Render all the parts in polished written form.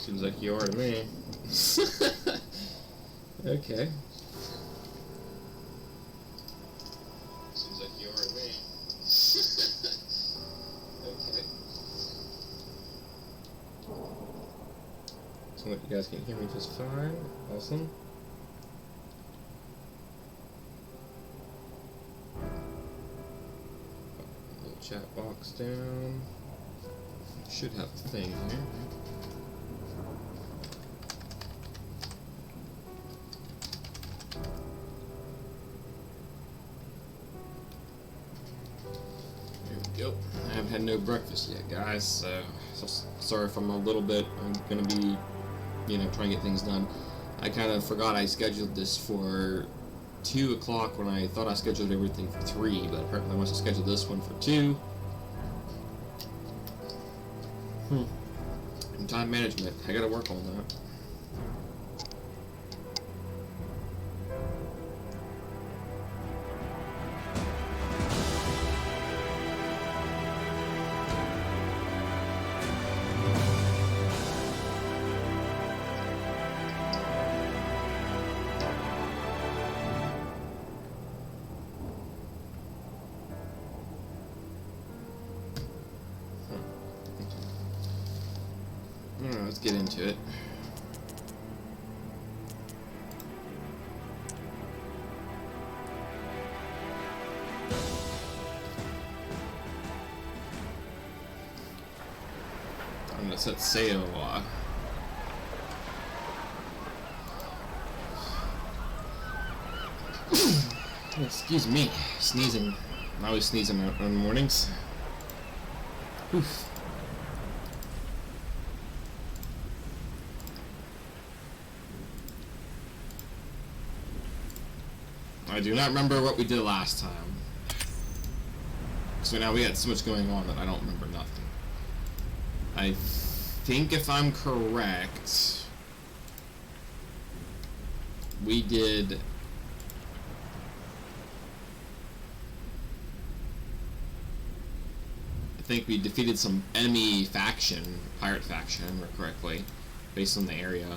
Seems like you are to me. Okay. Seems like you are to me. Okay. So you guys can hear me just fine. Awesome. Little chat box down. Should have a thing here. Yep, I haven't had no breakfast yet, guys, so sorry if I'm a little bit. I'm gonna be, trying to get things done. I kind of forgot I scheduled this for 2 o'clock when I thought I scheduled everything for 3, but apparently I must have scheduled this one for 2. And time management, I gotta work on that. Alright, let's get into it. I'm gonna set sail. Excuse me, sneezing. I always sneeze on mornings. Oof. I do not remember what we did last time. So now we had so much going on that I don't remember nothing. I think if I'm correct, we did... I think we defeated some enemy faction, pirate faction, if I remember correctly, based on the area.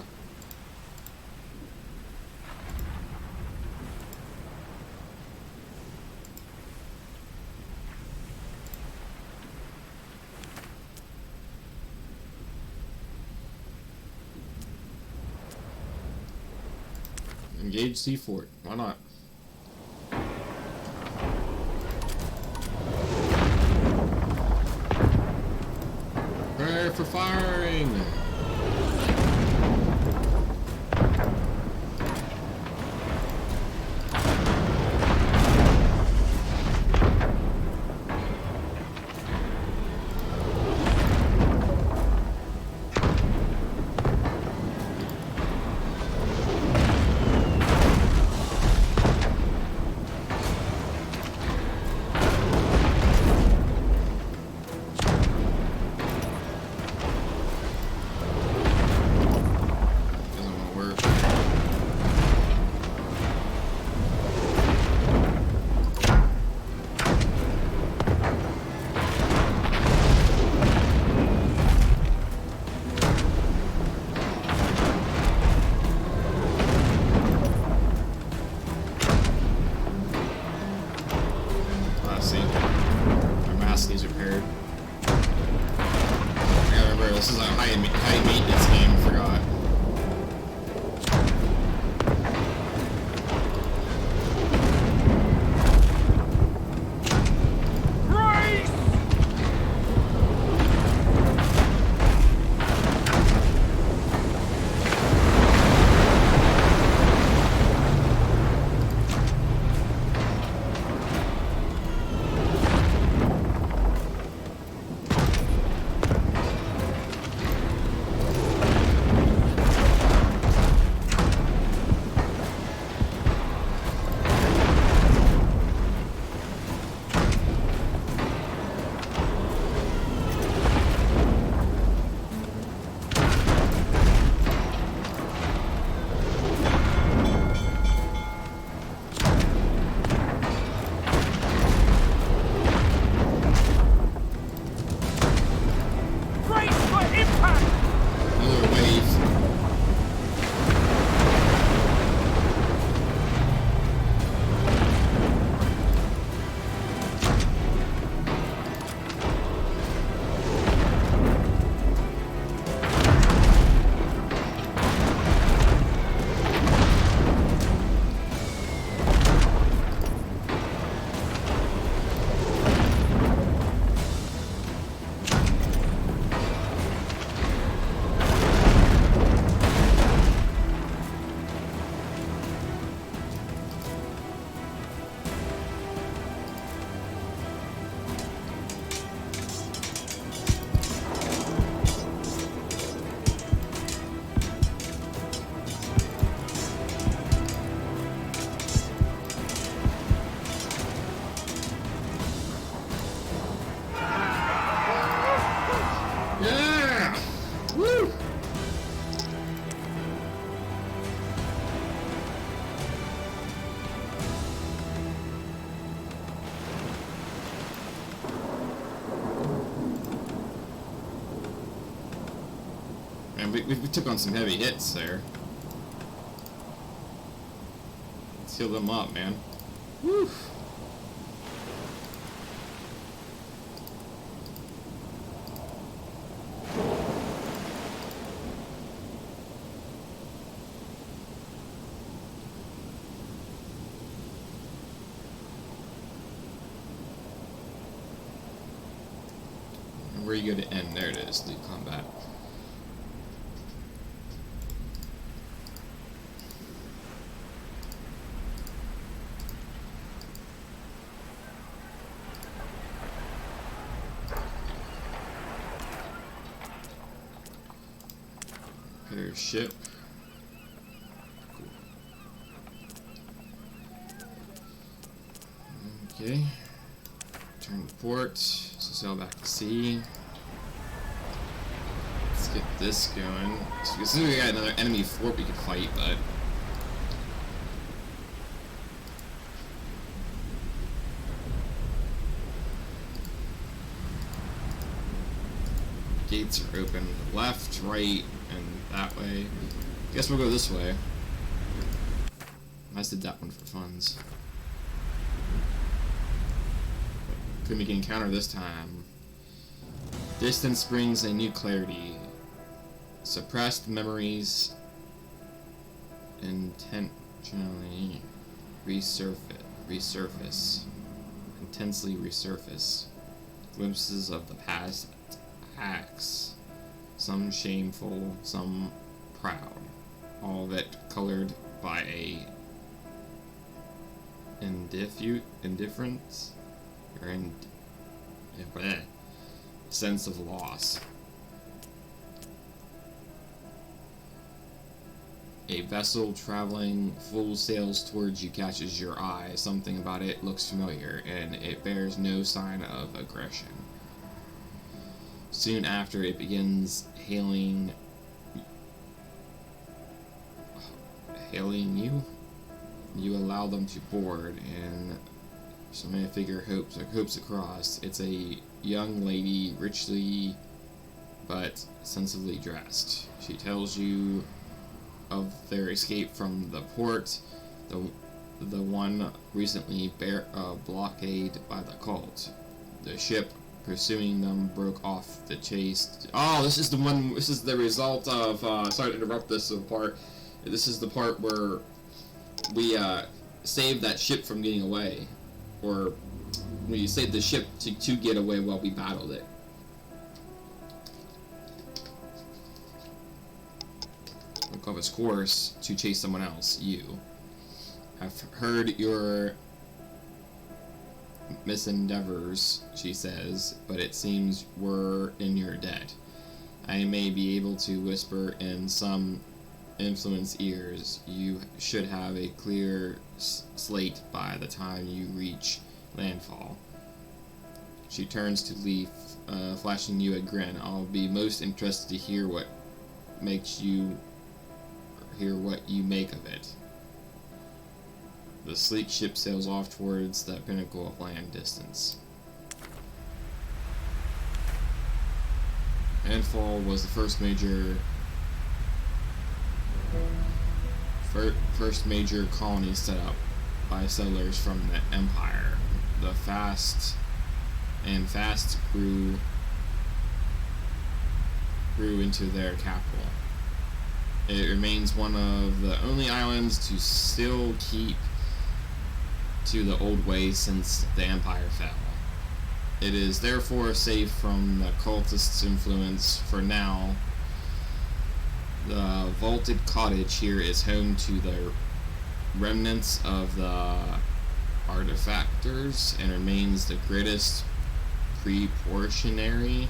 Engage sea fort. Why not? Prepare for firing! we took on some heavy hits there. Let's heal them up, man. Woo! Where are you going to end? There it is, lead combat. There's ship. Cool. Okay. Turn to port. So sail back to sea. Let's get this going. So as soon as we got another enemy fort we could fight, but gates are open left, right, and that way. Guess we'll go this way. I just did that one for funds. Couldn't make an encounter this time. Distance brings a new clarity. Suppressed memories intentionally resurface. Intensely resurface. Glimpses of the past acts. Some shameful, some proud. All of it colored by a indifference or sense of loss. A vessel traveling full sails towards you catches your eye. Something about it looks familiar, and it bears no sign of aggression. Soon after, it begins hailing you. You allow them to board, and so may figure hopes across. It's a young lady, richly but sensibly dressed. She tells you of their escape from the port, the one recently blockaded by the cult. The ship pursuing them broke off the chase. Oh, this is the one. This is the result of. Sorry to interrupt this part. This is the part where we saved that ship from getting away, or we saved the ship to get away while we battled it. Look off its course to chase someone else. You. I've heard your misendeavors, she says, but it seems we're in your debt. I may be able to whisper in some influence ears. You should have a clear slate by the time you reach landfall. She turns to leave, flashing you a grin. I'll be most interested to hear what you make of it. The sleek ship sails off towards the pinnacle of land distance. Landfall was the first major colony set up by settlers from the Empire. The fast grew into their capital. It remains one of the only islands to still keep to the old ways since the Empire fell. It is therefore safe from the cultists' influence for now. The vaulted cottage here is home to the remnants of the artifactors and remains the greatest proportionary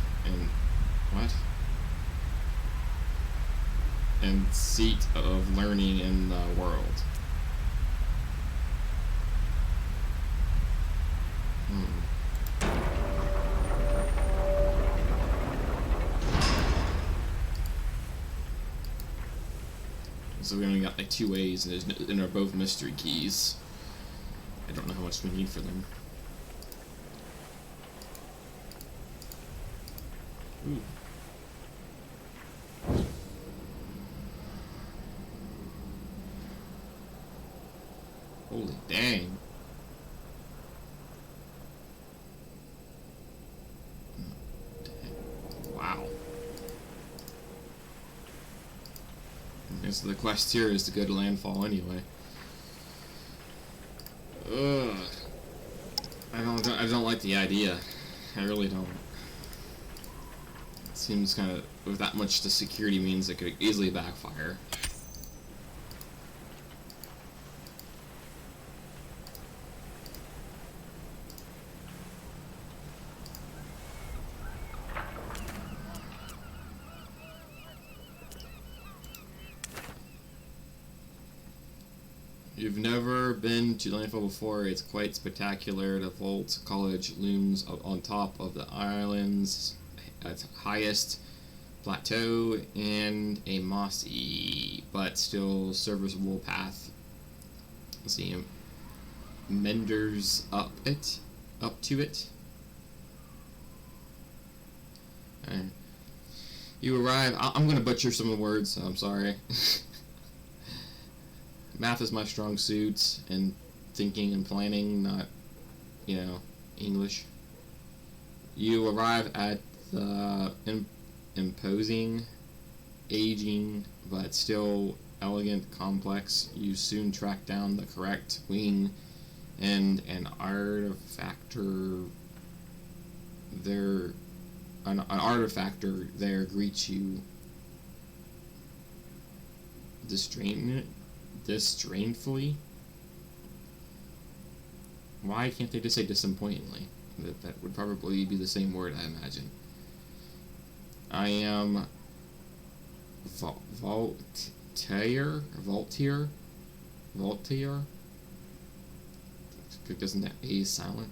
and seat of learning in the world. So we only got like 2 A's, and they're both mystery keys. I don't know how much we need for them. Ooh. Holy dang. Wow. I guess the quest here is to go to landfall anyway. Ugh. I don't like the idea. I really don't. It seems kind of, with that much the security means, it could easily backfire. You've never been to landfall before. It's quite spectacular. The Vault College looms up on top of the island's highest plateau and a mossy but still serviceable path. Let's see, menders up to it. You arrive. I'm gonna butcher some of the words, so I'm sorry. Math is my strong suit, and thinking and planning, not, English. You arrive at the imposing, aging, but still elegant complex. You soon track down the correct wing, and an artifactor there greets you disdainfully. Why can't they just say disappointingly? That would probably be the same word, I imagine. I am Voltaire. Doesn't that A silent?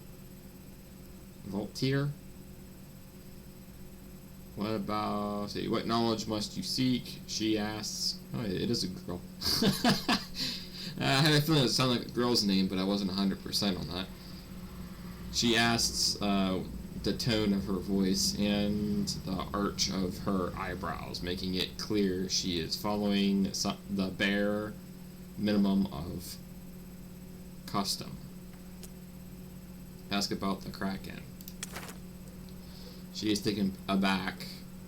Voltaire. What about, say, what knowledge must you seek? She asks. Oh, it is a girl. I had a feeling it sounded like a girl's name, but I wasn't 100% on that. She asks, the tone of her voice and the arch of her eyebrows, making it clear she is following the bare minimum of custom. Ask about the Kraken. She is taken aback.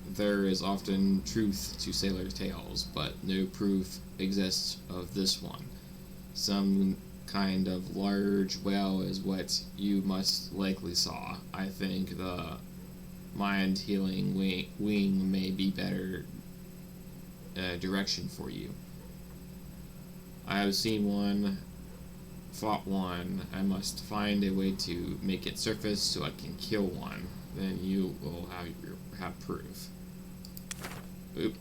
There is often truth to sailor tales, but no proof exists of this one. Some kind of large whale is what you must likely saw. I think the mind-healing wing may be better direction for you. I have seen one, fought one. I must find a way to make it surface so I can kill one. Then you will have proof. Oop.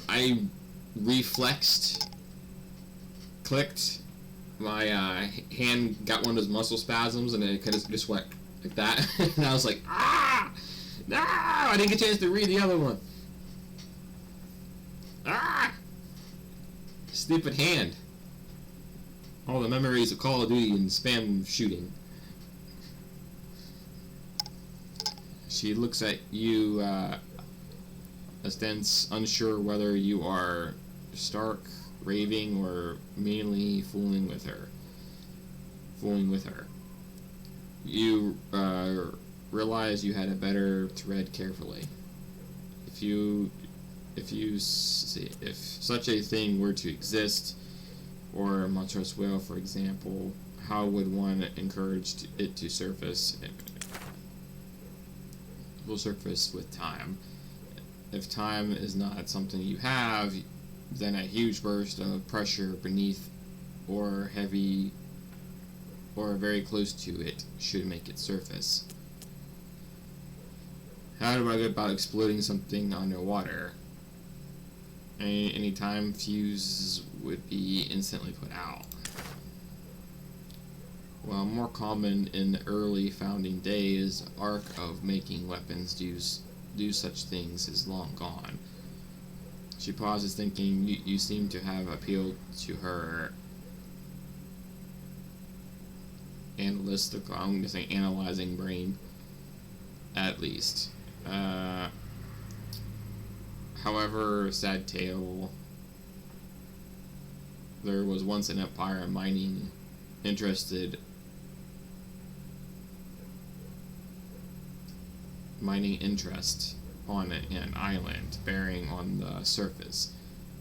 I reflexed, clicked, my hand got one of those muscle spasms, and it kind of just went like that. And I was like, ah! No! I didn't get a chance to read the other one. Ah! Stupid hand. All the memories of Call of Duty and spam shooting. She looks at you, unsure whether you are stark raving or mainly fooling with her. You realize you had a better tread carefully. If such a thing were to exist, or a monstrous whale, for example, how would one encourage it to surface? It will surface with time. If time is not something you have, then a huge burst of pressure beneath or heavy or very close to it should make it surface. How do I go about exploding something underwater? Any time fuse would be instantly put out. While more common in the early founding days, the art of making weapons do such things is long gone. She pauses, thinking. You seem to have appealed to her analytical, I'm going to say analyzing brain, at least. However, sad tale. there was once an empire mining interested mining interest on an island bearing on the surface,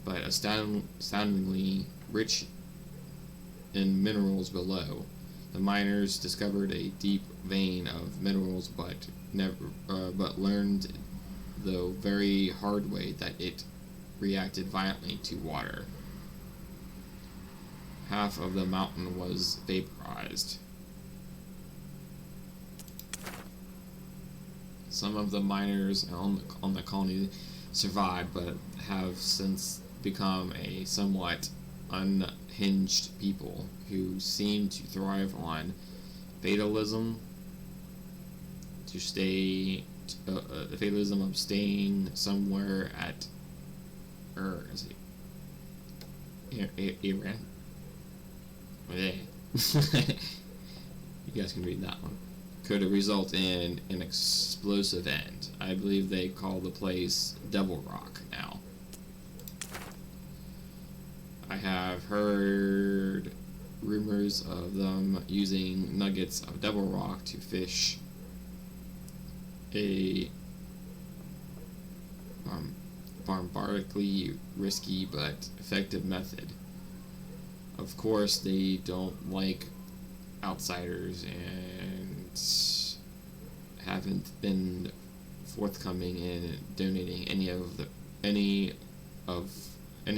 but astoundingly rich in minerals below. The miners discovered a deep vein of minerals, but learned the very hard way that it reacted violently to water. Half of the mountain was vaporized. Some of the miners on the colony survived, but have since become a somewhat unhinged people who seem to thrive on fatalism, the fatalism of staying somewhere at, Iran? Yeah. You guys can read that one. Could result in an explosive end. I believe they call the place Devil Rock now. I have heard rumors of them using nuggets of Devil Rock to fish, a bombardically risky but effective method. Of course, they don't like outsiders and haven't been forthcoming in donating any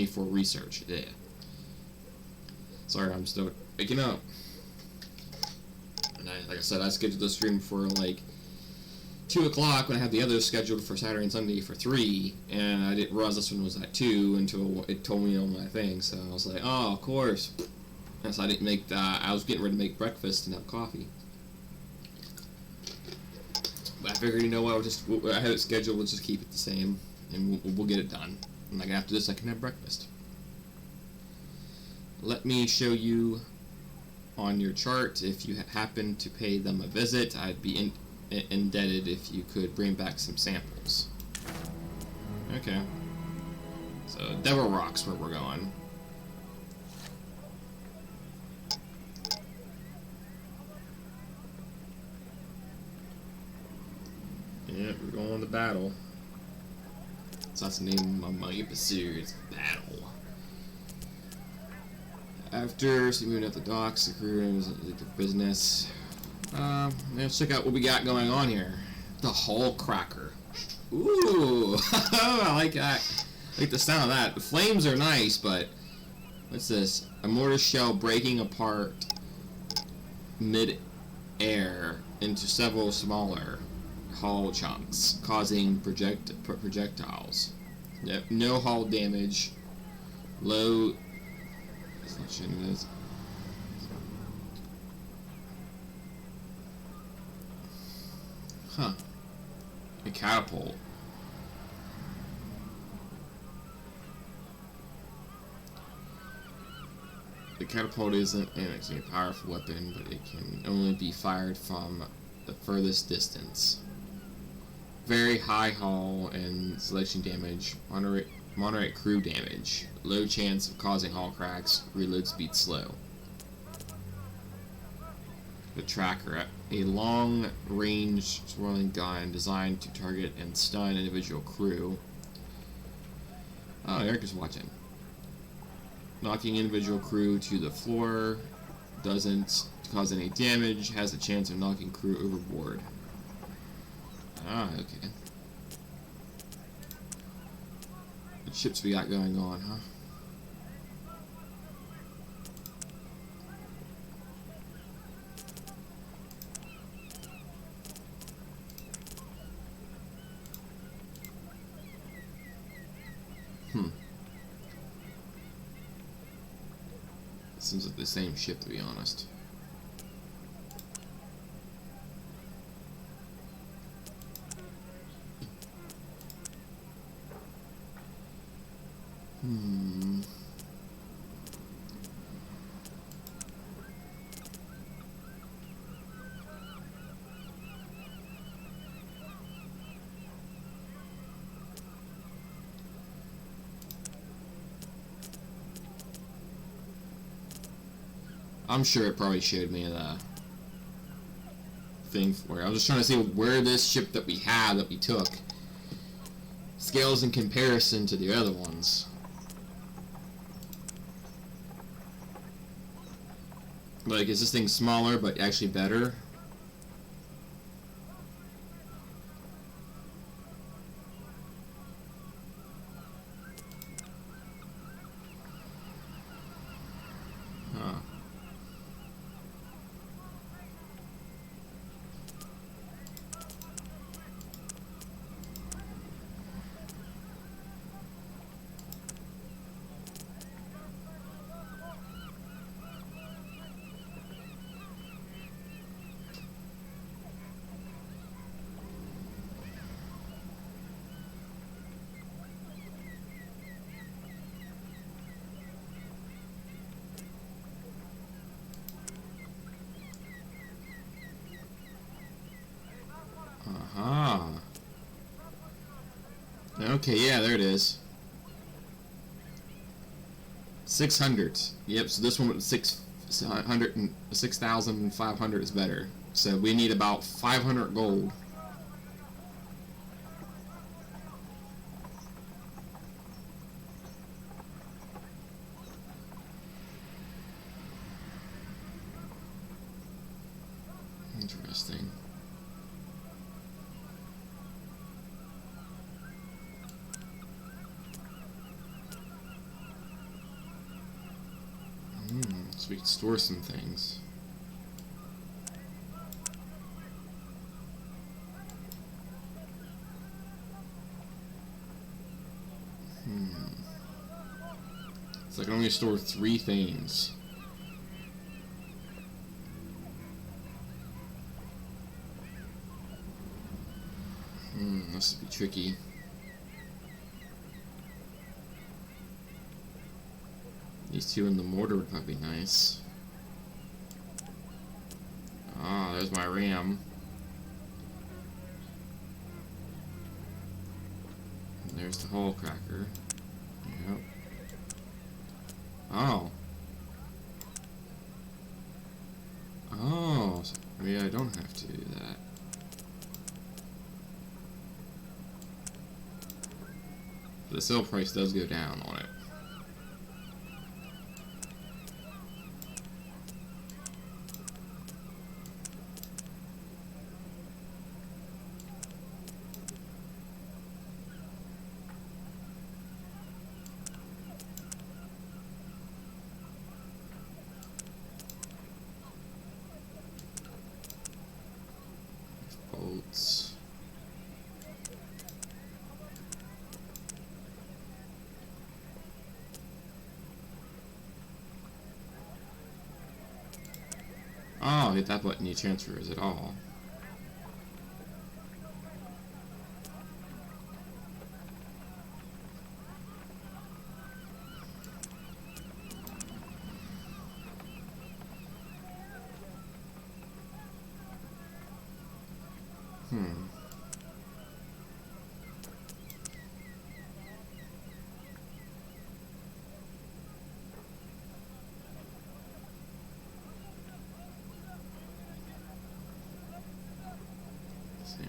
for research. Yeah. Sorry, I'm still waking up. And like I said, I scheduled the stream for like 2 o'clock when I had the others scheduled for Saturday and Sunday for 3, and I didn't realize this one was at 2 until it told me on my thing. So I was like, oh, of course. And so I didn't make that. I was getting ready to make breakfast and have coffee. But I figured, you know what, I had it scheduled, let's just keep it the same, and we'll get it done. And like after this, I can have breakfast. Let me show you on your chart. If you happen to pay them a visit, I'd be indebted if you could bring back some samples. Okay. So Devil Rock's where we're going. Yeah, we're going to battle. So that's the name of my episode, it's Battle. After moving up the docks, the crew is at the business. Let's check out what we got going on here. The Hull Cracker. Ooh, I like that. I like the sound of that. The flames are nice, but what's this? A mortar shell breaking apart mid-air into several smaller hull chunks, causing projectiles. Yep, no hull damage. Low. That's not shit it is. Huh. A catapult. The catapult isn't actually a powerful weapon, but it can only be fired from the furthest distance. Very high hull and selection damage, moderate crew damage, low chance of causing hull cracks, reload speed slow. The Tracker, a long-range swirling gun designed to target and stun individual crew. Oh, Eric is watching. Knocking individual crew to the floor, doesn't cause any damage, has a chance of knocking crew overboard. Ah, okay. What ships we got going on, huh? Seems like the same ship, to be honest. I'm sure it probably showed me the thing for it. I was just trying to see where this ship that we had, that we took, scales in comparison to the other ones. Like, is this thing smaller but actually better? Huh. Uh-huh. Okay, yeah, there it is. 600. Yep, so this one with 600 and 6,500 is better. So we need about 500 gold. Interesting. So we can store some things. So I can only store 3 things. This would be tricky. These 2 in the mortar would probably be nice. Ah, there's my ram. And there's the hull cracker. Yep. Oh. Oh, so maybe I don't have to do that. The sale price does go down on it. Bolts. Oh, hit that button, you transfers it all.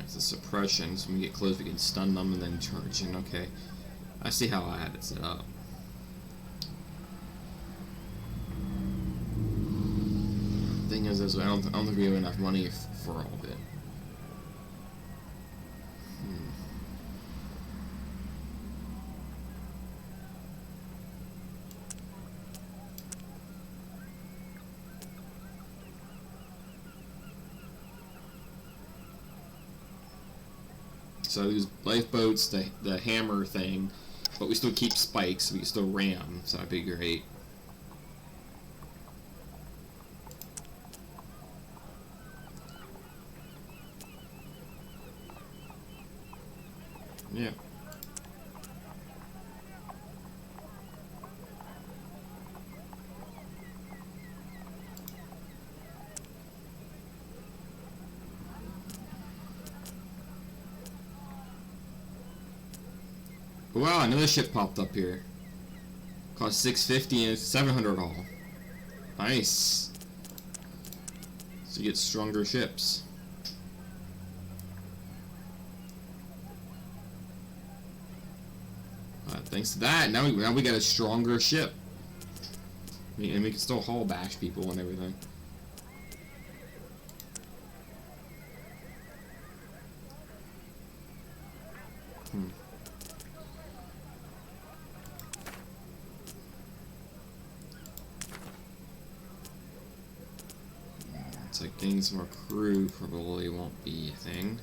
It's a suppression, so when we get close we can stun them and then charge in. Okay, I see how I had it set up. Thing is I don't think we have enough money for all of it. So these lifeboats, the hammer thing, but we still keep spikes, so we can still ram, so that'd be great. Yeah. Wow, another ship popped up here. Cost $650 and it's $700 all. Nice. So you get stronger ships. Thanks to that, now we got a stronger ship. And we can still haul bash people and everything. It's like getting some more crew probably won't be a thing.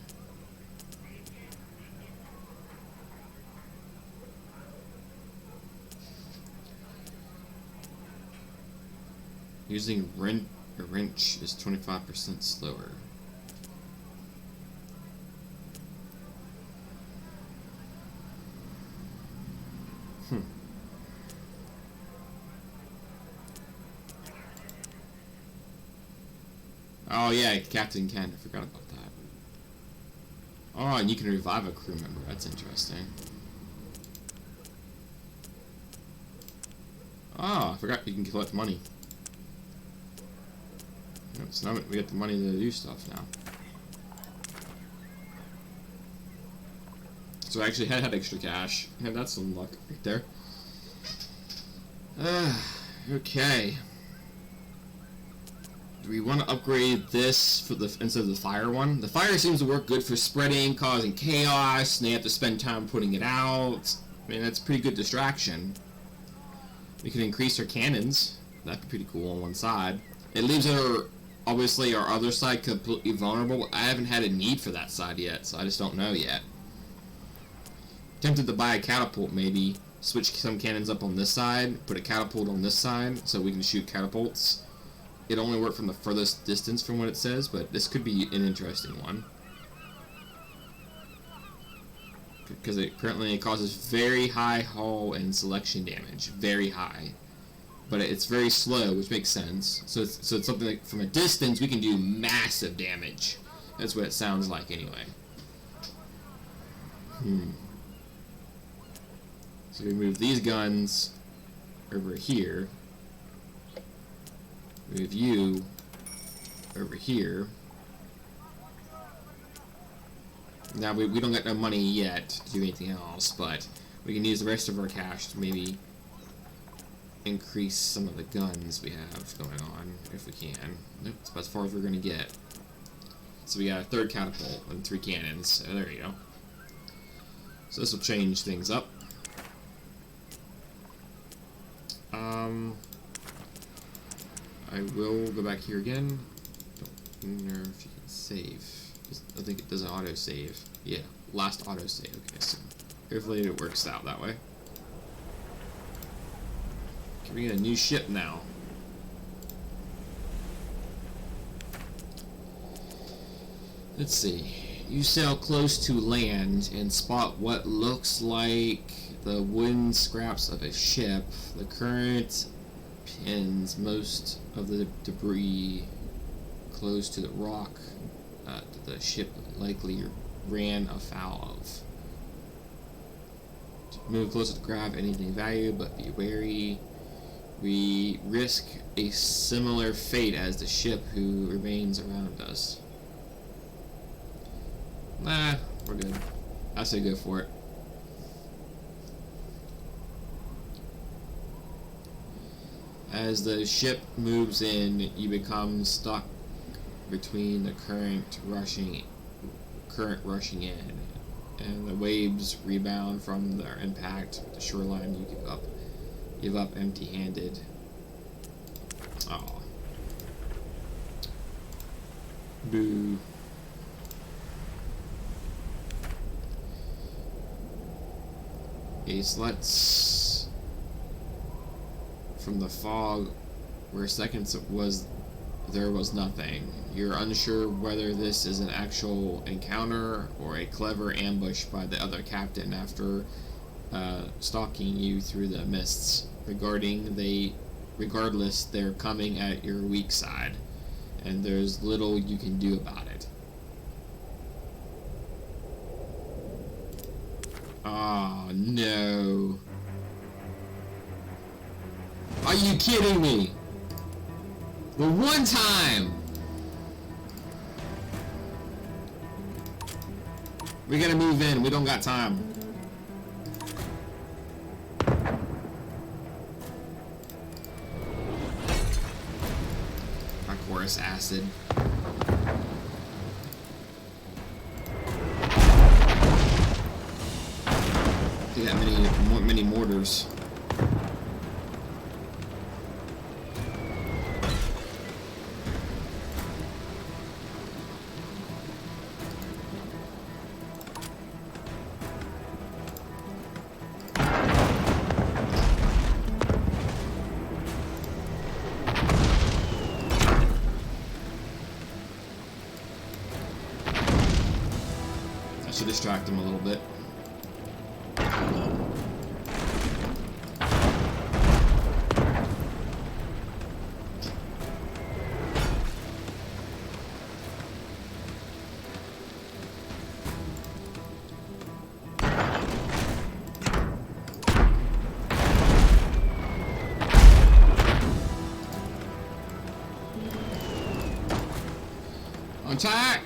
Using a wrench is 25% slower. Oh yeah, Captain Ken, I forgot about that. Oh, and you can revive a crew member, that's interesting. Oh, I forgot you can collect money. So now we got the money to do stuff now. So I actually had extra cash. Yeah, that's some luck right there. Okay. Do we want to upgrade this for instead of the fire one? The fire seems to work good for spreading, causing chaos, and they have to spend time putting it out. I mean, that's a pretty good distraction. We can increase our cannons. That'd be pretty cool on one side. It leaves obviously our other side completely vulnerable. I haven't had a need for that side yet, so I just don't know yet. Tempted to buy a catapult, maybe. Switch some cannons up on this side, put a catapult on this side, so we can shoot catapults. It only worked from the furthest distance from what it says, but this could be an interesting one. Because it currently causes very high hull and selection damage. Very high. But it's very slow, which makes sense. So it's something like from a distance we can do massive damage. That's what it sounds like anyway. So we move these guns over here. Move you over here. Now we don't get no money yet to do anything else, but we can use the rest of our cash to maybe increase some of the guns we have going on, if we can. Nope, that's about as far as we're going to get. So we got a third catapult and 3 cannons. So there you go. So this will change things up. I will go back here again. Don't know if you can save. I think it does an auto save. Yeah, last auto save. Okay, so hopefully it works out that way. Can we get a new ship now? Let's see. You sail close to land and spot what looks like the wooden scraps of a ship. The current pins most of the debris close to the rock the ship likely ran afoul of. Move closer to grab anything of value, but be wary. We risk a similar fate as the ship who remains around us. Nah, we're good. I say go for it. As the ship moves in, you become stuck between the current rushing in, and the waves rebound from their impact with the shoreline. You give up empty-handed. Oh, boo. Okay, so let's from the fog where seconds there was nothing. You're unsure whether this is an actual encounter or a clever ambush by the other captain after stalking you through the mists. Regardless, they're coming at your weak side, and there's little you can do about it. Oh no. Are you kidding me? The one time! We gotta move in. We don't got time. Of course, acid. They got many mortars. To distract him a little bit. On track!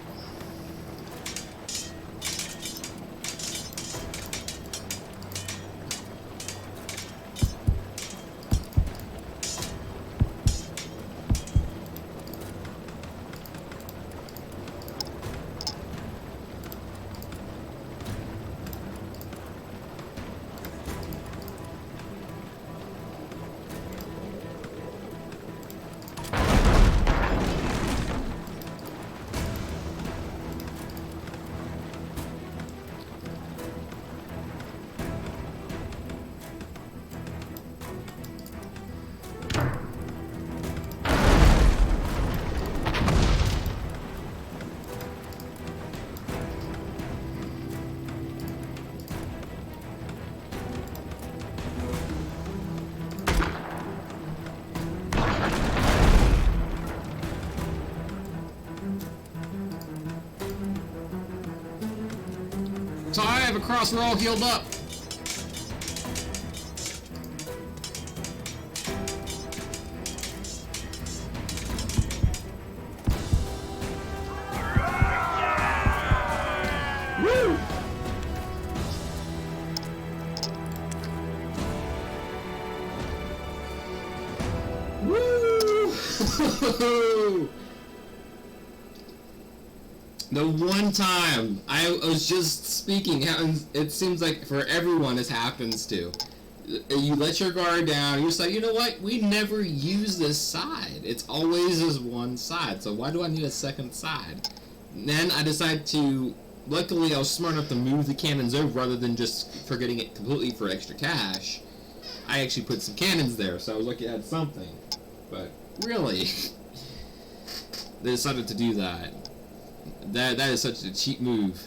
Time across, we're all healed up. Woo! Woo! The one time I was just speaking, it seems like for everyone this happens to. You let your guard down, you're just like, you know what, we never use this side. It's always this one side, so why do I need a second side? And then I decided to, luckily I was smart enough to move the cannons over rather than just forgetting it completely for extra cash. I actually put some cannons there, so I was lucky I had something. But really, they decided to do that. That is such a cheap move.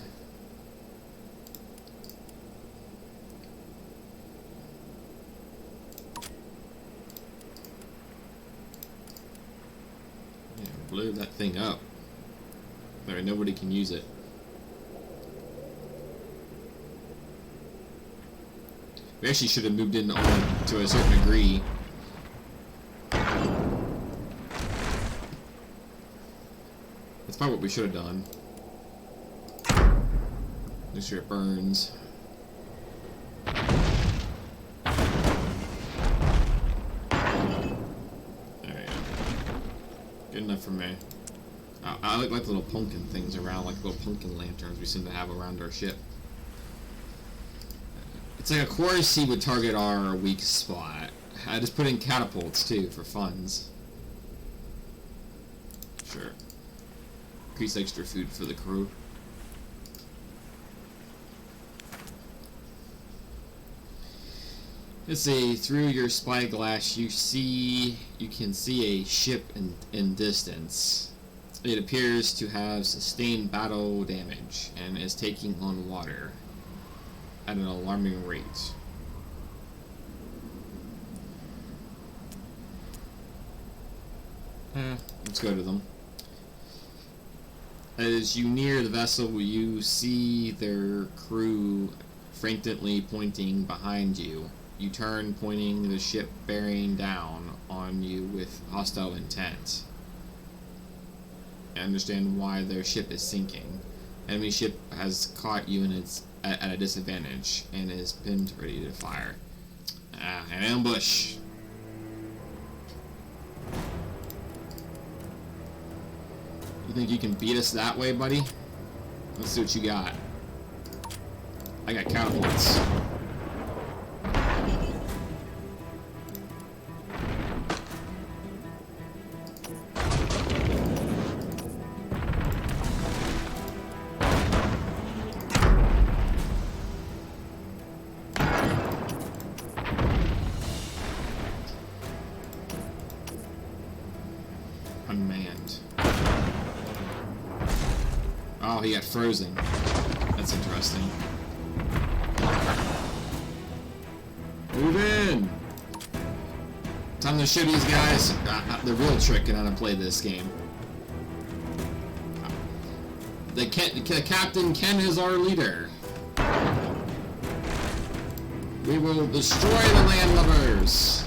Yeah, blow that thing up. Alright, nobody can use it. We actually should have moved in only to a certain degree. That's probably what we should have done. Make sure it burns. There we go. Good enough for me. I like little pumpkin things around, like little pumpkin lanterns we seem to have around our ship. It's like a chorus C would target our weak spot. I just put in catapults too for funds. Sure. Increase extra food for the crew. Let's see, through your spyglass you can see a ship in distance. It appears to have sustained battle damage and is taking on water at an alarming rate. Let's go to them. As you near the vessel, you see their crew frantically pointing behind you. You turn, pointing the ship bearing down on you with hostile intent. I understand why their ship is sinking. Enemy ship has caught you and it's at a disadvantage and is pinned ready to fire. An ambush. You think you can beat us that way, buddy? Let's see what you got. I got catapults. Unmanned. Oh, he got frozen. That's interesting. Move in! Time to show these guys the real trick on how to play this game. The Captain Ken is our leader. We will destroy the landlubbers.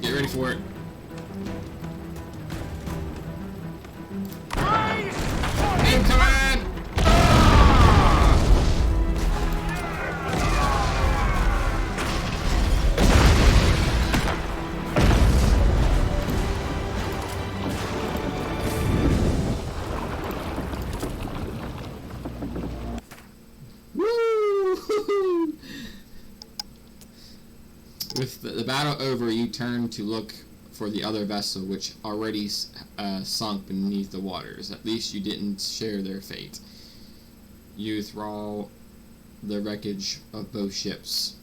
Get ready for it. In command! Woo! With the battle over, you turn to look for the other vessel, which already sunk beneath the waters. At least you didn't share their fate. You thaw the wreckage of both ships.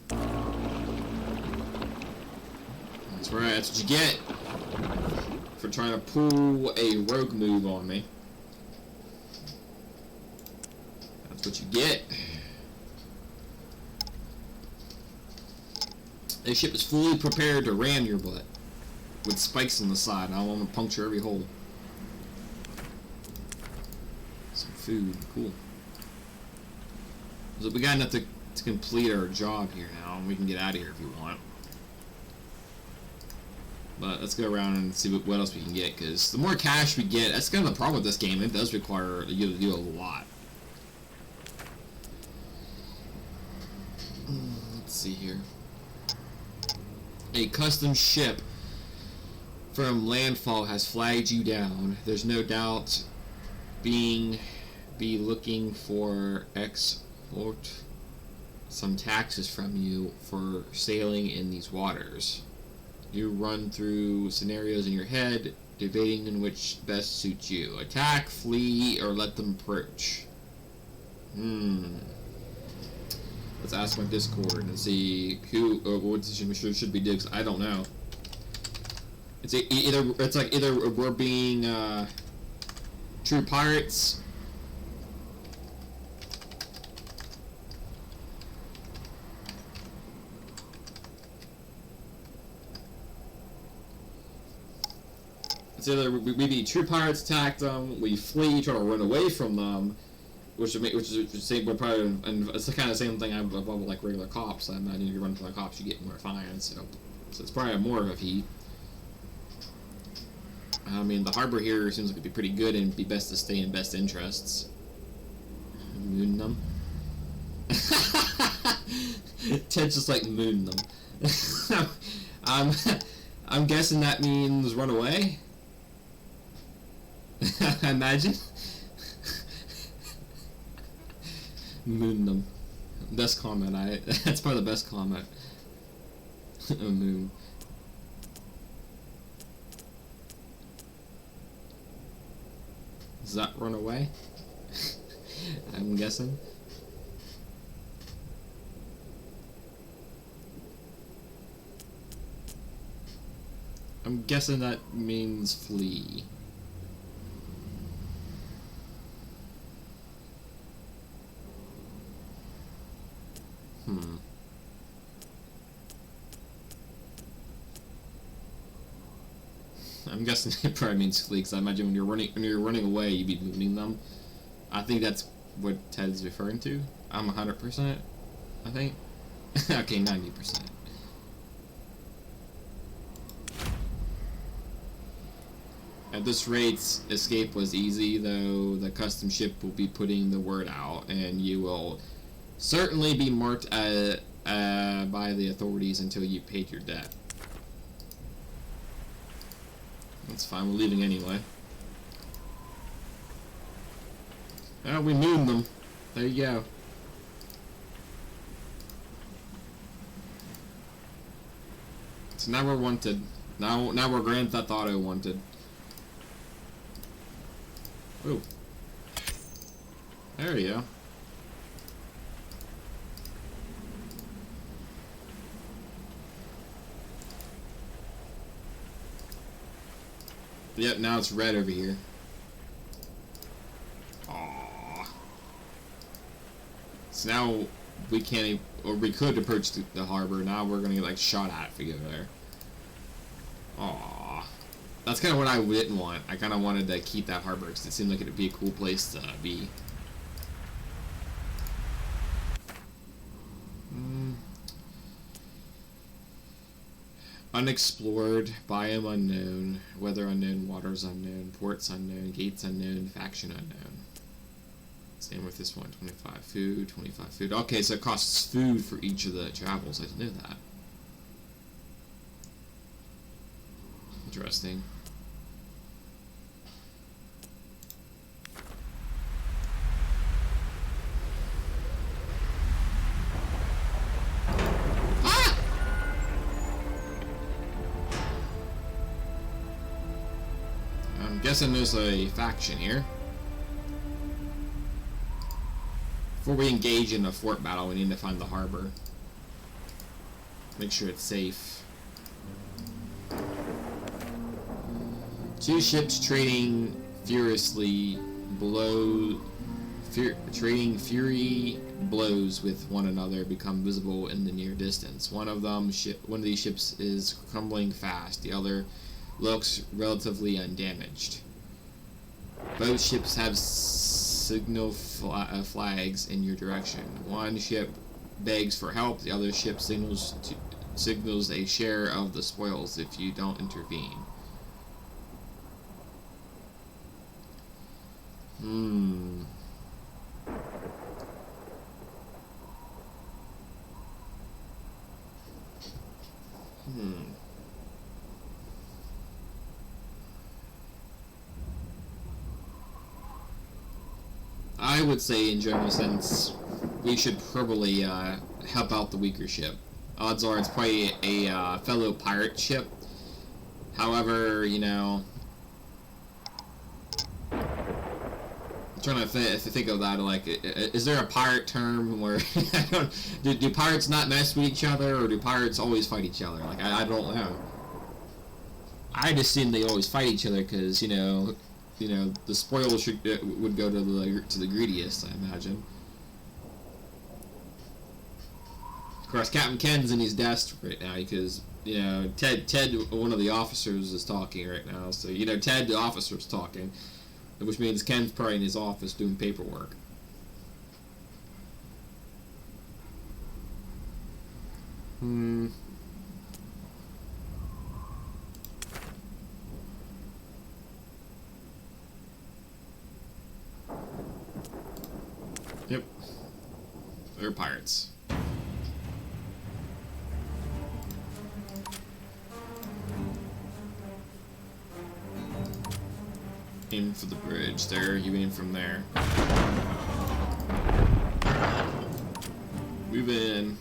That's right, that's what you get for trying to pull a rogue move on me. That's what you get. This ship is fully prepared to ram your butt with spikes on the side. I want to puncture every hole. Some food, cool. So we got enough to complete our job here now, and we can get out of here if we want. But let's go around and see what else we can get, because the more cash we get, that's kind of the problem with this game. It does require you to do a lot. Let's see here. A custom ship from landfall has flagged you down. There's no doubt be looking for export some taxes from you for sailing in these waters. You run through scenarios in your head, debating in which best suits you. Attack, flee, or let them approach. Let's ask my Discord and see who or what decision should be did, 'cause I don't know. It's either we're being true pirates, it's either we be true pirates, attack them, we flee, try to run away from them, which is same, but probably, and it's the kind of same thing I've with like regular cops. I imagine if you run from the cops, you get more fines. So it's probably more of a heat. I mean, the harbor here seems like it'd be pretty good, and it'd be best to stay in best interests. Moon them. Ted's just like moon them. I'm guessing that means run away. I imagine. Moon them. Best comment. That's probably the best comment. Moon. Does that run away? I'm guessing. I'm guessing that means flee. I'm guessing it probably means flee, because I imagine when you're running away, you'd be mooning them. I think that's what Ted's referring to. I'm 100%, I think. Okay, 90%. At this rate, escape was easy, though the custom ship will be putting the word out, and you will certainly be marked by the authorities until you paid your debt. That's fine, we're leaving anyway. Oh, we mooned them. There you go. So now we're wanted. Now we're Grand Theft Auto wanted. Ooh. There you go. Yep, now it's red over here. Aww. So now we can't even, or we could approach the harbor. Now we're gonna get like shot at if we go there. Aww. That's kind of what I didn't want. I kind of wanted to keep that harbor because it seemed like it'd be a cool place to be. Unexplored, biome unknown, weather unknown, waters unknown, ports unknown, gates unknown, faction unknown. Same with this one, 25 food, 25 food. Okay, so it costs food for each of the travels. I didn't know that. Interesting. I'm guessing there's a faction here. Before we engage in a fort battle, we need to find the harbor. Make sure it's safe. Two ships trading furiously trading fury blows with one another become visible in the near distance. One of these ships is crumbling fast. The other looks relatively undamaged. Both ships have signal flags in your direction. One ship begs for help. The other ship signals a share of the spoils if you don't intervene. I would say, in general sense, we should probably help out the weaker ship. Odds are it's probably a fellow pirate ship. However, you know, I'm trying to think of that. Like, is there a pirate term where do pirates not mess with each other, or do pirates always fight each other? Like, I don't know. I just assume they always fight each other because you know the spoils would go to the greediest, I imagine. Of course, Captain Ken's in his desk right now because you know Ted, one of the officers, is talking right now. So you know Ted, the officer's talking, which means Ken's probably in his office doing paperwork. Yep. They're pirates. Aim for the bridge. There, you aim from there. Move in.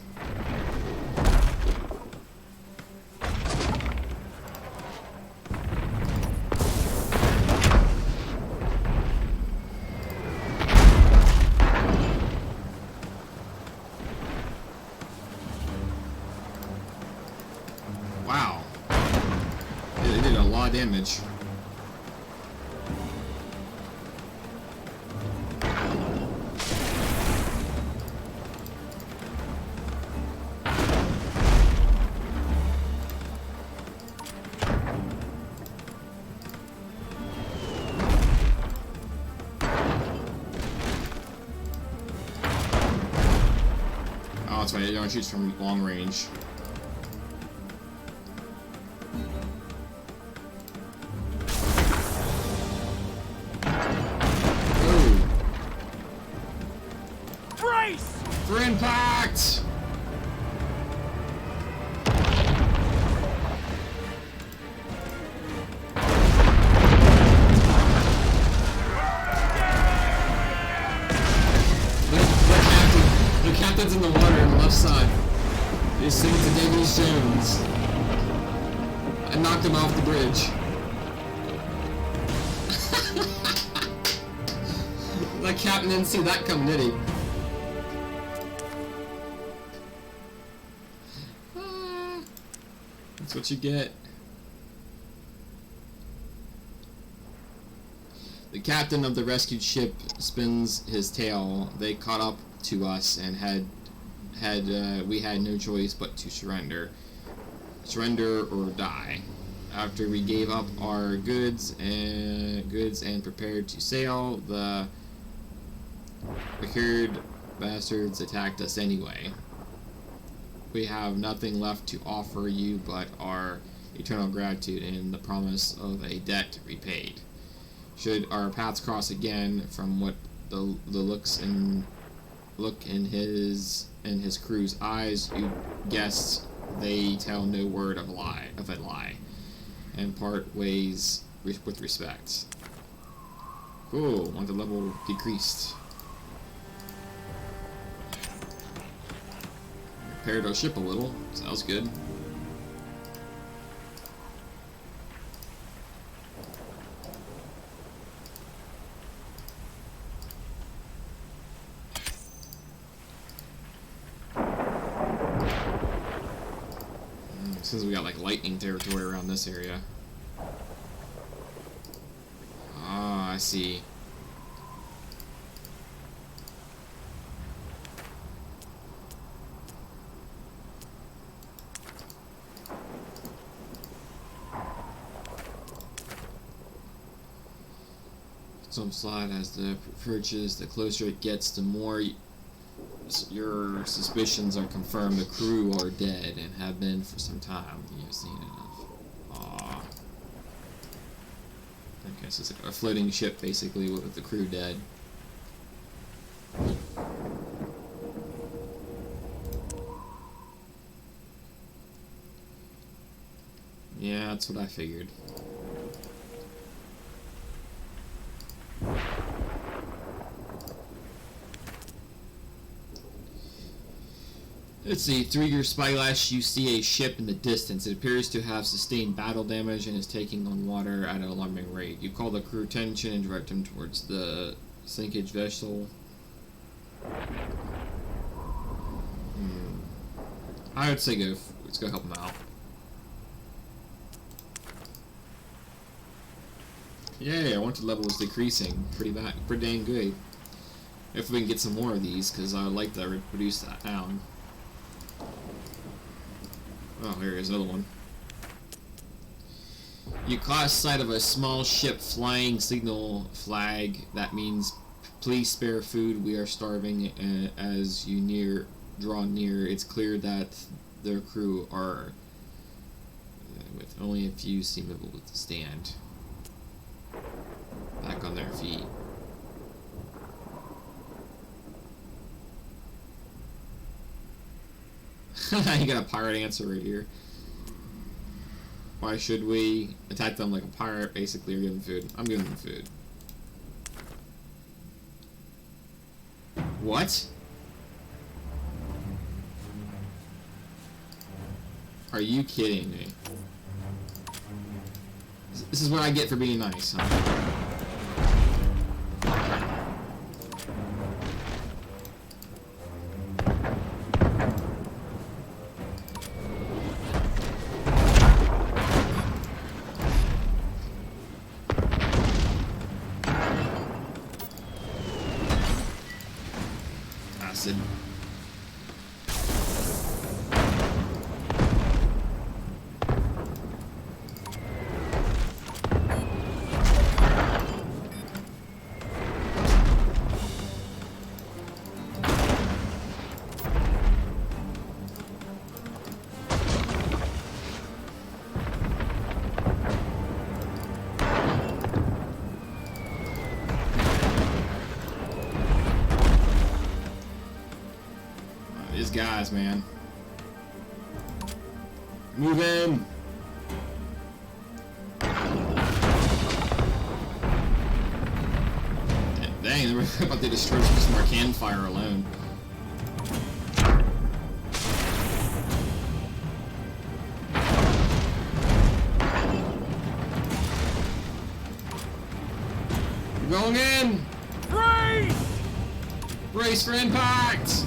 Wow. They did a lot of damage. Oh, that's right, it only shoots from long range. For impact! The captain's in the water on the left side. He's singing to Davy Jones. I knocked him off the bridge. That captain didn't see that coming, did he? That's what you get. The captain of the rescued ship spins his tail. They caught up to us and we had no choice but to surrender or die. After we gave up our goods and prepared to sail, the herd bastards attacked us anyway. We have nothing left to offer you but our eternal gratitude and the promise of a debt repaid. Should our paths cross again, from what the look in his crew's eyes, you guessed they tell no word of a lie, and part ways with respect. Cool. Want the level decreased. Repaired our ship a little. Sounds good. Since we got like lightning territory around this area. Ah, I see. Some slide as the approaches, the closer it gets, the more your suspicions are confirmed. The crew are dead and have been for some time. You've seen enough. Aww. Okay, so it's like a floating ship basically with the crew dead. Yeah, that's what I figured. Let's see, through your spyglass you see a ship in the distance. It appears to have sustained battle damage and is taking on water at an alarming rate. You call the crew attention and direct them towards the sinkage vessel. I would say let's go help them out. Yay, I want the level is decreasing. Pretty dang good. If we can get some more of these, because I would like to reduce that down. Oh, here is another one. You caught sight of a small ship flying signal flag. That means, please spare food. We are starving. As you draw near, it's clear that their crew are, with only a few seem able to stand back on their feet. You got a pirate answer right here. Why should we attack them like a pirate, basically, or give them food? I'm giving them food. What? Are you kidding me? This is what I get for being nice, huh? Acid. guys, man. Move in! Dang, they're about to destroy us from our campfire alone. We're going in! Brace! Brace for impact!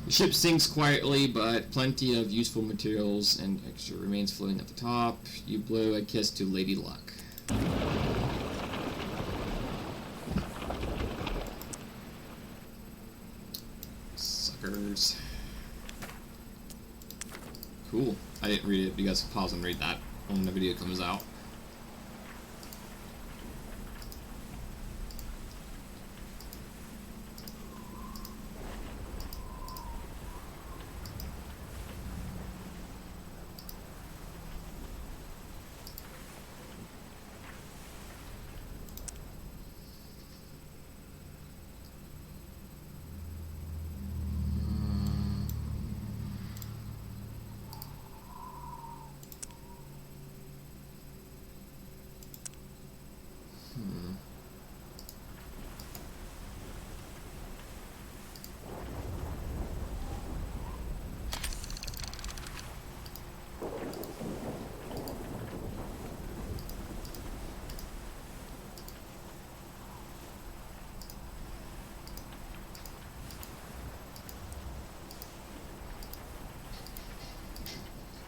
The ship sinks quietly, but plenty of useful materials and extra remains floating at the top. You blow a kiss to Lady Luck. Suckers. Cool. I didn't read it. You guys can pause and read that when the video comes out.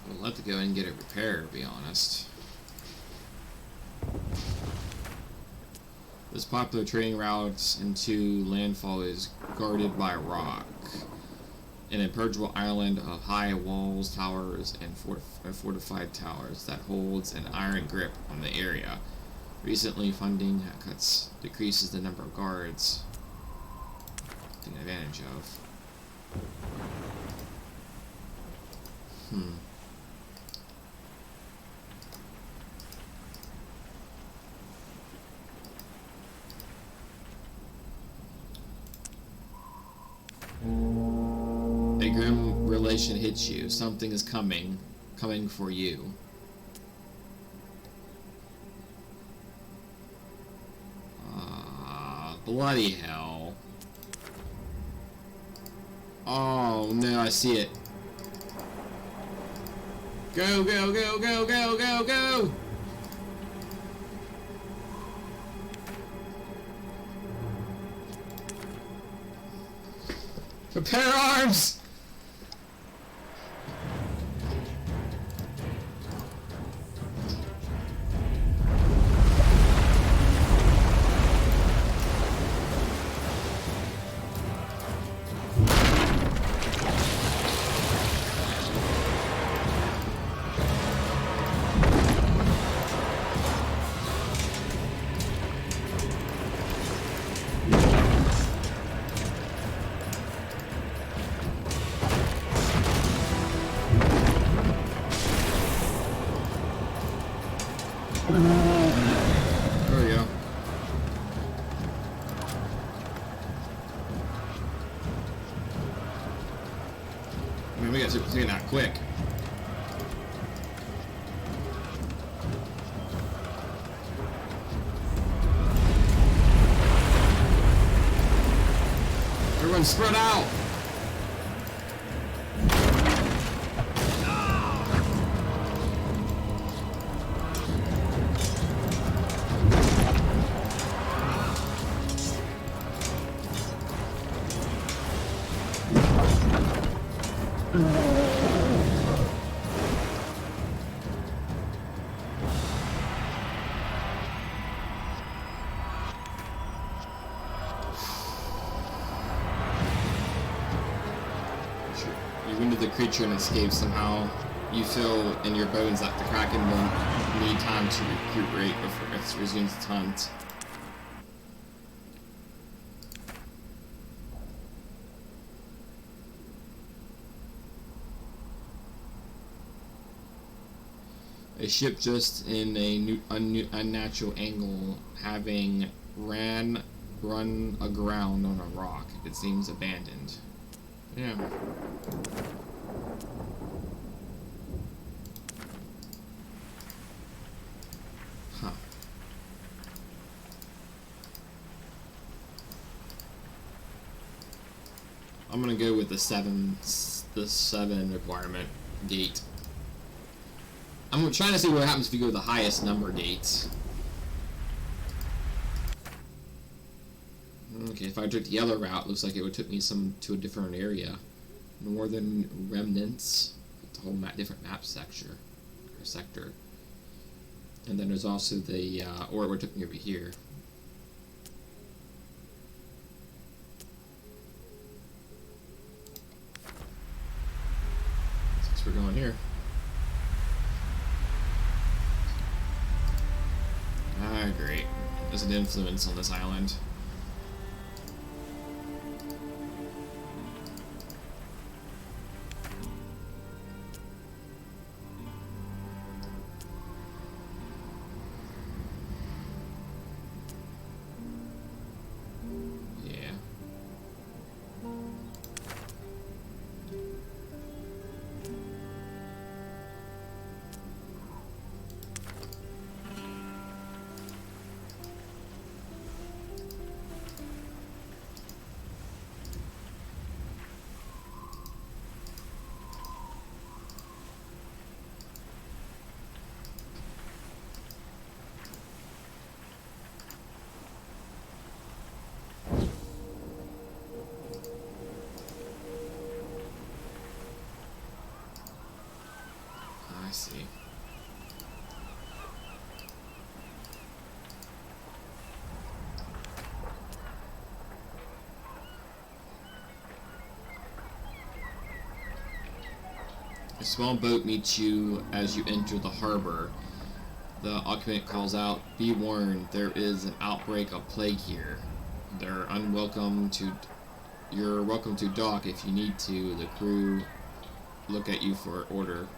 We'll have to go and get it repaired, to be honest. This popular trading route into landfall is guarded by rock. An impermeable island of high walls, towers, and fortified towers that holds an iron grip on the area. Recently, funding cuts decreases the number of guards taken advantage of. A grim relation hits you. Something is coming for you. Bloody hell. Oh no, I see it. Go, go, go, go, go, go, go! Prepare arms! There we go. I mean, we got to take it out quick. Everyone spread out! You wounded the creature and escaped somehow. You feel in your bones that the Kraken will need time to recuperate before it resumes its hunt. A ship just in a unnatural angle, having run aground on a rock. It seems abandoned. Yeah. Huh. I'm gonna go with the seven requirement gate. I'm trying to see what happens if you go to the highest number gates. Okay, if I took the other route, looks like it would take me to a different area. Northern remnants. It's a whole different map sector. And then there's also the or it took me over here. Since we're going here. Ah, great. There's an influence on this island. I see. A small boat meets you as you enter the harbor. The occupant calls out, "Be warned, there is an outbreak of plague here. You're welcome to dock if you need to. The crew look at you for order."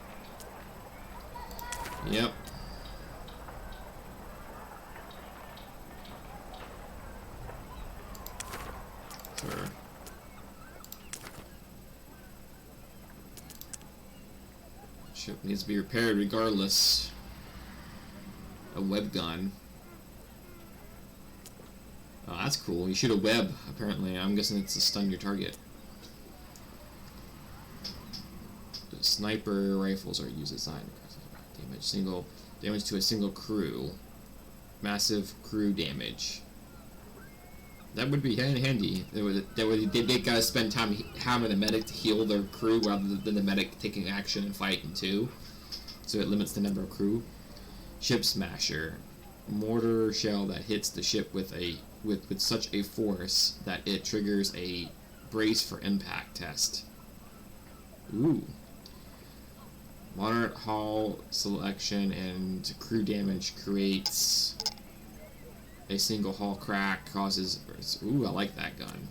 Yep. Sure. Ship needs to be repaired regardless. A web gun. Oh, that's cool. You shoot a web, apparently. I'm guessing it's to stun your target. The sniper rifles are used as damage to a single crew. Massive crew damage. That would be handy. They gotta spend time having a medic to heal their crew rather than the medic taking action and fighting too. So it limits the number of crew. Ship smasher. Mortar shell that hits the ship with such a force that it triggers a brace for impact test. Ooh. Moderate hull selection and crew damage creates a single hull crack causes... Ooh, I like that gun.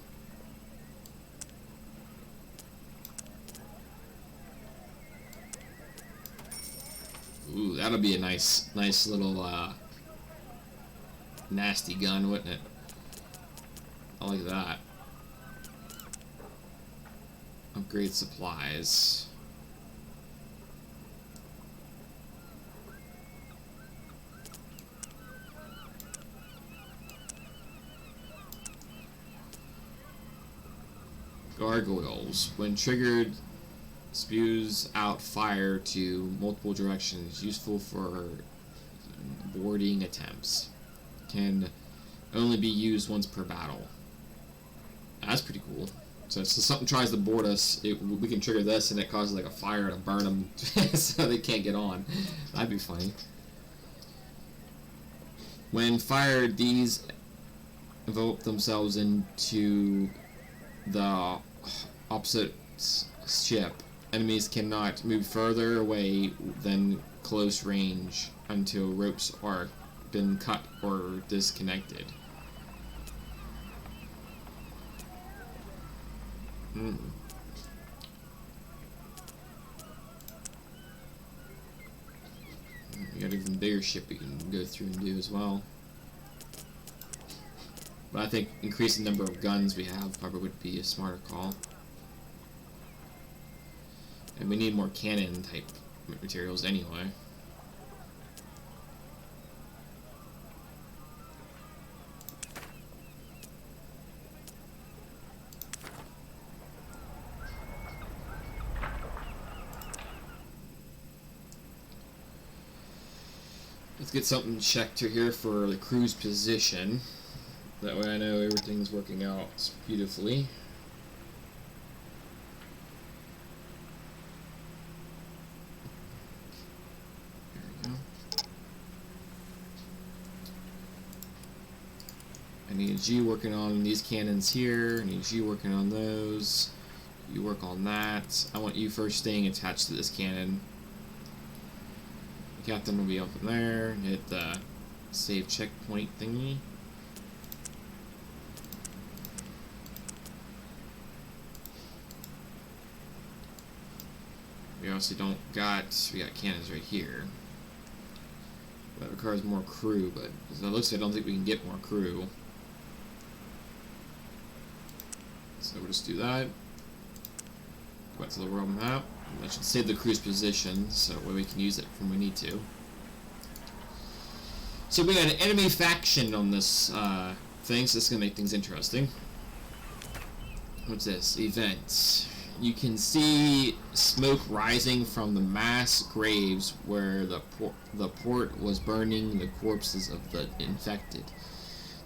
Ooh, that'll be a nice little nasty gun, wouldn't it? I like that. Upgrade supplies. Gargoyles. When triggered, spews out fire to multiple directions, useful for boarding attempts. Can only be used once per battle. That's pretty cool. So if something tries to board us, we can trigger this and it causes like a fire to burn them so they can't get on. That'd be funny. When fired, these envelop themselves into the opposite ship. Enemies cannot move further away than close range until ropes are been cut or disconnected. bigger ship we can go through and do as well. But I think increasing the number of guns we have probably would be a smarter call. And we need more cannon type materials anyway. Let's get something checked here for the crew's position. That way I know everything's working out beautifully. There we go. I need G working on these cannons here. I need G working on those. You work on that. I want you first staying attached to this cannon. The captain will be up in there. Hit the save checkpoint thingy. We obviously we got cannons right here. That requires more crew, but as it looks like I don't think we can get more crew. So we'll just do that. Go back to the world map. That should save the crew's position, so that way we can use it when we need to. So we got an enemy faction on this thing, so this is going to make things interesting. What's this? Events. You can see smoke rising from the mass graves where the port was burning the corpses of the infected.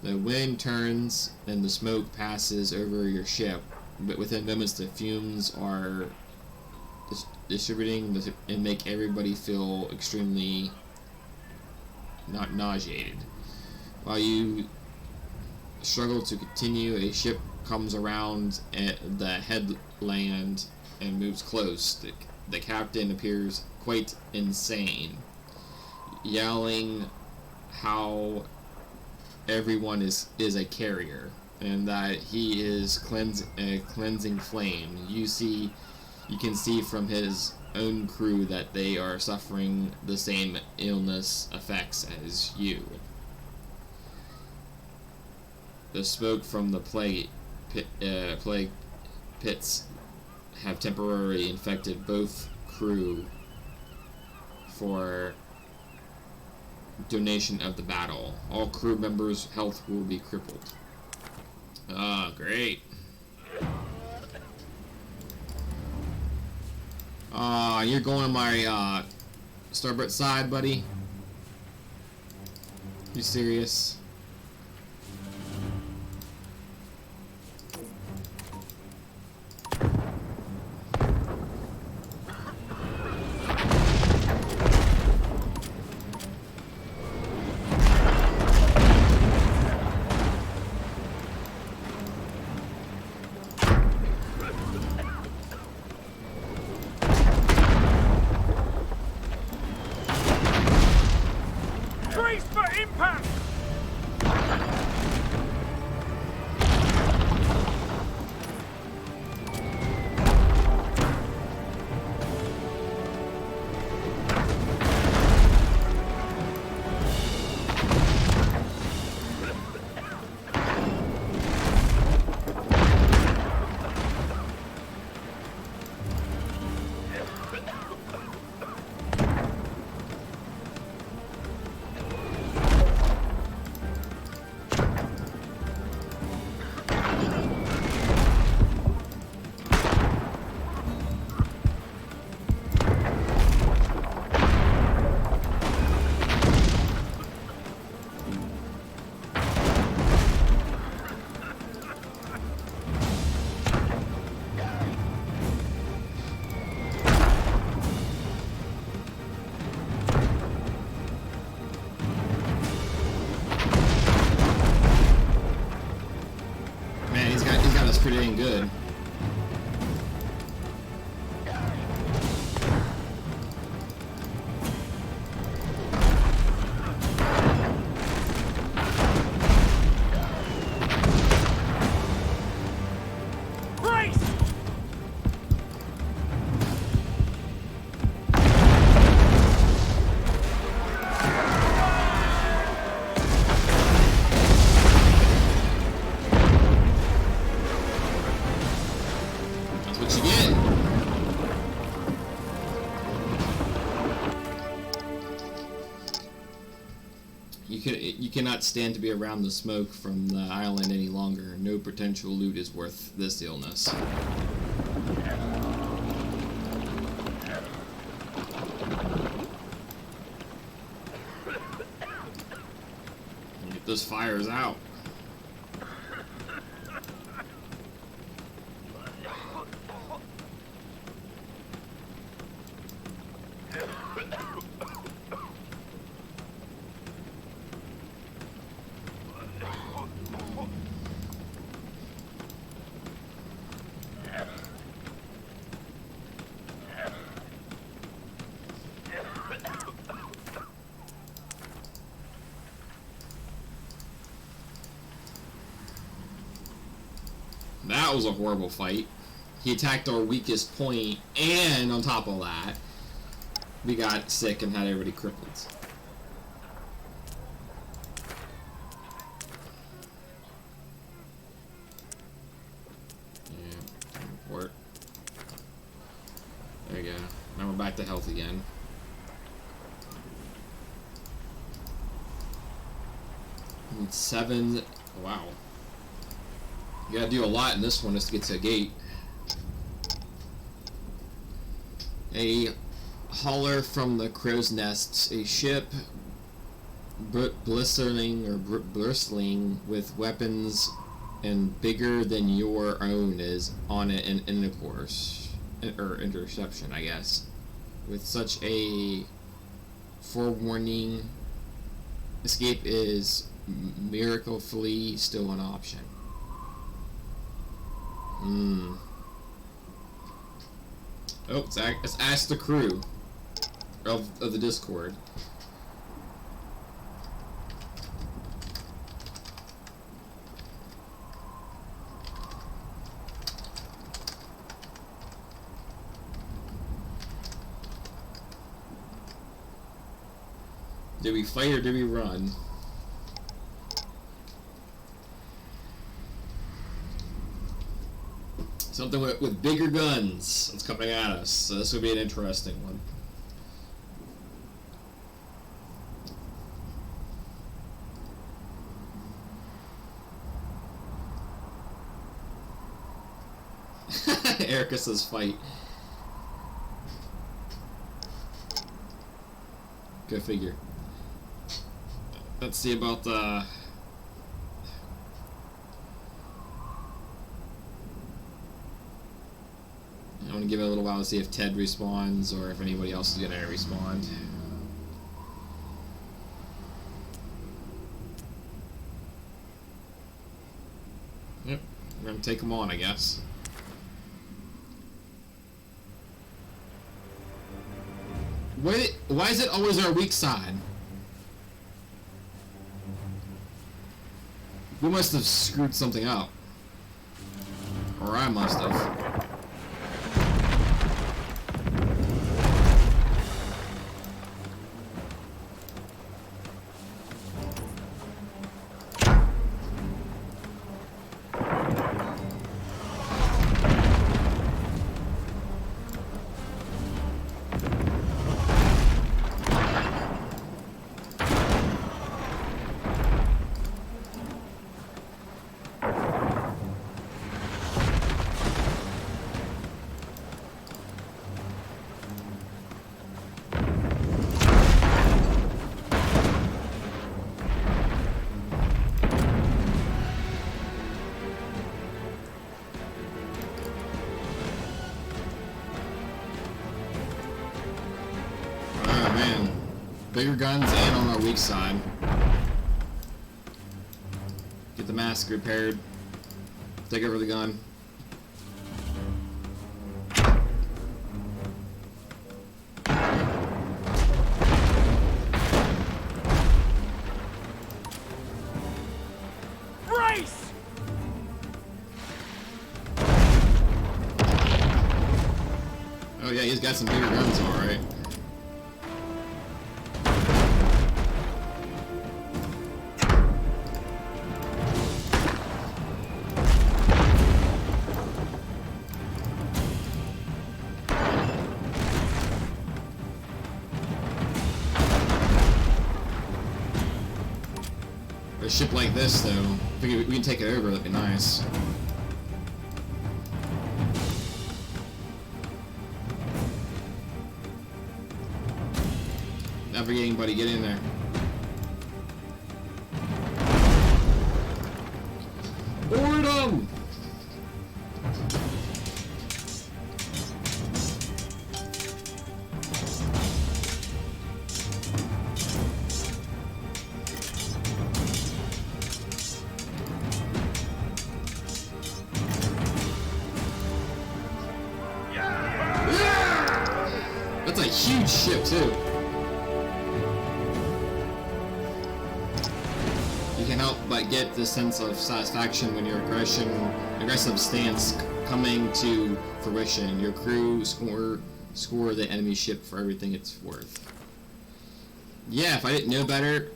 The wind turns and the smoke passes over your ship, but within moments the fumes are distributing and make everybody feel extremely not nauseated. While you struggle to continue, a ship comes around at the headland and moves close. The captain appears quite insane, yelling how everyone is a carrier and that he is a cleansing flame. You can see from his own crew that they are suffering the same illness effects as you. The smoke from the plague pits have temporarily infected both crew for donation of the battle. All crew members' health will be crippled. Ah, great. You're going on my starboard side, buddy? You serious? Brace for impact! What you get? You cannot stand to be around the smoke from the island any longer. No potential loot is worth this illness. Get those fires out. That was a horrible fight. He attacked our weakest point, and on top of that, we got sick and had everybody crippled. Yeah, report. There you go. Now we're back to health again. And 7. Wow. You gotta do a lot in this one just to get to a gate. A hauler from the crow's nests, a ship bristling with weapons and bigger than your own is on it in intercourse or interception, I guess. With such a forewarning, escape is miraculously still an option. Oh, let's ask the crew of the Discord. Did we fight or did we run? Something with bigger guns that's coming at us, so this would be an interesting one. Erica says fight. Go figure. Let's see about the... I want to give it a little while to see if Ted respawns or if anybody else is going to respond. Yep, we're going to take them on, I guess. Why is it always our weak side? We must have screwed something up. Or I must have. Bigger guns and on our weak side. Get the mask repaired. Take over the gun. Brace! Oh yeah, he's got some bigger guns, alright. ship like this, though, if we can take it over, that'd be nice. Navigating, buddy, get in there. Board 'em! That's a huge ship, too. You can help but get the sense of satisfaction when your aggressive stance coming to fruition. Your crew score the enemy ship for everything it's worth. Yeah, if I didn't know better...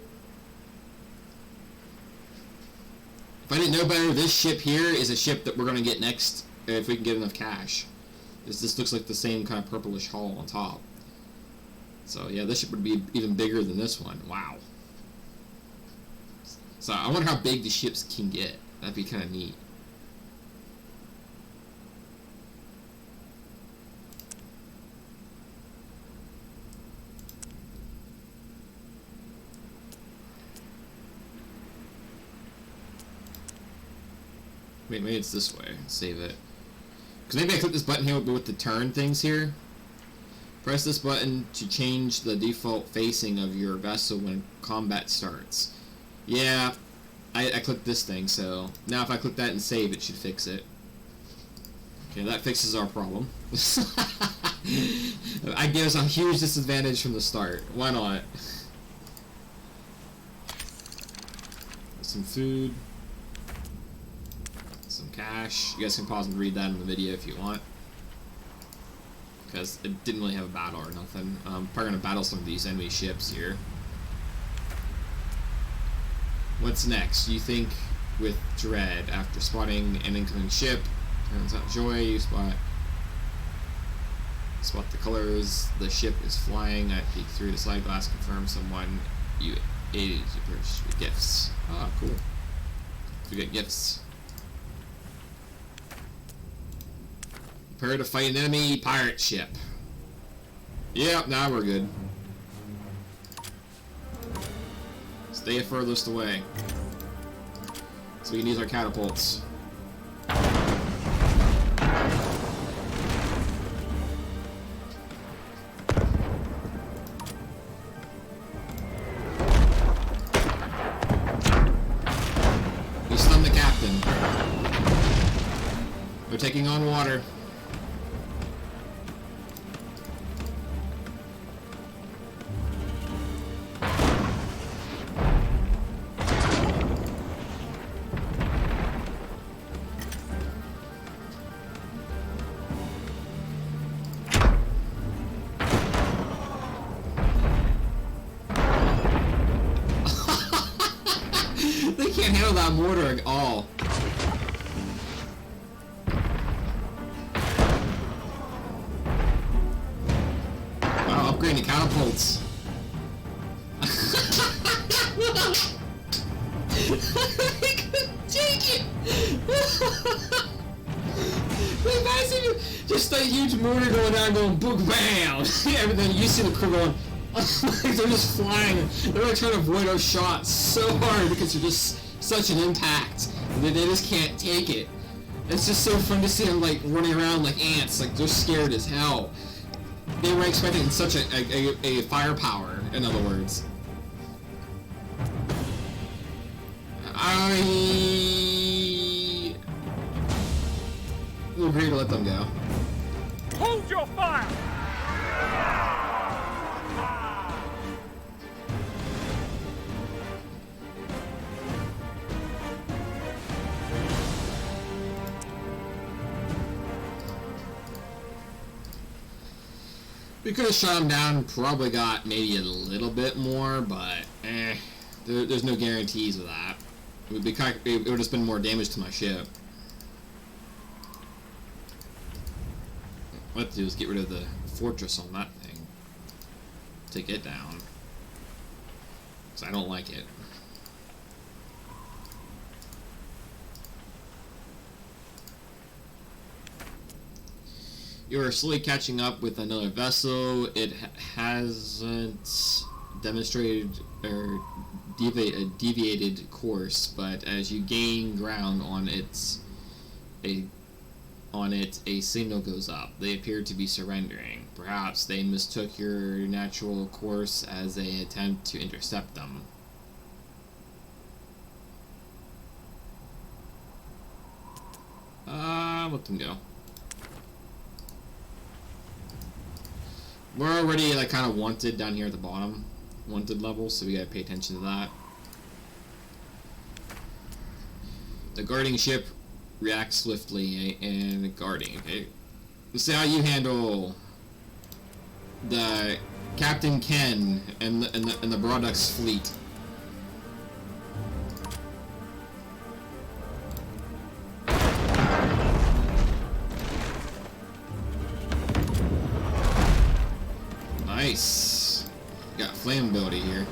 this ship here is a ship that we're going to get next if we can get enough cash. This looks like the same kind of purplish hull on top. So yeah, this ship would be even bigger than this one. Wow. So I wonder how big the ships can get. That'd be kind of neat. Wait, maybe it's this way. Save it. Because maybe I click this button here with the turn things here. Press this button to change the default facing of your vessel when combat starts. Yeah, I clicked this thing, so now if I click that and save, it should fix it. Okay, that fixes our problem. I gave us a huge disadvantage from the start. Why not? Some food. Some cash. You guys can pause and read that in the video if you want. Because it didn't really have a battle or nothing. I'm probably going to battle some of these enemy ships here. What's next? You think with dread. After spotting an incoming ship, turns out joy, you spot the colors the ship is flying. I peek through the slide glass, confirm someone you aided to purchase with gifts. Ah, cool. We get gifts. Prepare to fight an enemy pirate ship. Yep, now we're good. Stay furthest away. So we can use our catapults. We stunned the captain. We're taking on water. Can't handle that mortar at all. Wow, upgrading the catapults. I couldn't take it. Imagine just a huge mortar going down, going boom, bam. Everything you see the crew going. They're just flying. They're like trying to avoid our shots so hard because they're just such an impact. They just can't take it. It's just so fun to see them like running around like ants. Like they're scared as hell. They were expecting such a firepower. In other words, we'll agree to let them go. Hold your fire. We could have shot him down and probably got maybe a little bit more, but there's no guarantees of that. It would have just been more damage to my ship. What I have to do is get rid of the fortress on that thing. Take it down. Because I don't like it. You are slowly catching up with another vessel. It hasn't demonstrated or deviated course, but as you gain ground on a signal goes up. They appear to be surrendering. Perhaps they mistook your natural course as an attempt to intercept them. Let them go. We're already like kind of wanted down here at the bottom, wanted level, so we gotta pay attention to that. The guarding ship reacts swiftly and guarding. Okay, let's see how you handle the Captain Ken and the Brundonx fleet. Nice. Got flammability here.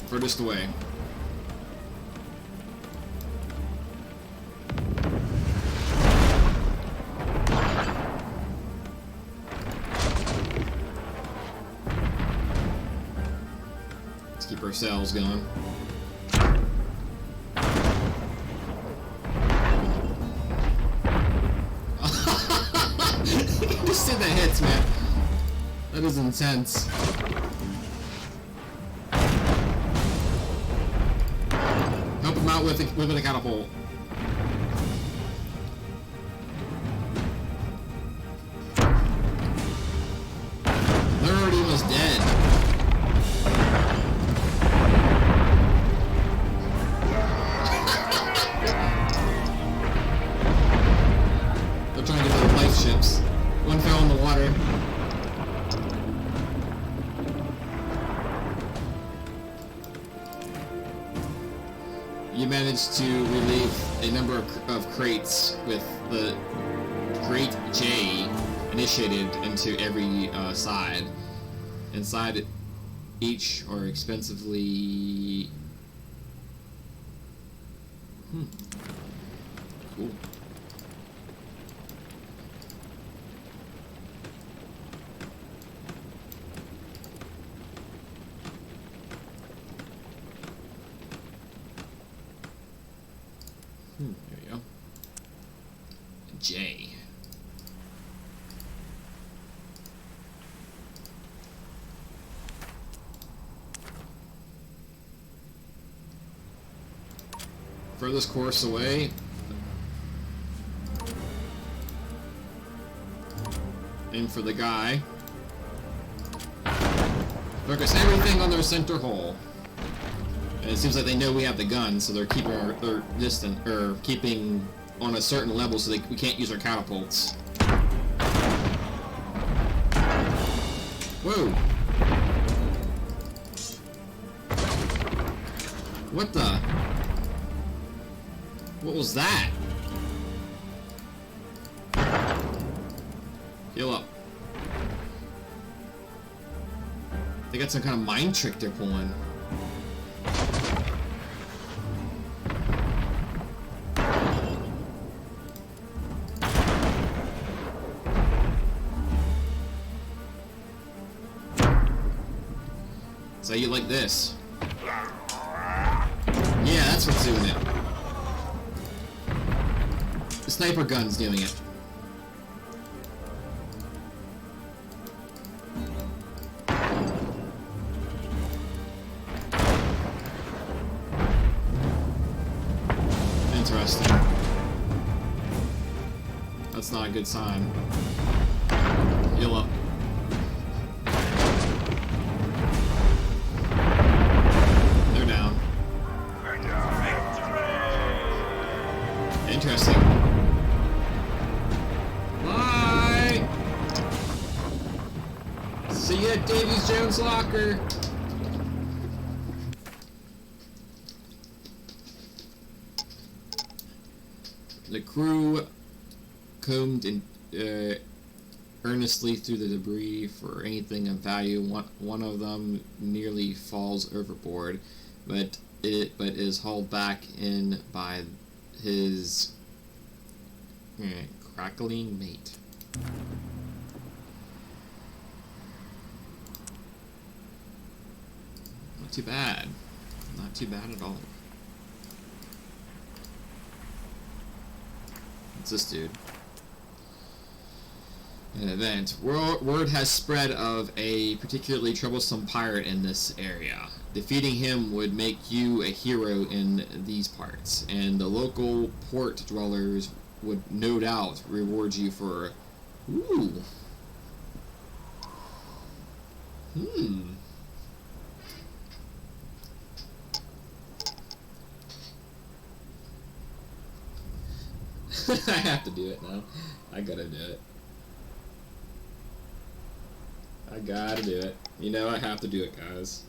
Furthest away. Let's keep our sails going. Just did the hits, man. That is intense. Help him out with a catapult. They're already almost dead. They're trying to get the life ships. One fell in the water. You managed to relieve a number of crates with the Crate J initiated into every side. Inside each are expensively... Cool. There we go. J. Furthest course away. Aim for the guy. Focus everything on their center hole. And it seems like they know we have the gun, so they're keeping their distant, or keeping on a certain level, so we can't use our catapults. Whoa! What the? What was that? Heal up. They got some kind of mind trick they're pulling. So you like this? Yeah, that's what's doing it. The sniper gun's doing it. Interesting. That's not a good sign. Heal up. They're down. Interesting. Bye! See you at Davies Jones' locker! The crew combed earnestly through the debris for anything of value. One of them nearly falls overboard, but it, but is hauled back in by his crackling mate. Not too bad. Not too bad at all. What's this dude? An event. Word has spread of a particularly troublesome pirate in this area. Defeating him would make you a hero in these parts, and the local port dwellers would no doubt reward you for... Ooh. I have to do it now. I gotta do it. I gotta do it. You know, I have to do it, guys.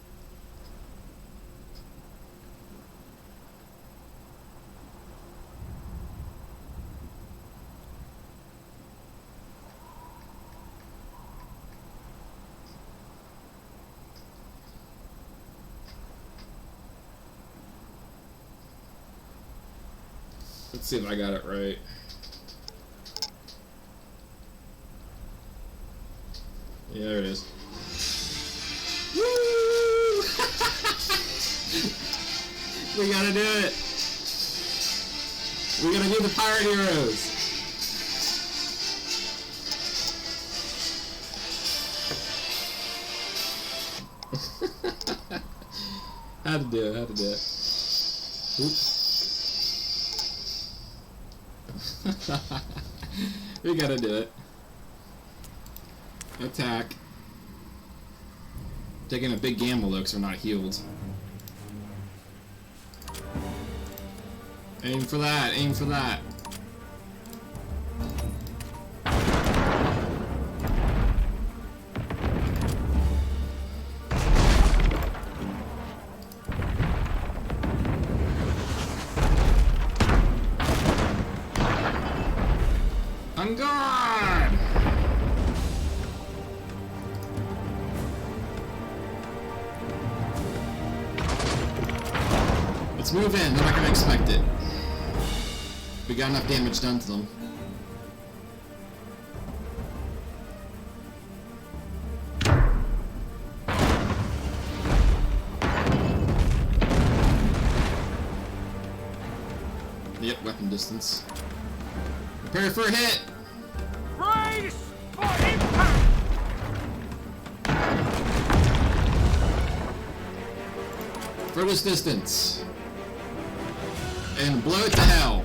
Let's see if I got it right. Yeah, there it is. Woo! We gotta do it! We gotta do the pirate heroes! Had to do it, had to do it. Oops. We gotta do it. Attack. Taking a big gamble though, because we're not healed. Aim for that, aim for that. On guard! Let's move in, they're not gonna expect it. We got enough damage done to them. Yep, weapon distance. Prepare for a hit! Brace for impact! Furthest distance. And blow it to hell.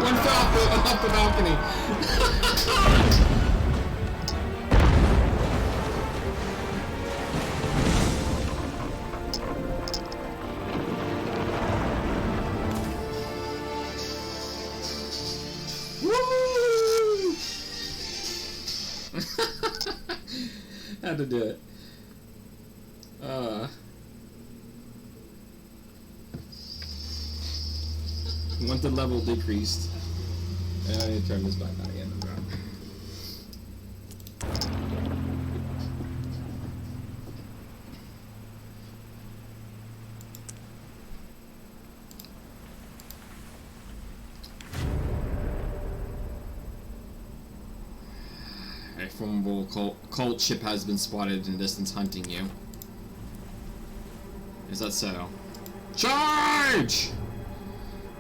One fell off the balcony. Woo! Had to do it. Wanted level decreased. I need to turn this back on again. A formidable cult ship has been spotted in the distance hunting you. Is that so? Charge!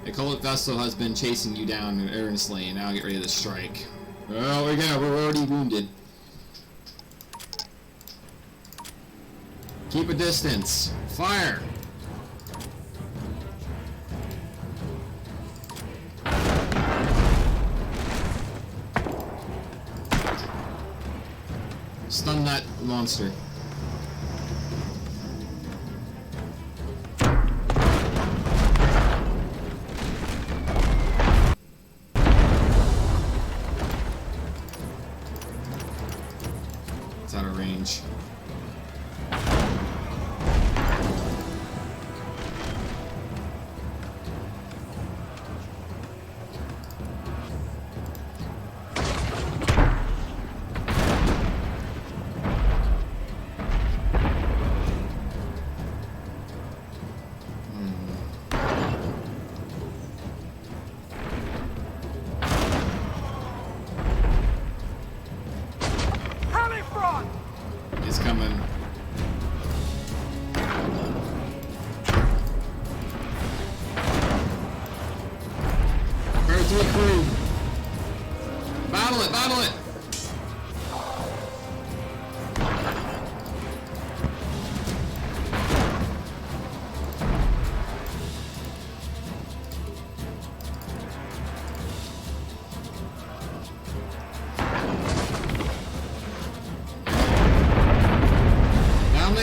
A cult vessel has been chasing you down earnestly, and now get ready to strike. Oh, we go. We're already wounded. Keep a distance. Fire! Stun that monster. It's out of range.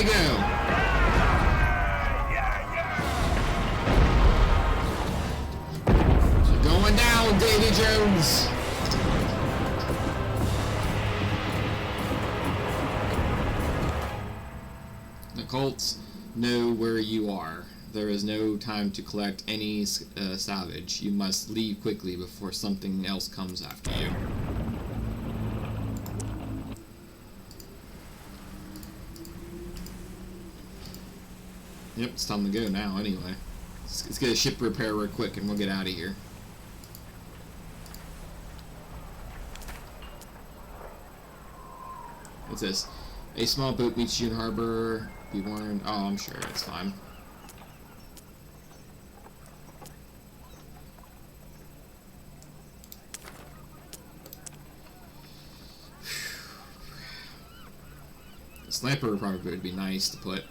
go. You're going down, Davy Jones. The Colts know where you are. There is no time to collect any salvage. You must leave quickly before something else comes after you. Yep, it's time to go now anyway. Let's get a ship repair real quick and we'll get out of here. What's this? A small boat meets you in harbor. Be warned. Oh, I'm sure it's fine. A sniper probably would be nice to put.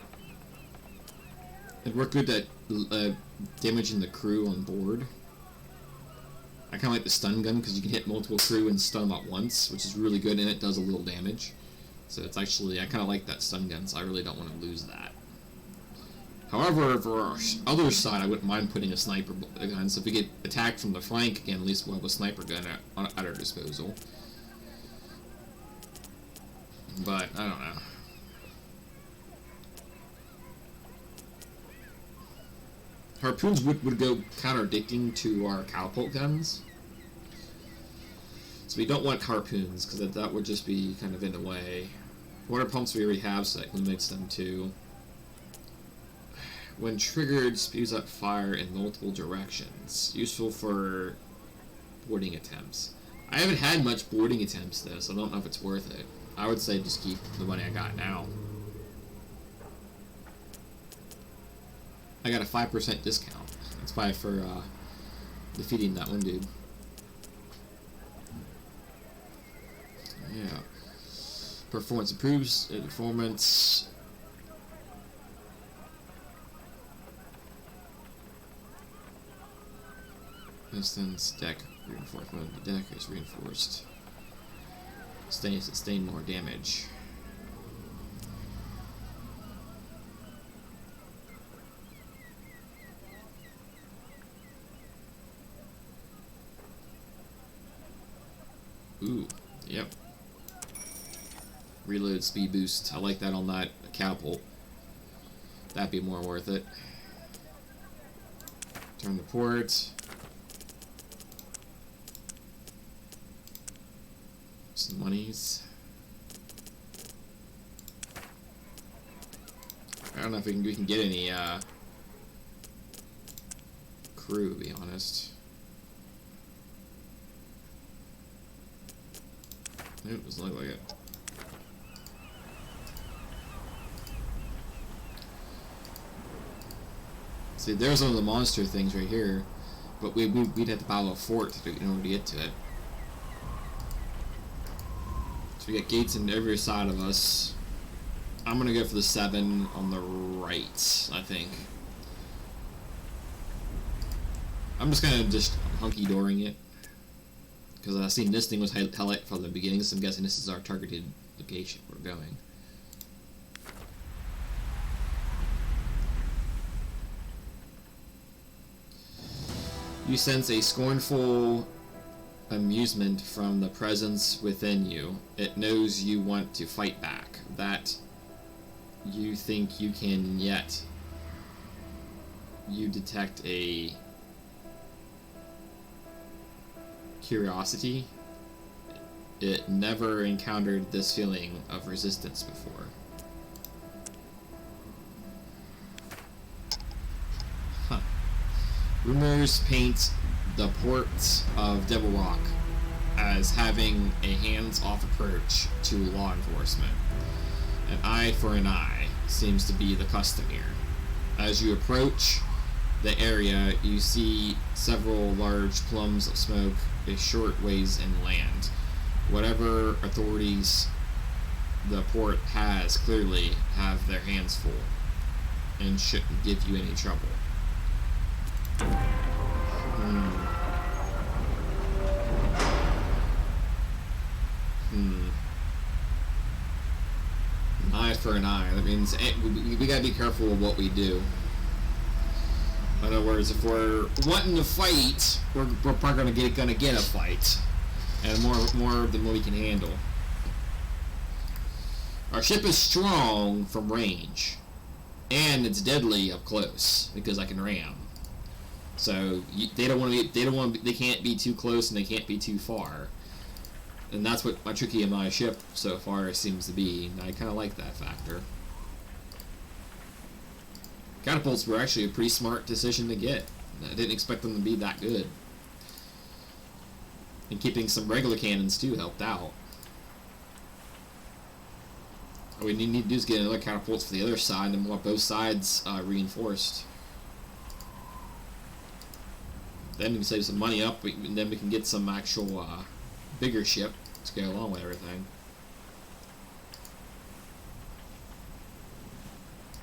It'd work good at damaging the crew on board. I kind of like the stun gun because you can hit multiple crew and stun them at once, which is really good, and it does a little damage. So it's actually, I kind of like that stun gun, so I really don't want to lose that. However, for our other side, I wouldn't mind putting a sniper gun, so if we get attacked from the flank again, at least we'll have a sniper gun at our disposal. But, I don't know. Harpoons would go contradicting to our catapult guns. So we don't want harpoons, because that would just be kind of in the way. Water pumps we already have, so that limits them to. When triggered, spews up fire in multiple directions. Useful for boarding attempts. I haven't had much boarding attempts, though, so I don't know if it's worth it. I would say just keep the money I got now. I got a 5% discount. That's why for defeating that one dude. Yeah. Performance improves. Performance. Distance. Deck reinforcement. The deck is reinforced. Sustain more damage. Ooh, yep. Reload speed boost. I like that on that catapult. That'd be more worth it. Turn the port. Some monies. I don't know if we can get any crew, to be honest. It doesn't look like it. See, there's one of the monster things right here, but we'd have to battle a fort in order to get to it. So we got gates on every side of us. I'm gonna go for the 7 on the right, I think. I'm just gonna hunky-doring it. Because I've seen this thing was highlighted from the beginning, so I'm guessing this is our targeted location we're going. You sense a scornful amusement from the presence within you. It knows you want to fight back. That you think you can yet. You detect a curiosity. It never encountered this feeling of resistance before. Huh. Rumors paint the port of Devil Rock as having a hands-off approach to law enforcement. An eye for an eye seems to be the custom here. As you approach the area, you see several large plumes of smoke a short ways inland. Whatever authorities the port has clearly have their hands full and shouldn't give you any trouble. for an eye. That means we gotta be careful with what we do. In other words, if we're wanting to fight, we're probably gonna get a fight, and more than what we can handle. Our ship is strong from range, and it's deadly up close because I can ram. So they can't be too close and they can't be too far, and that's what my tricky in my ship so far seems to be. And I kind of like that factor. Catapults were actually a pretty smart decision to get. I didn't expect them to be that good. And keeping some regular cannons too helped out. All we need to do is get another catapults for the other side, and we'll have both sides reinforced. Then we can save some money up, and then we can get some actual bigger ship to go along with everything.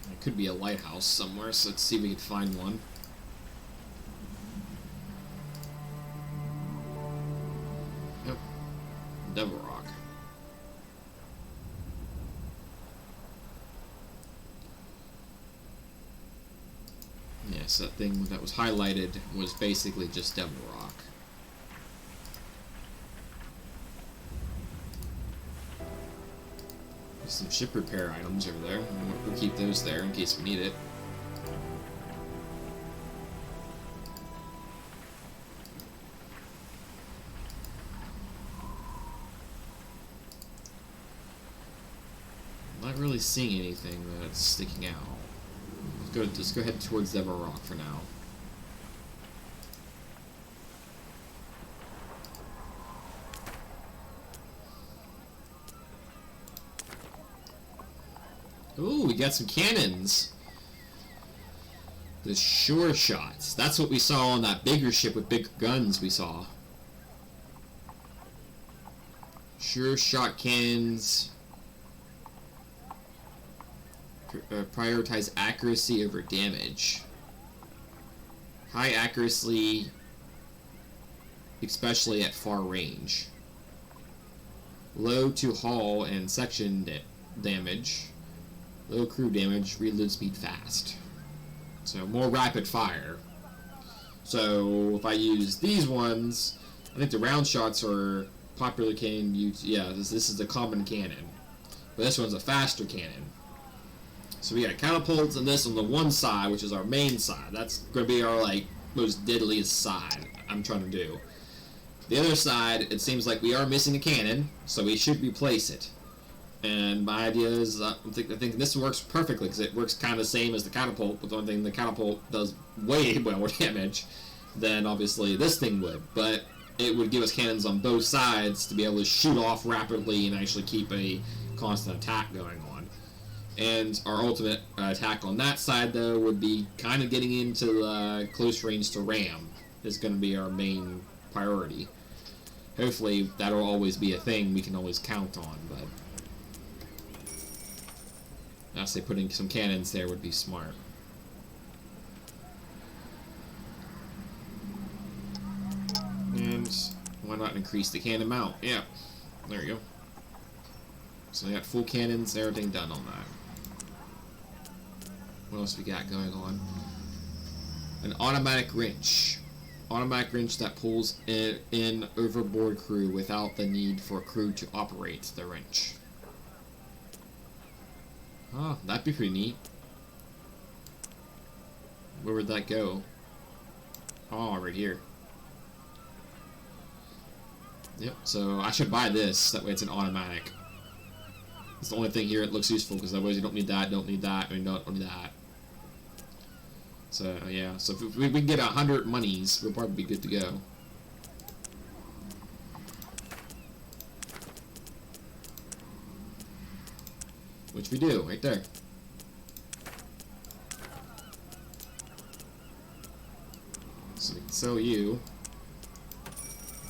There could be a lighthouse somewhere, so let's see if we can find one. Yep. Devil Rock. Yes, that thing that was highlighted was basically just Devil Rock. There's some ship repair items over there. We'll keep those there in case we need it. I'm not really seeing anything that's sticking out. Let's go head towards Devil Rock for now. Ooh, we got some cannons. The sure shots. That's what we saw on that bigger ship with big guns we saw. Sure shot cannons. Prioritize accuracy over damage. High accuracy, especially at far range. Low to hull and section damage. Low crew damage, reload speed fast. So more rapid fire. So if I use these ones, I think the round shots are popular cannon used. Yeah, this is a common cannon, but this one's a faster cannon. So we got catapults and this on the one side, which is our main side. That's going to be our most deadliest side I'm trying to do. The other side, it seems like we are missing a cannon, so we should replace it. And my idea is, I think this works perfectly because it works kind of the same as the catapult, but the only thing the catapult does way more damage than obviously this thing would. But it would give us cannons on both sides to be able to shoot off rapidly and actually keep a constant attack going on. And our ultimate attack on that side, though, would be kind of getting into close range to ram. Is going to be our main priority. Hopefully, that'll always be a thing we can always count on, but I say putting some cannons there would be smart. And why not increase the cannon amount? Yeah, there you go. So we got full cannons, everything done on that. What else we got going on? An automatic wrench. Automatic wrench that pulls in overboard crew without the need for crew to operate the wrench. Oh, that'd be pretty neat. Where would that go? Oh, right here. Yep, so I should buy this. That way it's an automatic. It's the only thing here it looks useful, because otherwise you don't need that, don't need that, and don't need that. So, yeah. So if we can get 100 monies, we'll probably be good to go. Which we do, right there. So we can sell you.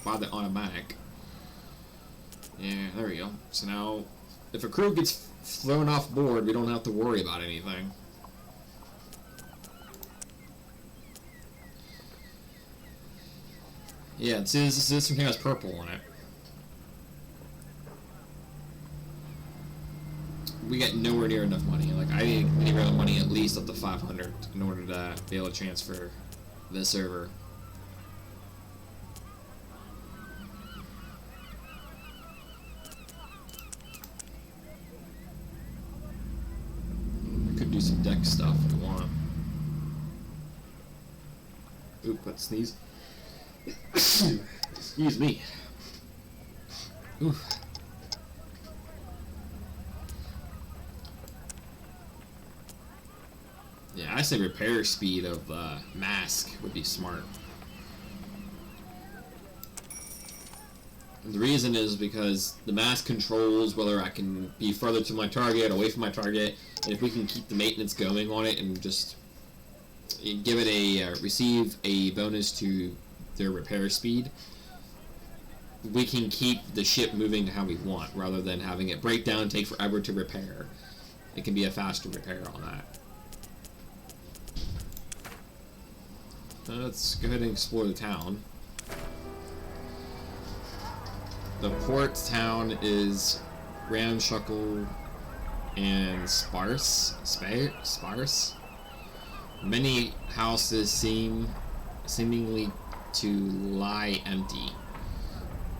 Buy the automatic. Yeah, there we go. So now, if a crew gets thrown off board, we don't have to worry about anything. Yeah, this one has purple on it. we get nowhere near enough money. Like, I need real money at least up to 500 in order to be able to transfer this server. We could do some deck stuff if we want. Oop, let's sneeze. Excuse me. Oof. Yeah, I say repair speed of mask would be smart. And the reason is because the mask controls whether I can be further to my target, away from my target, and if we can keep the maintenance going on it and just give it a receive a bonus to their repair speed, we can keep the ship moving how we want rather than having it break down and take forever to repair. It can be a faster repair on that. Let's go ahead and explore the town. The port town is ramshackle and sparse. Many houses seemingly to lie empty.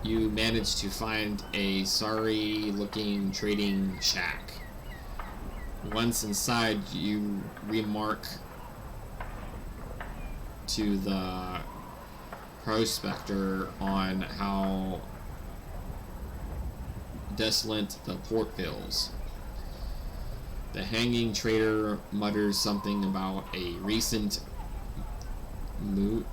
You manage to find a sorry-looking trading shack. Once inside, you remark to the prospector on how desolate the port feels. The hanging trader mutters something about a recent monsoon,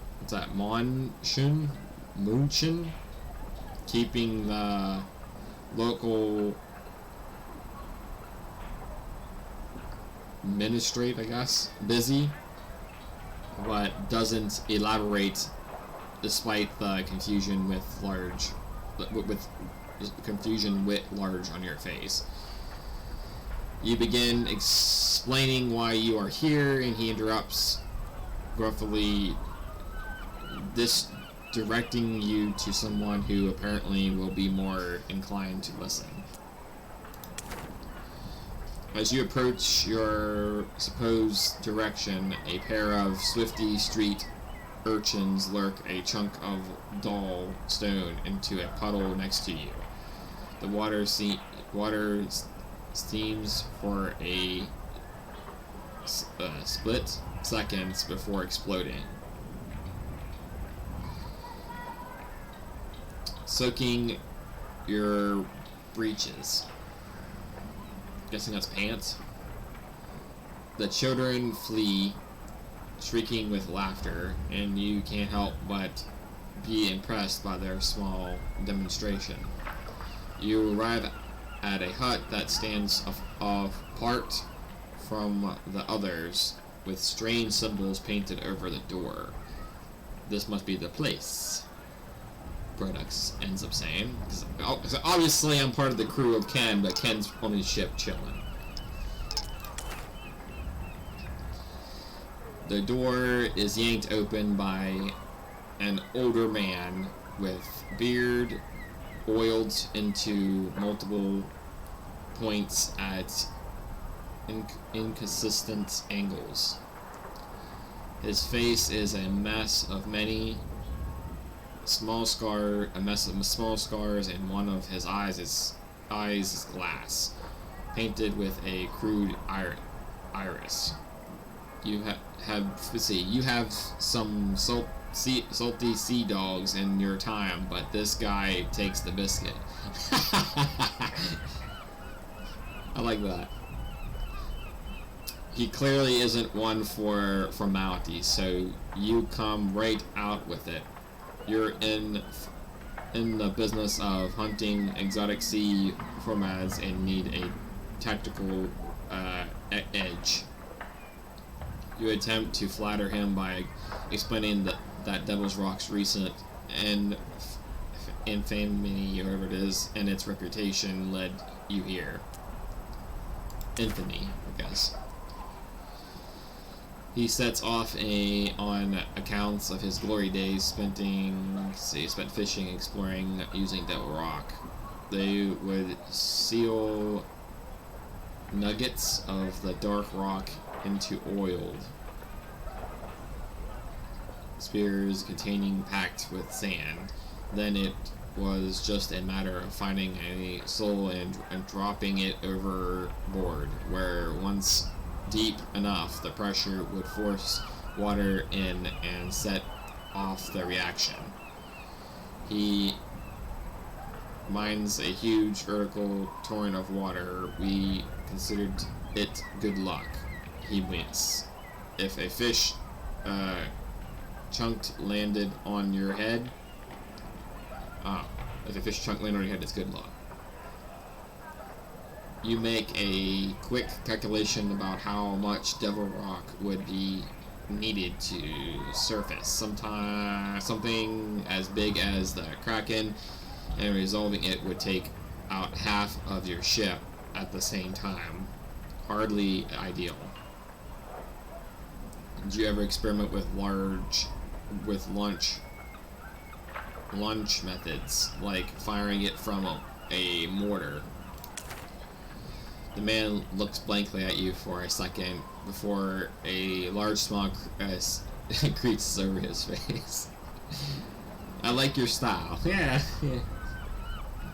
keeping the local magistrate, I guess, busy, but doesn't elaborate despite the confusion with large on your face. You begin explaining why you are here, and he interrupts gruffly, directing you to someone who apparently will be more inclined to listen. As you approach your supposed direction, a pair of swifty street urchins lurk a chunk of dull stone into a puddle next to you. The water steams for a split seconds before exploding, soaking your breeches. Guessing that's pants. The children flee, shrieking with laughter, and you can't help but be impressed by their small demonstration. You arrive at a hut that stands apart from the others, with strange symbols painted over the door. This must be the place, Brundonx ends up saying. So obviously I'm part of the crew of Ken, but Ken's on his ship chilling. The door is yanked open by an older man with beard oiled into multiple points at inconsistent angles. His face is a mess of small scars, and one of his eyes is glass, painted with a crude iris. You have some salty sea dogs in your time, but this guy takes the biscuit. I like that. He clearly isn't one for formalities, so you come right out with it. You're in the business of hunting exotic sea formats and need a tactical edge. You attempt to flatter him by explaining that Devil's Rock's recent infamy, whatever it is, and its reputation led you here. Infamy, I guess. He sets off on accounts of his glory days spent fishing, exploring, using Devil Rock. They would seal nuggets of the dark rock into oiled spheres containing packed with sand. Then it was just a matter of finding a soul and dropping it overboard, where once deep enough the pressure would force water in and set off the reaction. He mines a huge vertical torrent of water. We considered it good luck. He winks. If a fish chunked landed on your head, if a fish chunk landed on your head, it's good luck. You make a quick calculation about how much devil rock would be needed to surface. Something as big as the Kraken, and resolving it would take out half of your ship at the same time. Hardly ideal. Did you ever experiment with launch methods, like firing it from a mortar? The man looks blankly at you for a second before a large smile creases over his face. I like your style. Yeah.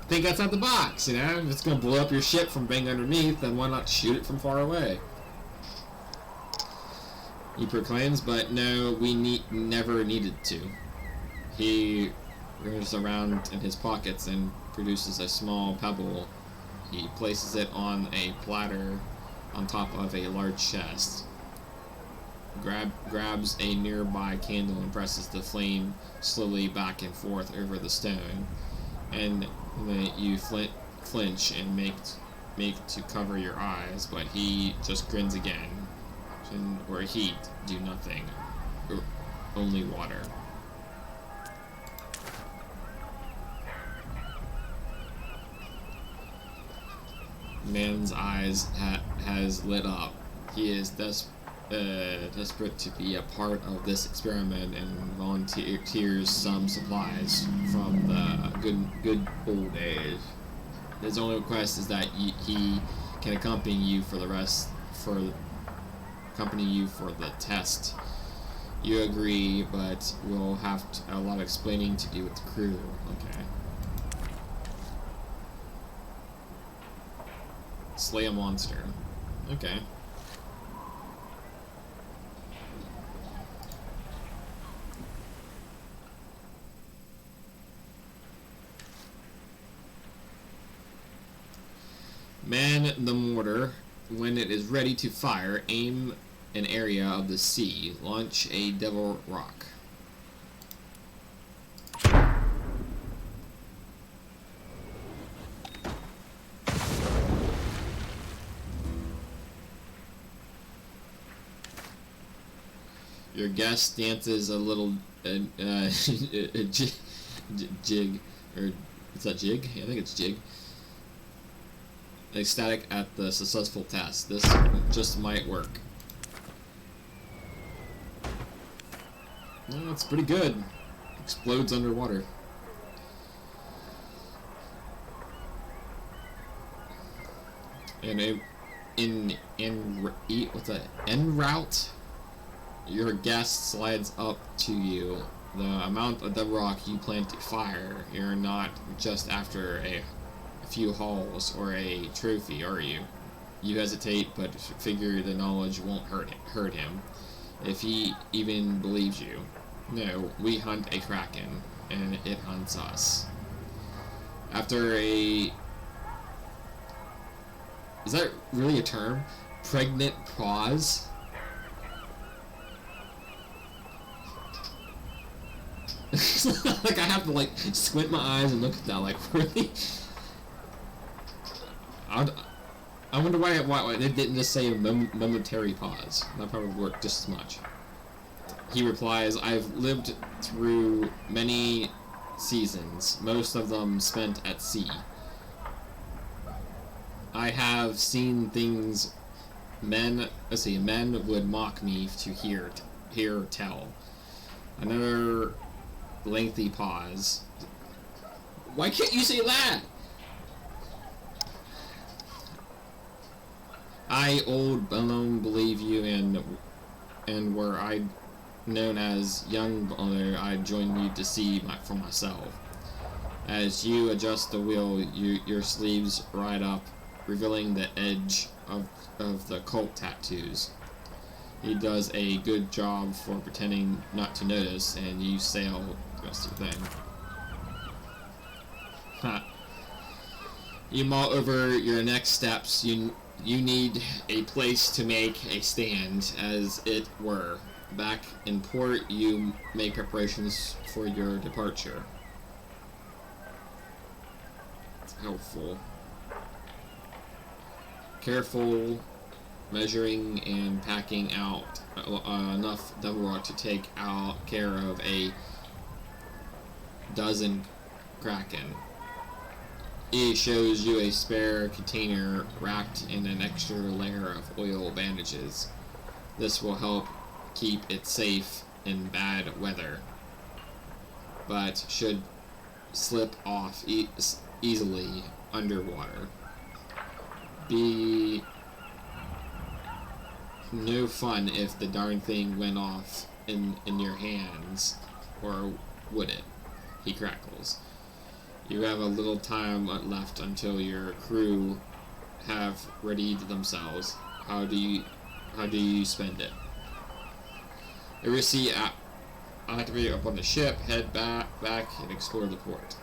Think outside the box, you know? If it's gonna blow up your ship from being underneath, then why not shoot it from far away? He proclaims, but no, we never needed to. He reaches around in his pockets and produces a small pebble. He places it on a platter on top of a large chest. Grabs a nearby candle and presses the flame slowly back and forth over the stone. And you flinch and make to cover your eyes, but he just grins again. Or heat do nothing, only water. Man's eyes has lit up. He is desperate to be a part of this experiment and volunteers some supplies from the good old days. His only request is that he can accompany you for the test. You agree, but we'll have a lot of explaining to do with the crew. Okay. Slay a monster. Okay. Man the mortar. When it is ready to fire, aim an area of the sea. Launch a devil rock. Your guest dances a little jig, or is that jig? Yeah, I think it's jig. Ecstatic at the successful test. This just might work. Oh, it's pretty good. Explodes underwater. And what's that? En route, your guest slides up to you. The amount of the rock you plan to fire, you're not just after a few hauls or a trophy, are you? You hesitate, but figure the knowledge won't hurt him, if he even believes you. No, we hunt a Kraken, and it hunts us. After a... Is that really a term? Pregnant pause? Like, I have to, like, squint my eyes and look at that, like, really? I wonder why they didn't just say a momentary pause. That probably worked just as much. He replies, I've lived through many seasons, most of them spent at sea. I have seen things men would mock me to hear tell. Another lengthy pause. Why can't you say that? I, old Bellum, believe you, and were I known as young Bonner, I'd join you to see for myself. As you adjust the wheel, your sleeves ride up, revealing the edge of the cult tattoos. He does a good job for pretending not to notice, and you sail the rest of the thing. Ha. You mull over your next steps. You need a place to make a stand, as it were. Back in port, you make preparations for your departure. It's helpful. Careful measuring and packing out enough double rock to take care of a dozen kraken. It shows you a spare container wrapped in an extra layer of oil bandages. This will help keep it safe in bad weather, but should slip off easily underwater. Be no fun if the darn thing went off in your hands, or would it? He crackles. You have a little time left until your crew have readied themselves. How do you spend it? Irisi activate up on the ship, head back and explore the port.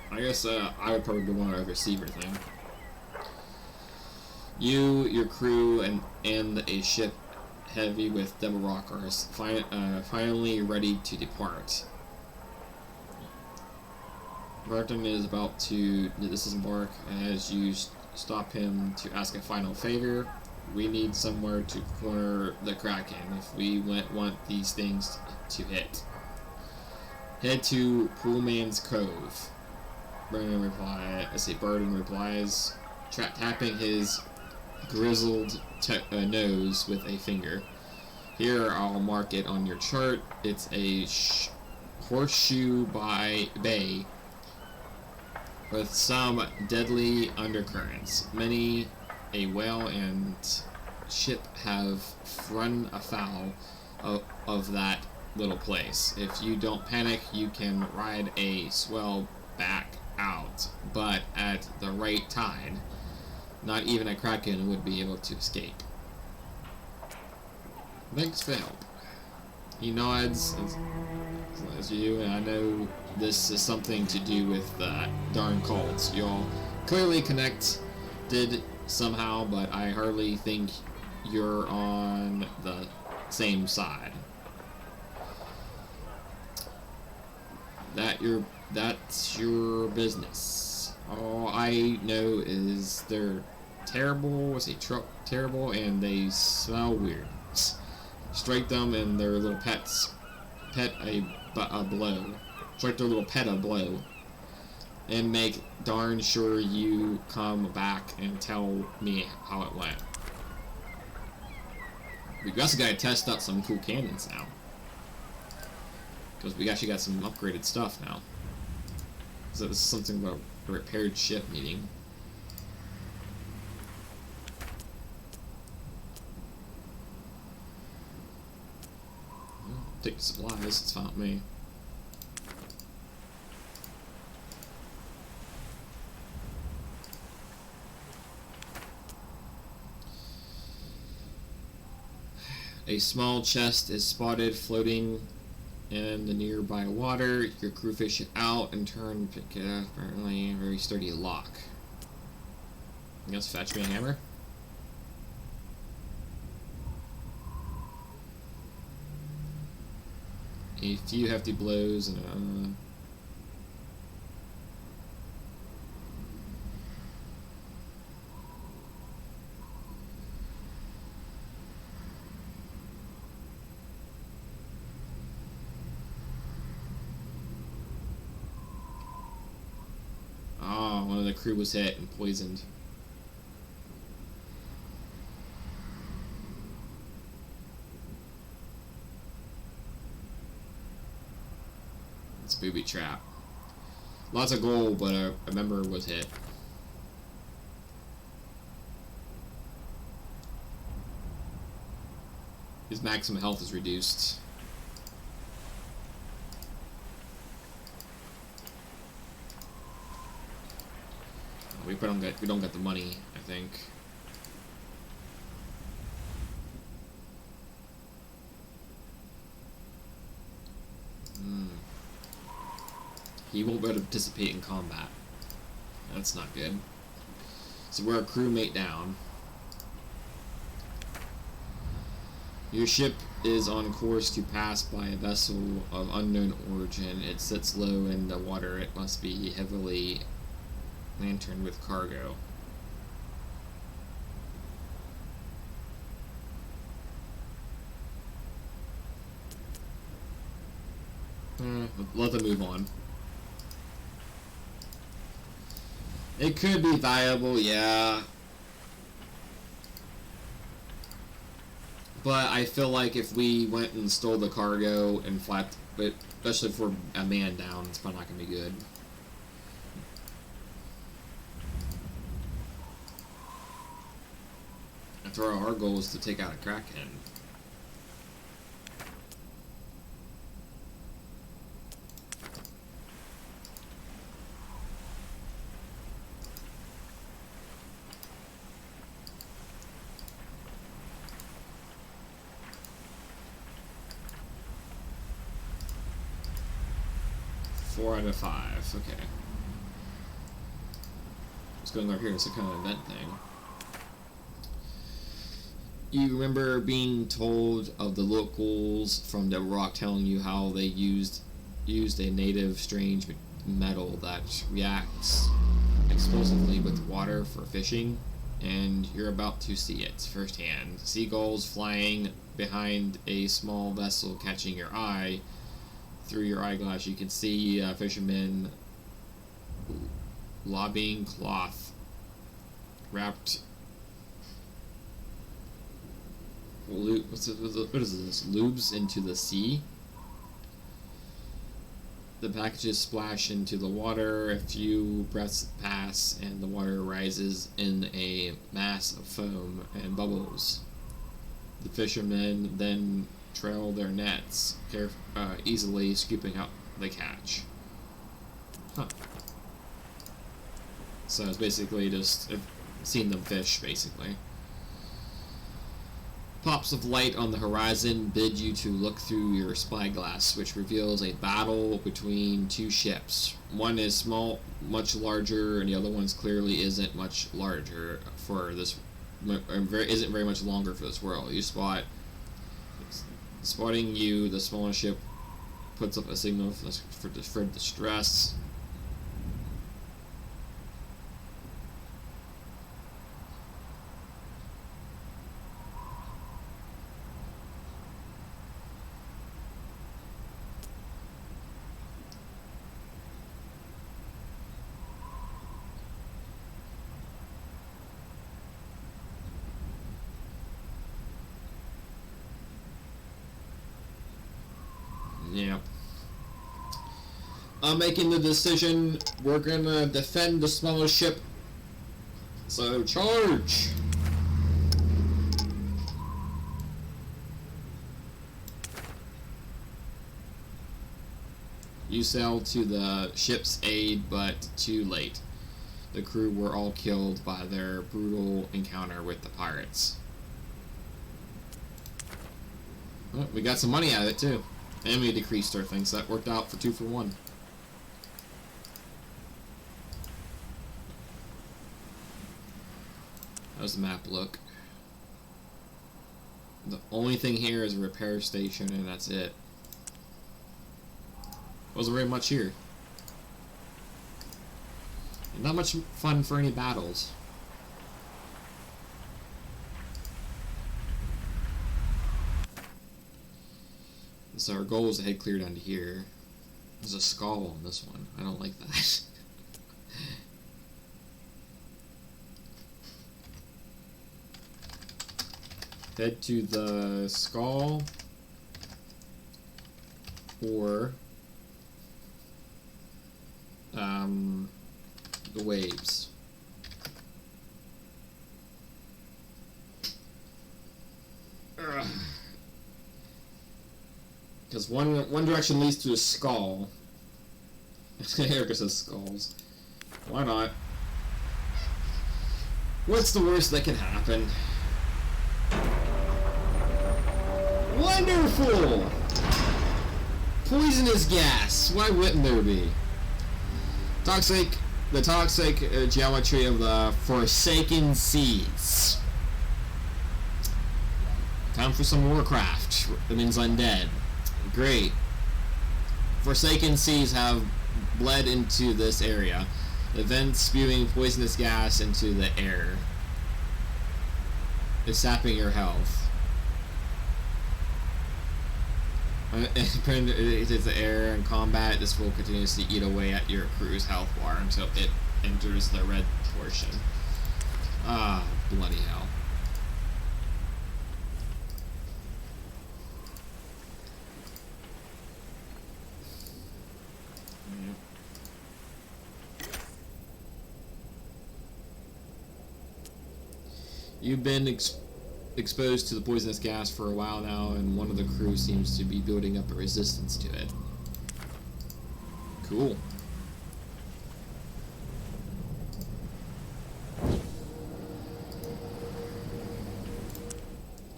I guess I would probably want to oversee everything. You, your crew, and a ship heavy with double rock are finally ready to depart. Barton is about to disembark as you stop him to ask a final favor. We need somewhere to corner the Kraken if we want these things to hit. Head to Poolman's Cove. Barton replies, tapping his grizzled nose with a finger. Here, I'll mark it on your chart. It's a horseshoe bay with some deadly undercurrents. Many a whale and ship have run afoul of that little place. If you don't panic, you can ride a swell back out, but at the right tide, not even a kraken would be able to escape. Thanks for help. He nods as you, and I know this is something to do with that darn cults. Y'all clearly connected somehow, but I hardly think you're on the same side. That's your business. All I know is they're terrible, terrible, and they smell weird. Strike them and their little pets a blow. Strike their little pet a blow. And make darn sure you come back and tell me how it went. We also gotta test out some cool cannons now. Because we actually got some upgraded stuff now. So this is something about a repaired ship meeting. Take supplies, it's fine with me. A small chest is spotted floating in the nearby water. Your crew fish it out and turn pick it up. Apparently a very sturdy lock. I guess fetch me a hammer. A few hefty blows and one of the crew was hit and poisoned. It's booby trap. Lots of gold, but a member was hit. His maximum health is reduced. We don't get the money, I think. He won't be able to participate in combat. That's not good. So we're a crewmate down. Your ship is on course to pass by a vessel of unknown origin. It sits low in the water. It must be heavily lanterned with cargo. Let them move on. It could be viable, yeah. But I feel like if we went and stole the cargo and flapped, but especially for a man down, it's probably not going to be good. After all, our goal is to take out a Kraken. Four out of 5, okay. What's going on here? It's a kind of event thing. You remember being told of the locals from the rock telling you how they used a native strange metal that reacts explosively with water for fishing, and you're about to see it firsthand. Seagulls flying behind a small vessel catching your eye. Through your eyeglass, you can see fishermen lobbing cloth wrapped. What is this? Lubes into the sea. The packages splash into the water. A few breaths pass, and the water rises in a mass of foam and bubbles. The fishermen then trail their nets, easily scooping out the catch. Huh. So it's basically just seeing them fish, basically. Pops of light on the horizon bid you to look through your spyglass, which reveals a battle between two ships. One is small, much larger, and the other one's clearly isn't much larger for this, isn't very much longer for this world. Spotting you, the smaller ship puts up a signal for distress. Yeah. I'm making the decision. We're gonna defend the smaller ship. So charge! You sail to the ship's aid, but too late. The crew were all killed by their brutal encounter with the pirates. Well, we got some money out of it too. And we decreased our things, so that worked out for 2 for 1. How's the map look? The only thing here is a repair station, and that's it. Wasn't very much here. And not much fun for any battles. So our goal is to head clear down to here. There's a skull on this one. I don't like that. Head to the skull or the waves. Because one direction leads to a skull. Erica says skulls. Why not? What's the worst that can happen? Wonderful! Poisonous gas. Why wouldn't there be? The toxic geometry of the Forsaken Seas. Time for some Warcraft. That means undead. Great. Forsaken Seas have bled into this area. The vents spewing poisonous gas into the air. It's sapping your health. It is the air in combat. This will continuously eat away at your crew's health bar until it enters the red portion. Ah, bloody hell. You've been exposed to the poisonous gas for a while now, and one of the crew seems to be building up a resistance to it. Cool.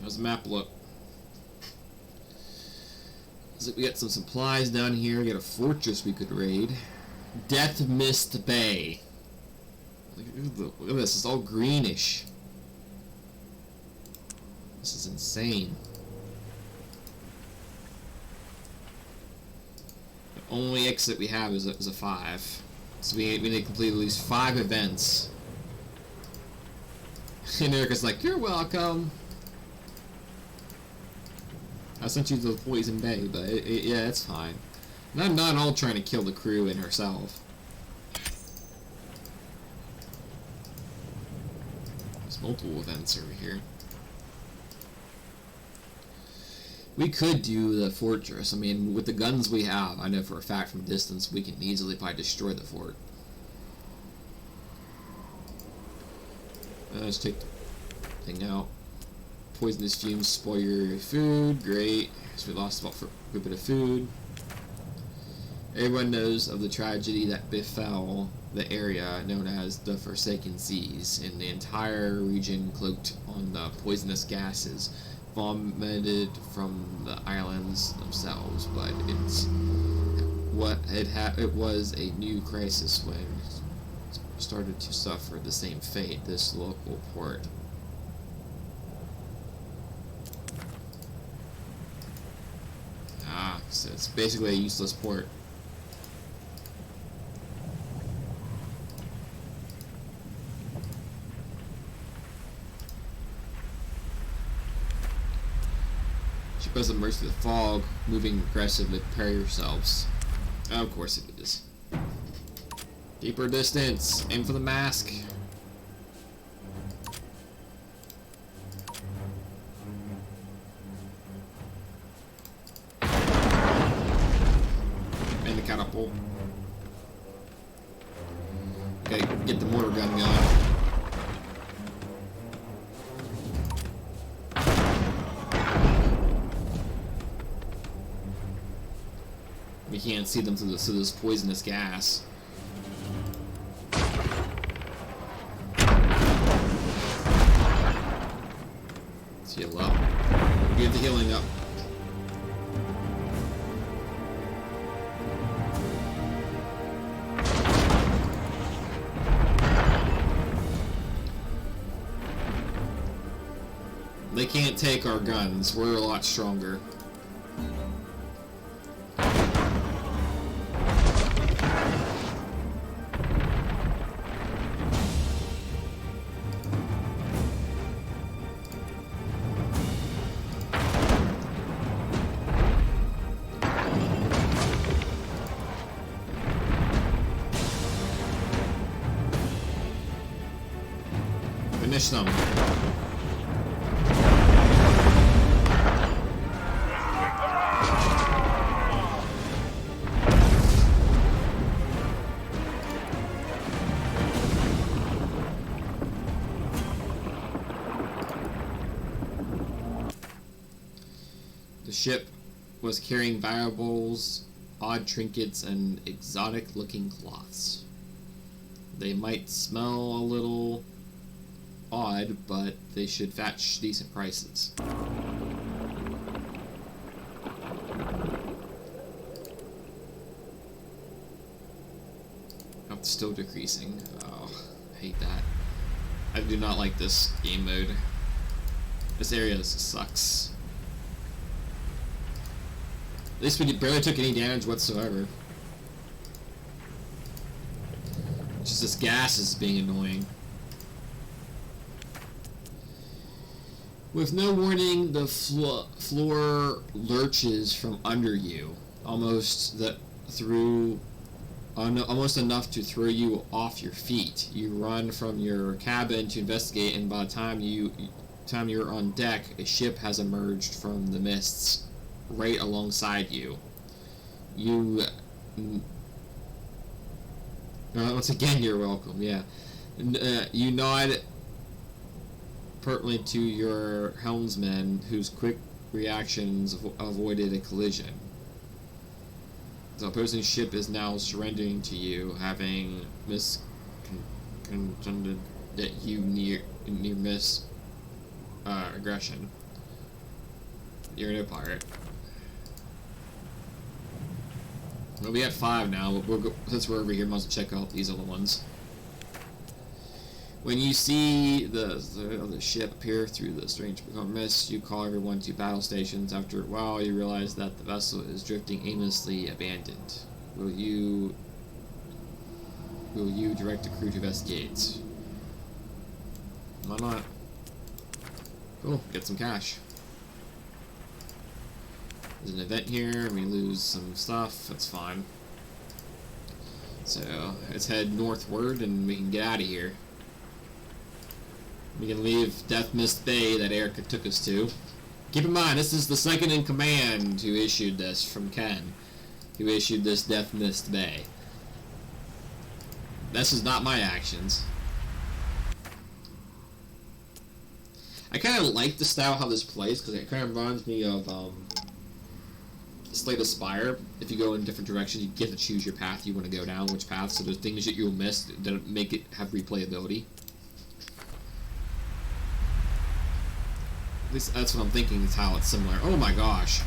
How's the map look? Looks like we got some supplies down here. We got a fortress we could raid. Death Mist Bay. Look at this. It's all greenish. This is insane. The only exit we have is a 5. So we need to complete at least 5 events. And Erica's like, you're welcome. I sent you to the Poison Bay, but yeah, it's fine. And I'm not all trying to kill the crew and herself. There's multiple events over here. We could do the fortress. I mean, with the guns we have, I know for a fact from distance we can easily probably destroy the fort. Let's take the thing out. Poisonous fumes spoil your food. Great. So we lost about a good bit of food. Everyone knows of the tragedy that befell the area known as the Forsaken Seas, and the entire region cloaked on the poisonous gases vomited from the islands themselves. But it was a new crisis when it started to suffer the same fate. This local port. So it's basically a useless port. Ship has emerged through the fog, moving aggressively. Prepare yourselves. Oh, of course it is. Deeper distance. Aim for the mask. Catapult. Okay, get the mortar gun going. We can't see them through this poisonous gas. Let's heal up. Get the healing up. They can't take our guns. We're a lot stronger. Finish them. The ship was carrying valuables, odd trinkets, and exotic-looking cloths. They might smell a little odd, but they should fetch decent prices. Oh, it's still decreasing. Oh, I hate that. I do not like this game mode. This area sucks. At least we barely took any damage whatsoever. Just this gas is being annoying. With no warning, the floor lurches from under you, almost enough to throw you off your feet. You run from your cabin to investigate, and by the time you're on deck, a ship has emerged from the mists right alongside you. Once again, you're welcome. Yeah, you nod pertly to your helmsman, whose quick reactions avoided a collision. The opposing ship is now surrendering to you, having misconstrued that you near miss aggression. You're no pirate. Well, we have 5 now, but since we're over here, might as well check out these other ones. When you see the other ship appear through the strange mist, you call everyone to battle stations. After a while, you realize that the vessel is drifting aimlessly abandoned. Will you direct the crew to investigate? Why not? Cool, get some cash. There's an event here, we lose some stuff, that's fine. So, let's head northward and we can get out of here. We can leave Death Mist Bay that Erica took us to. Keep in mind, this is the second in command who issued this from Ken, who issued this Death Mist Bay. This is not my actions. I kind of like the style how this plays, because it kind of reminds me of Slay the Spire. If you go in different directions, you get to choose your path you want to go down, which path, so there's things that you'll miss that make it have replayability. At least that's what I'm thinking is how it's similar. Oh my gosh.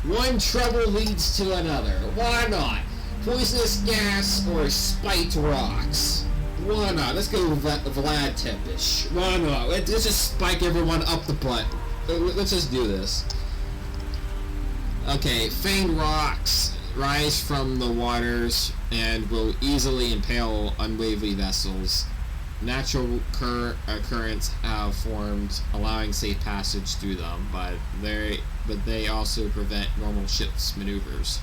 One trouble leads to another. Why not? Poisonous gas or spiked rocks. Why not? Let's go Vlad Tempish. Why not? Let's just spike everyone up the butt. Let's just do this. Okay, famed rocks rise from the waters and will easily impale unwieldy vessels. Natural currents have formed, allowing safe passage through them, but they also prevent normal ships' maneuvers.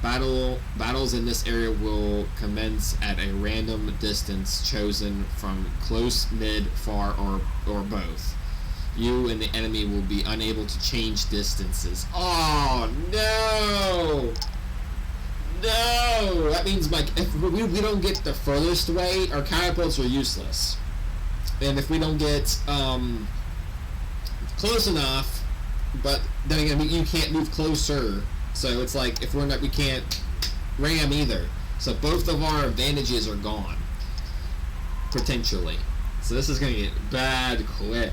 Battles in this area will commence at a random distance chosen from close, mid, far, or both. You and the enemy will be unable to change distances. Oh no! No! That means, like, if we don't get the furthest away, our catapults are useless. And if we don't get close enough, but then again, you can't move closer. So it's like, if we're not, we can't ram either. So both of our advantages are gone. Potentially. So this is going to get bad quick.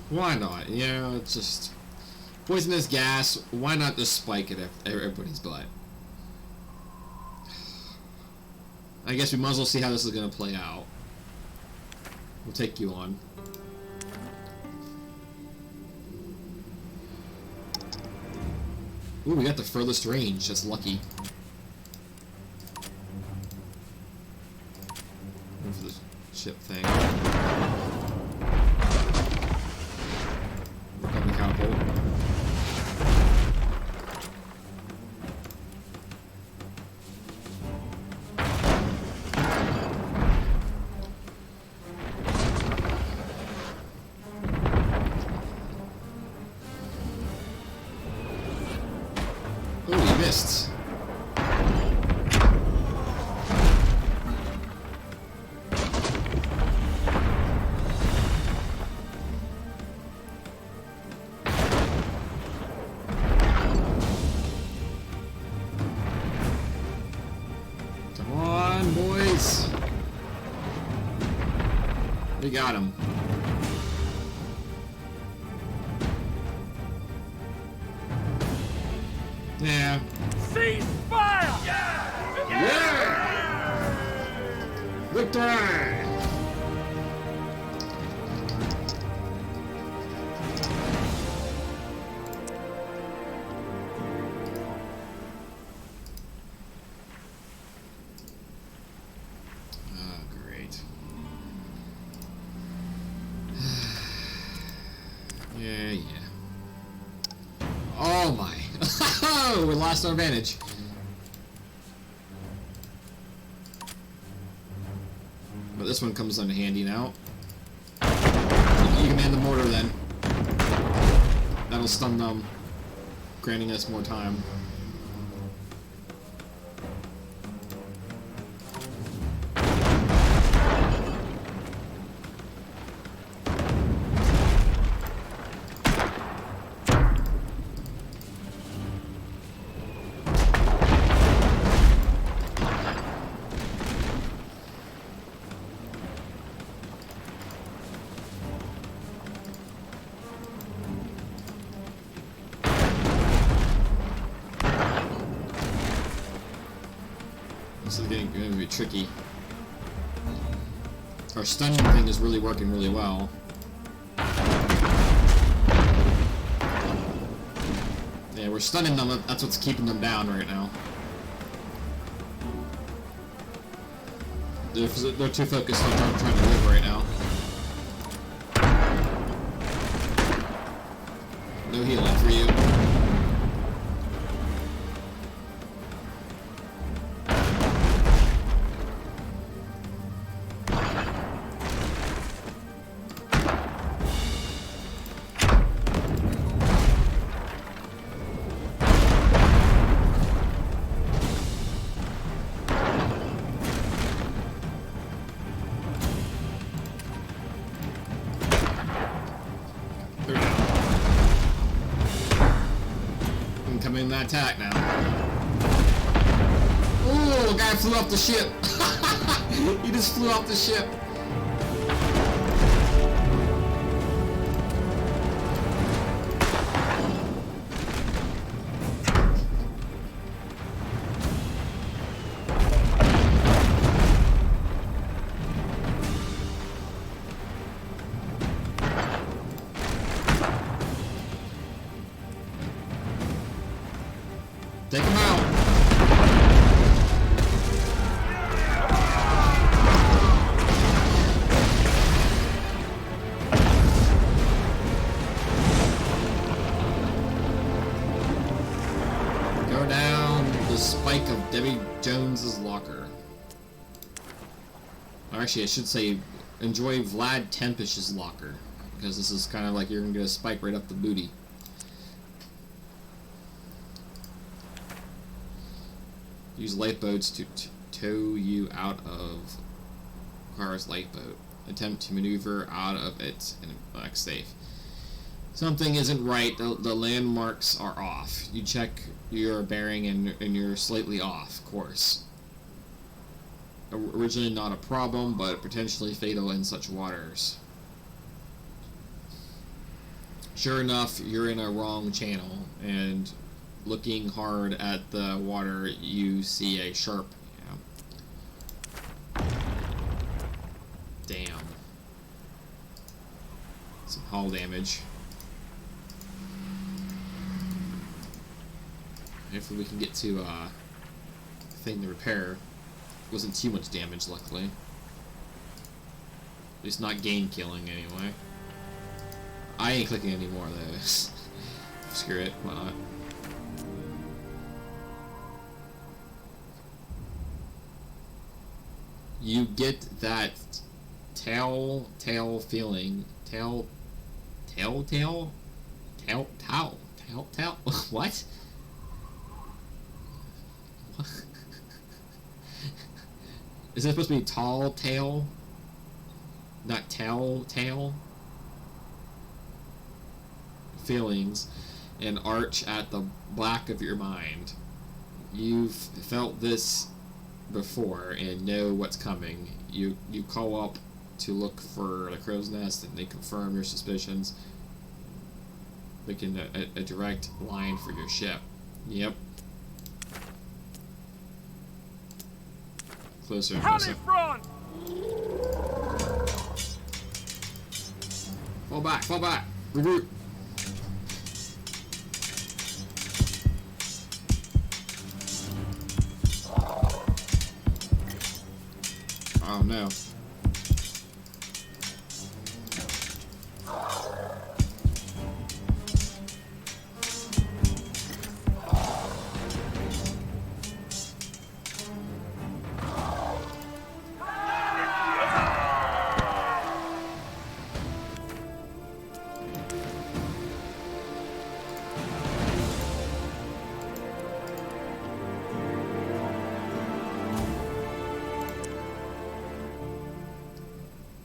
Why not? You know, it's just poisonous gas. Why not just spike it at everybody's butt? I guess we might as well see how this is going to play out. We'll take you on. Ooh, we got the furthest range. That's lucky. Go for the ship thing. Work on the catapult. Ooh, you missed. We got him. Yeah. Cease fire! Yeah! Yeah! Victory! Yeah. Oh my. We lost our advantage. But this one comes in handy now. You can man the mortar then. That'll stun them, granting us more time. This is going to be tricky. Our stunning thing is really working really well. Yeah, we're stunning them. That's what's keeping them down right now. They're too focused on trying to live right now. No healing for you. Incoming that attack now. Ooh, a guy flew off the ship. He just flew off the ship. Take him out. Go down the spike of Debbie Jones's locker. Or actually, I should say, enjoy Vlad Tempish's locker, because this is kind of like you're gonna get a spike right up the booty. Use lifeboats to tow you out of Kara's lifeboat. Attempt to maneuver out of it and back safe. Something isn't right. The landmarks are off. You check your bearing and you're slightly off course. Originally not a problem, but potentially fatal in such waters. Sure enough, you're in a wrong channel, and looking hard at the water, you see a sharp. Damn. Some hull damage. Hopefully we can get to thing to repair. Wasn't too much damage, luckily. At least not gain killing anyway. I ain't clicking any more of those. Screw it, why not? You get that telltale feeling. Telltale? What? Is that supposed to be tall tale? Not telltale? Feelings and arch at the back of your mind. You've felt this before and know what's coming. You call up to look for the crow's nest, and they confirm your suspicions. Making a direct line for your ship. Yep. Closer and closer. Fall back, fall back. Regroup. Oh no.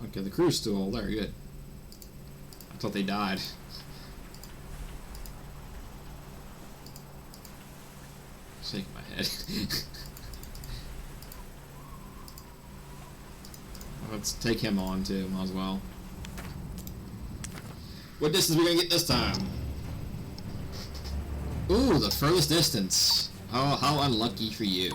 Okay, the crew's still all there, good. I thought they died. Shaking my head. Let's take him on too, might as well. What distance are we gonna get this time? Ooh, the furthest distance. How unlucky for you.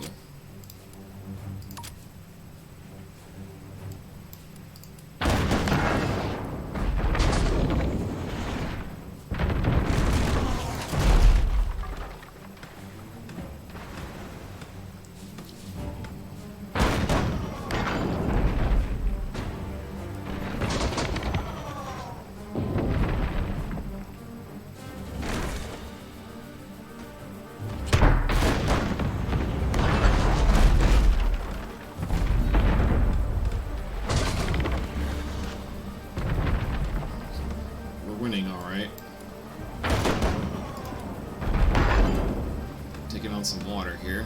Taking on some water here.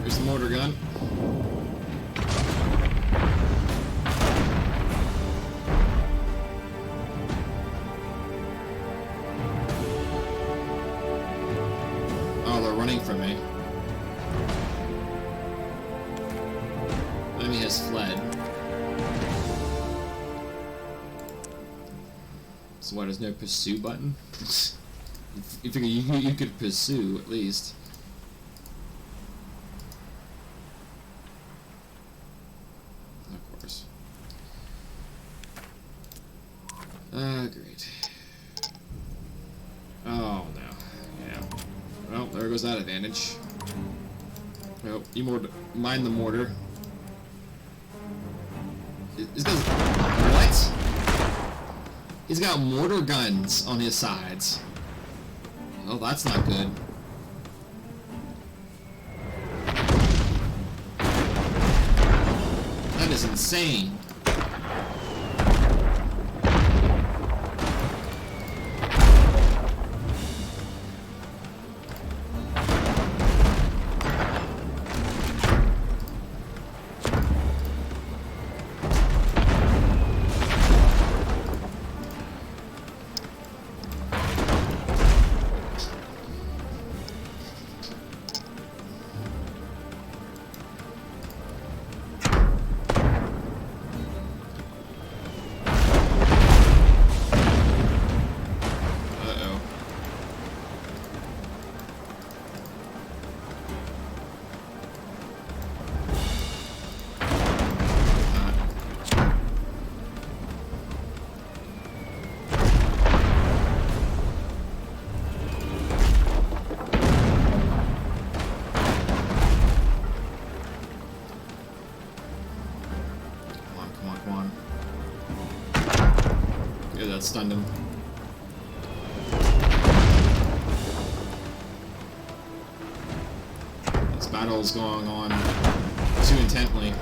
Here's the mortar gun. Oh, they're running from me. Enemy has fled. So what, there's no pursue button? You figure you could pursue at least. Of course. Great. Oh no. Yeah. Well, there goes that advantage. Well, you mind the mortar. This guy's... What? He's got mortar guns on his sides. Oh, that's not good. That is insane. Yeah, that stunned him. This battle's going on too intently.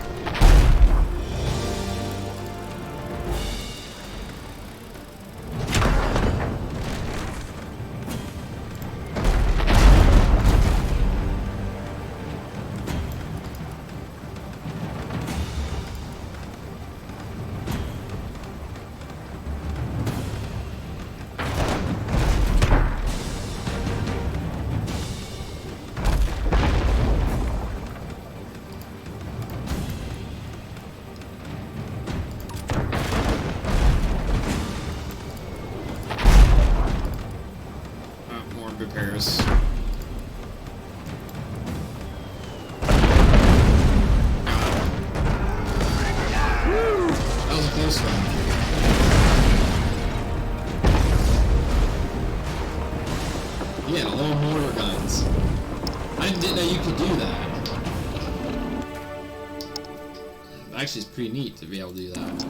Actually, it's pretty neat to be able to do that.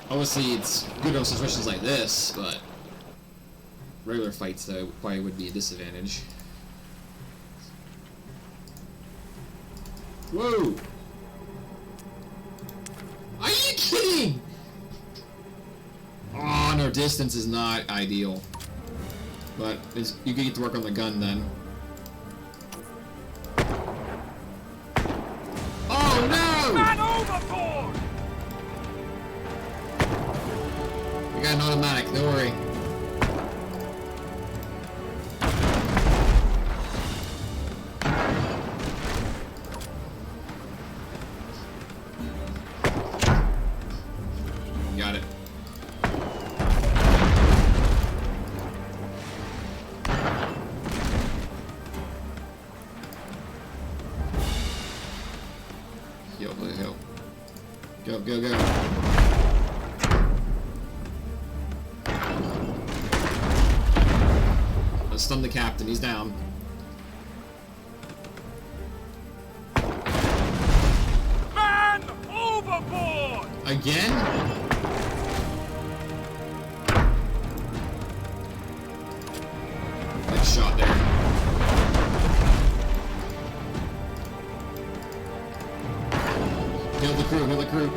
Obviously, it's good on situations like this, but regular fights, though, probably would be a disadvantage. Whoa! Are you kidding? Oh, no, distance is not ideal. But you can get to work on the gun then. Oh no! Man overboard! We got an automatic, don't worry. Got it. Yo, yo. Go, go, go. Let's stun the captain, he's down. Man overboard! Again? Nice shot there. Kill the crew, kill the crew.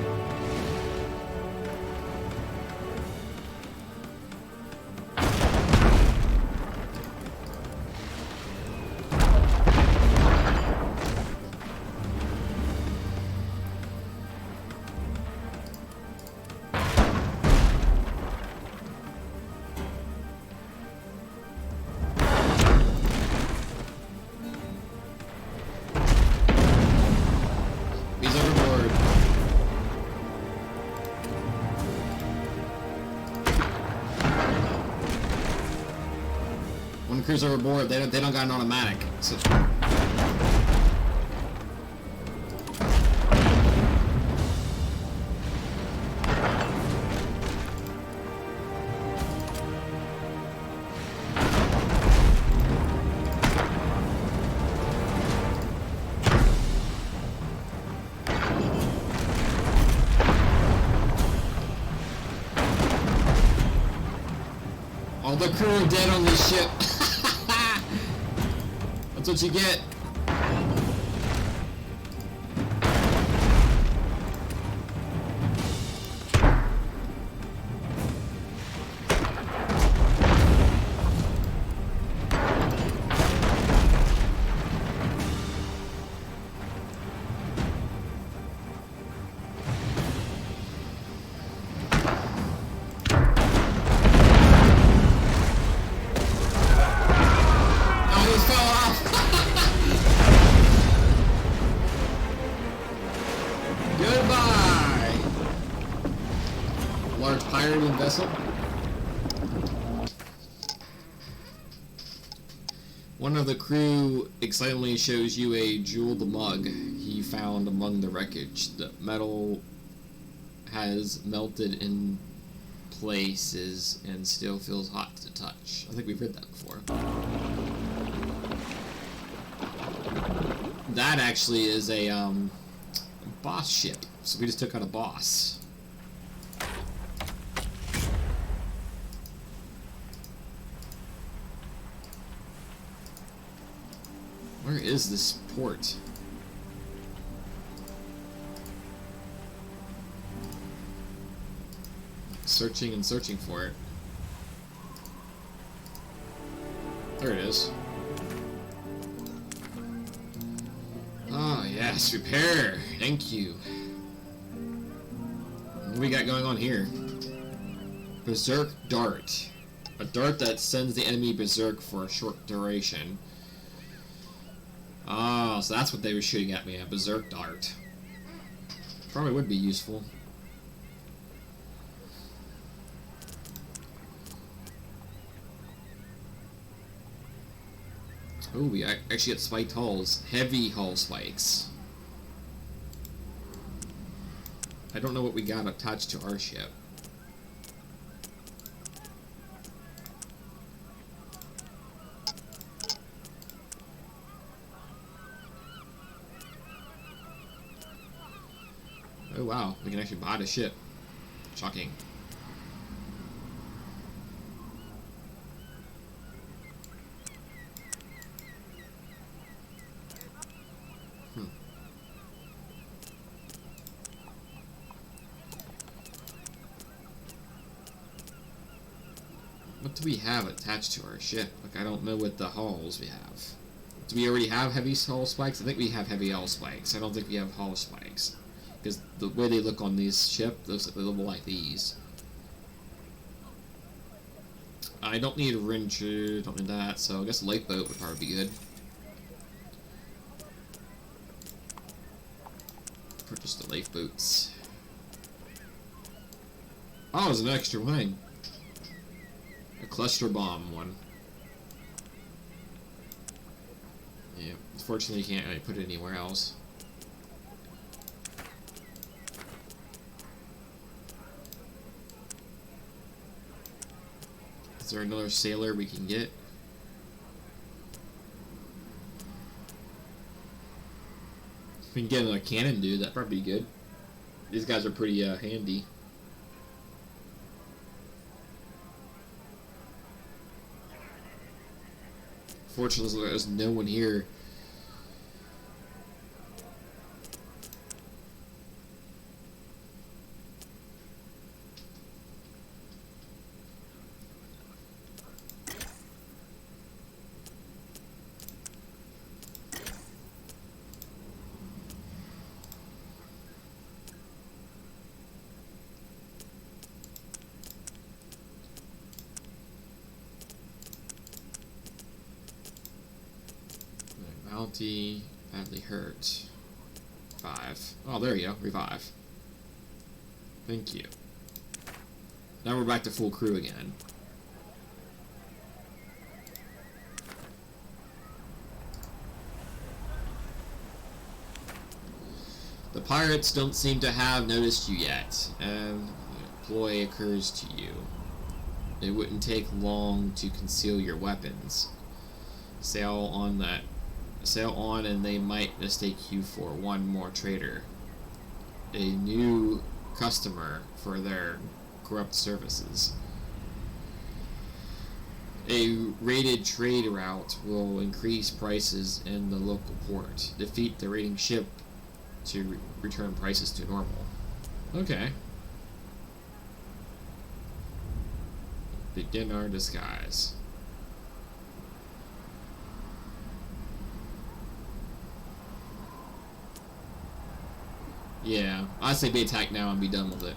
He's overboard. When the crew's overboard, they don't got an automatic. So all the crew are dead on this ship. That's what you get. Goodbye! Large pirating vessel. One of the crew excitedly shows you a jeweled mug he found among the wreckage. The metal has melted in places and still feels hot to touch. I think we've read that before. That actually is a boss ship, so we just took out a boss. Where is this port? Searching and searching for it. There it is. Oh, yes, repair. Thank you. What do we got going on here? Berserk dart. A dart that sends the enemy berserk for a short duration. Oh, so that's what they were shooting at me, a berserk dart. Probably would be useful. Oh, we actually get spiked hulls. Heavy hull spikes. I don't know what we got attached to our ship. Oh wow, we can actually buy the ship. Shocking. What do we have attached to our ship? Like, I don't know what the hulls we have. Do we already have heavy hull spikes? I think we have heavy hull spikes. I don't think we have hull spikes. Because the way they look on these ship, they look like these. I don't need a wrench, don't need that, so I guess a lifeboat would probably be good. Purchase the lifeboats. Oh, there's an extra wing. A cluster bomb one. Yeah, unfortunately you can't really put it anywhere else. Is there another sailor we can get? If we can get another cannon dude, that'd probably be good. These guys are pretty handy. Fortunately, there's no one here. Bounty, badly hurt. 5. Oh, there you go. Revive. Thank you. Now we're back to full crew again. The pirates don't seem to have noticed you yet, and a ploy occurs to you. It wouldn't take long to conceal your weapons. Sail on and they might mistake you for one more trader. A new customer for their corrupt services. A raided trade route will increase prices in the local port. Defeat the raiding ship to return prices to normal. Okay. Begin our disguise. Yeah, I'd say be attacked now and be done with it.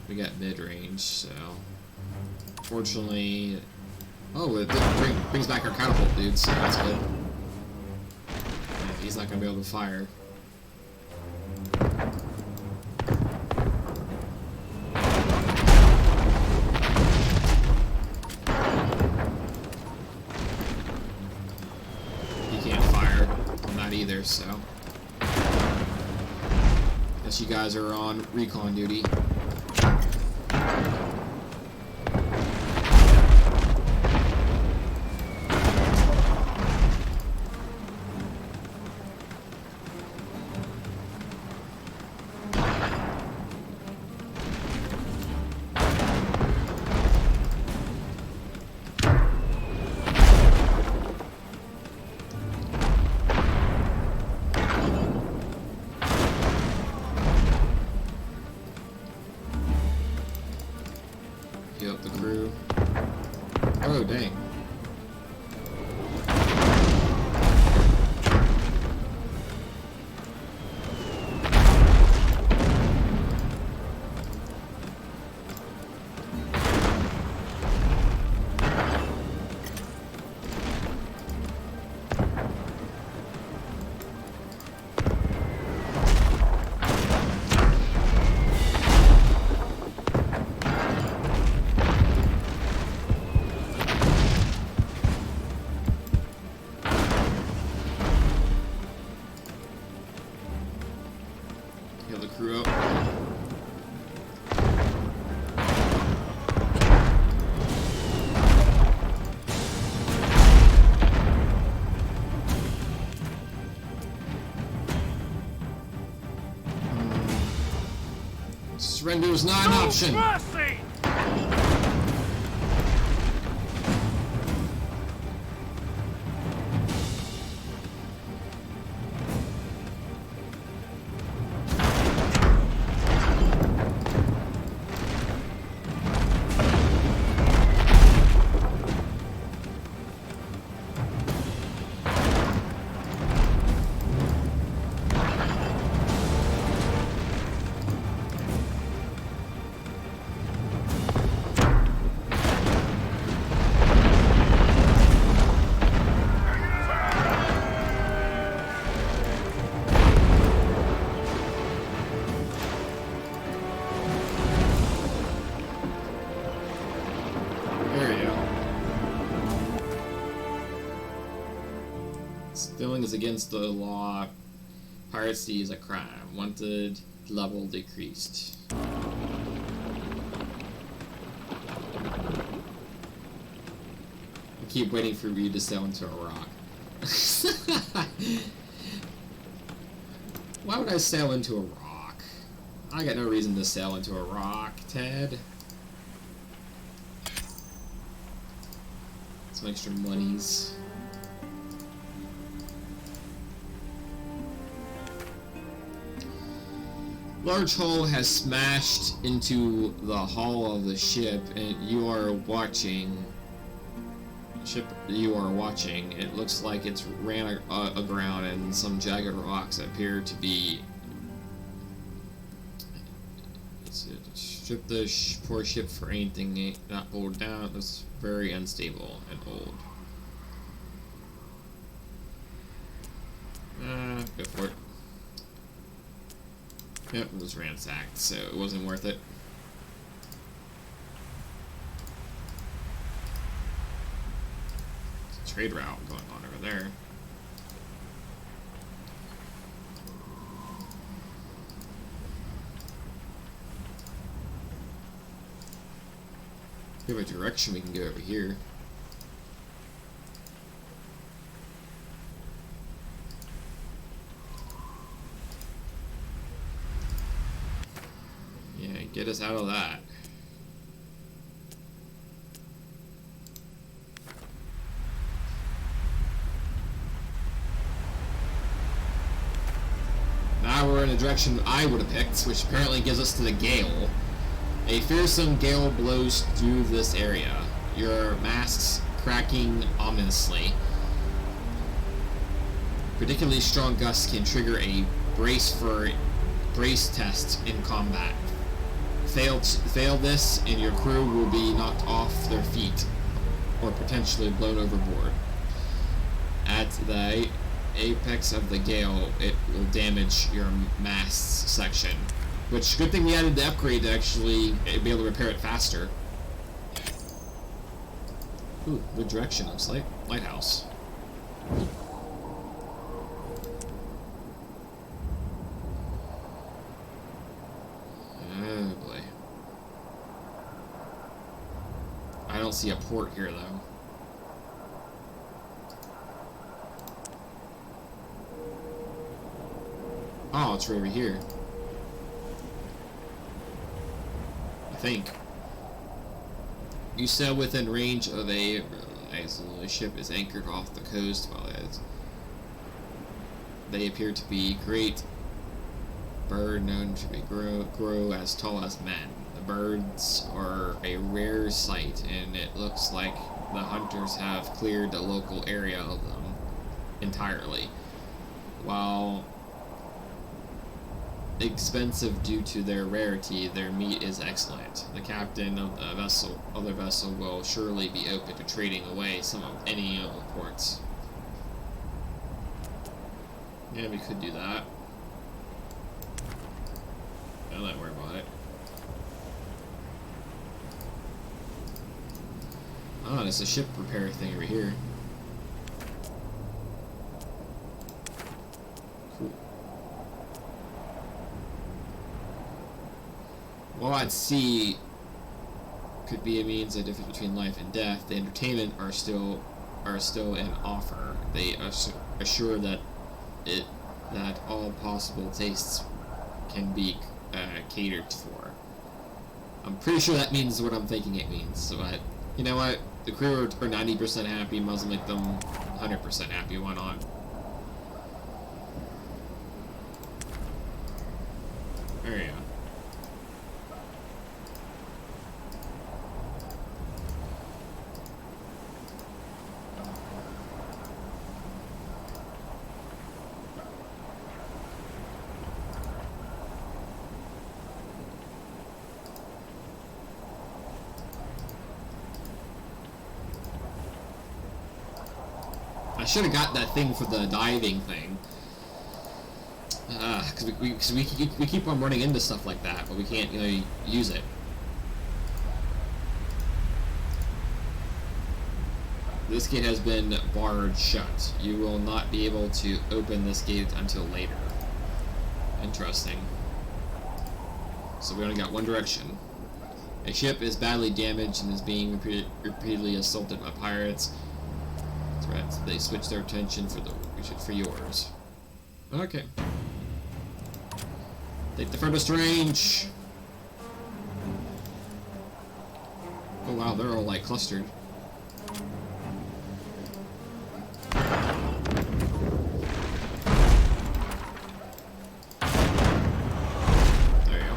We got mid-range, so... Fortunately... Oh, it brings back our catapult dude, so that's good. Yeah, he's not gonna be able to fire. Either, so guess you guys are on recon duty. Up the crew. Oh, dang. Surrender is not an No option. mercy! Stealing is against the law. Piracy is a crime. Wanted level decreased. I keep waiting for you to sail into a rock. Why would I sail into a rock? I got no reason to sail into a rock, Ted. Some extra monies. Large hull has smashed into the hull of the ship, and you are watching. It looks like it's ran aground, and some jagged rocks appear to be. Strip the poor ship for anything not pulled down. It's very unstable and old. Go for it. Yep, it was ransacked, so it wasn't worth it. There's a trade route going on over there. We have a direction we can go over here. Get us out of that. Now we're in the direction I would have picked, which apparently gives us to the gale. A fearsome gale blows through this area, your masts cracking ominously. Particularly strong gusts can trigger a brace test in combat. Fail this, and your crew will be knocked off their feet, or potentially blown overboard. At the apex of the gale, it will damage your masts section. Which, good thing we added the upgrade to actually be able to repair it faster. Ooh, good direction, looks like. Lighthouse. Oh boy. I don't see a port here though. Oh, it's right over here. I think. You sail within range of a ship is anchored off the coast while they appear to be great bird known to grow as tall as men. The birds are a rare sight, and it looks like the hunters have cleared the local area of them entirely. While expensive due to their rarity, their meat is excellent. The captain of the other vessel will surely be open to trading away some of any of the ports. Yeah, we could do that. I'm not worried about it. Oh, there's a ship repair thing over here. Cool. While at sea could be a means of difference between life and death, the entertainment are still an offer. They assure that all possible tastes can be catered for. I'm pretty sure that means what I'm thinking it means. But you know what? The crew are 90% happy. Might as well make them 100% happy. Why not? There you go. I should have got that thing for the diving thing. Because we keep on running into stuff like that, but we can't, you know, use it. This gate has been barred shut. You will not be able to open this gate until later. Interesting. So we only got one direction. A ship is badly damaged and is being repeatedly assaulted by pirates. Threats. They switch their attention for yours. Okay. Take the furthest range. Oh wow, they're all like clustered. There you go.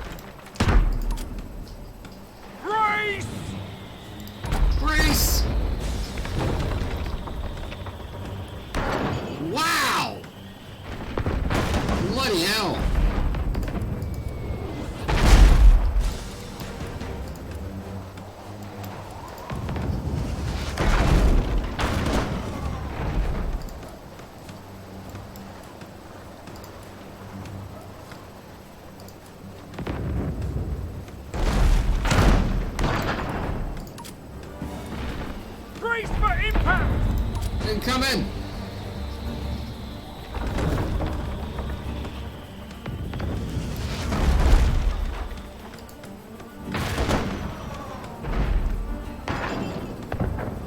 Brace! Brace! Wow! Bloody hell! Brace for impact! Incoming!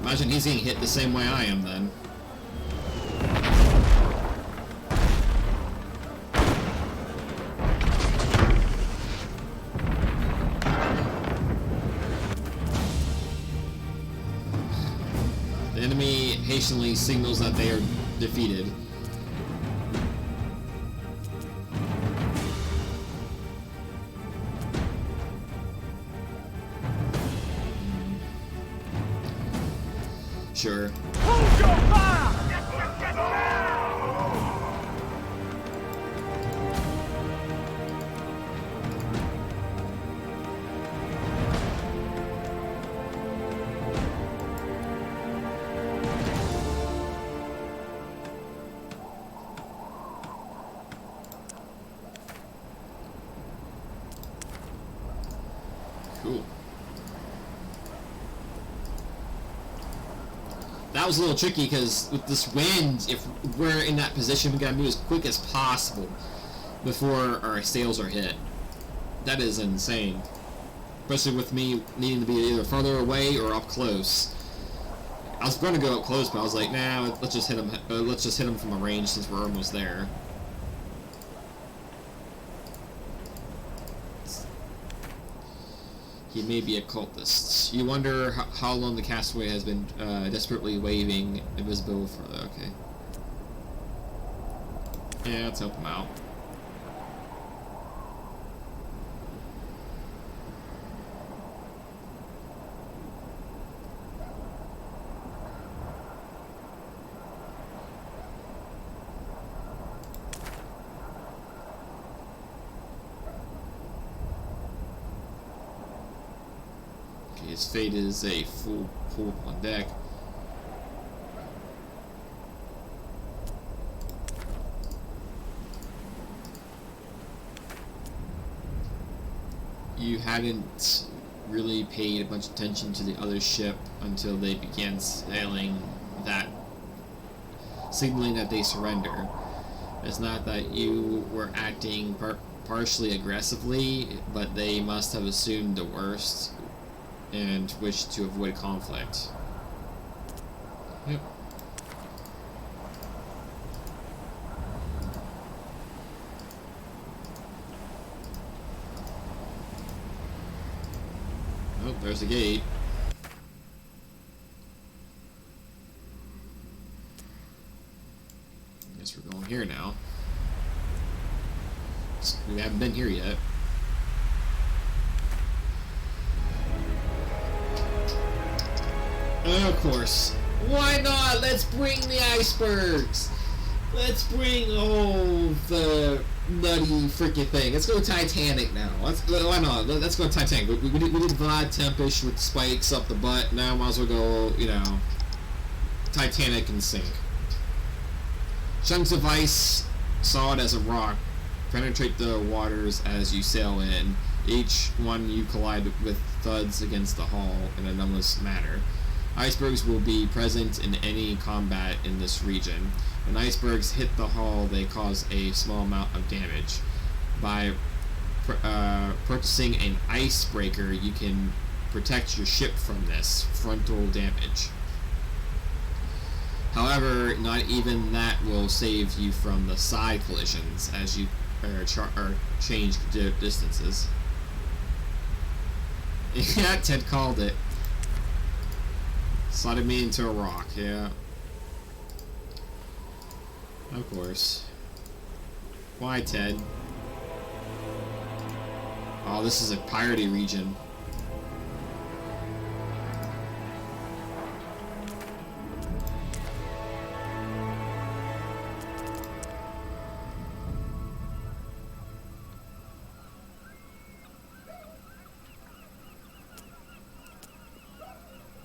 Imagine he's getting hit the same way I am then. The enemy hastily signals that they are defeated. Sure. Hold your fire! Cool. That was a little tricky because with this wind, if we're in that position, we gotta move as quick as possible before our sails are hit. That is insane. Especially with me needing to be either farther away or up close. I was going to go up close, but I was like, nah, let's just hit him. Let's just hit him from a range since we're almost there. He may be a cultist. You wonder how long the castaway has been desperately waving invisible for. Okay. Yeah, let's help him out. His fate is a full pull on deck. You hadn't really paid much attention to the other ship until they began sailing that, signaling that they surrender. It's not that you were acting partially aggressively, but they must have assumed the worst and wish to avoid conflict. Yep. Oh, there's the gate. Guess we're going here now. We haven't been here yet. Of course. Why not? Let's bring the icebergs. Let's bring the nutty freaking thing. Let's go Titanic now. Why not? Let's go Titanic. We did Vlad Tempish with spikes up the butt. Now might as well go, you know, Titanic and sink. Chunks of ice, solid as a rock, penetrate the waters as you sail in. Each one you collide with thuds against the hull in a numberless manner. Icebergs will be present in any combat in this region. When icebergs hit the hull, they cause a small amount of damage. By purchasing an icebreaker, you can protect your ship from this frontal damage. However, not even that will save you from the side collisions as you change distances. Yeah, Ted called it. Slotted me into a rock, yeah. Of course. Why, Ted? Oh, this is a piratey region.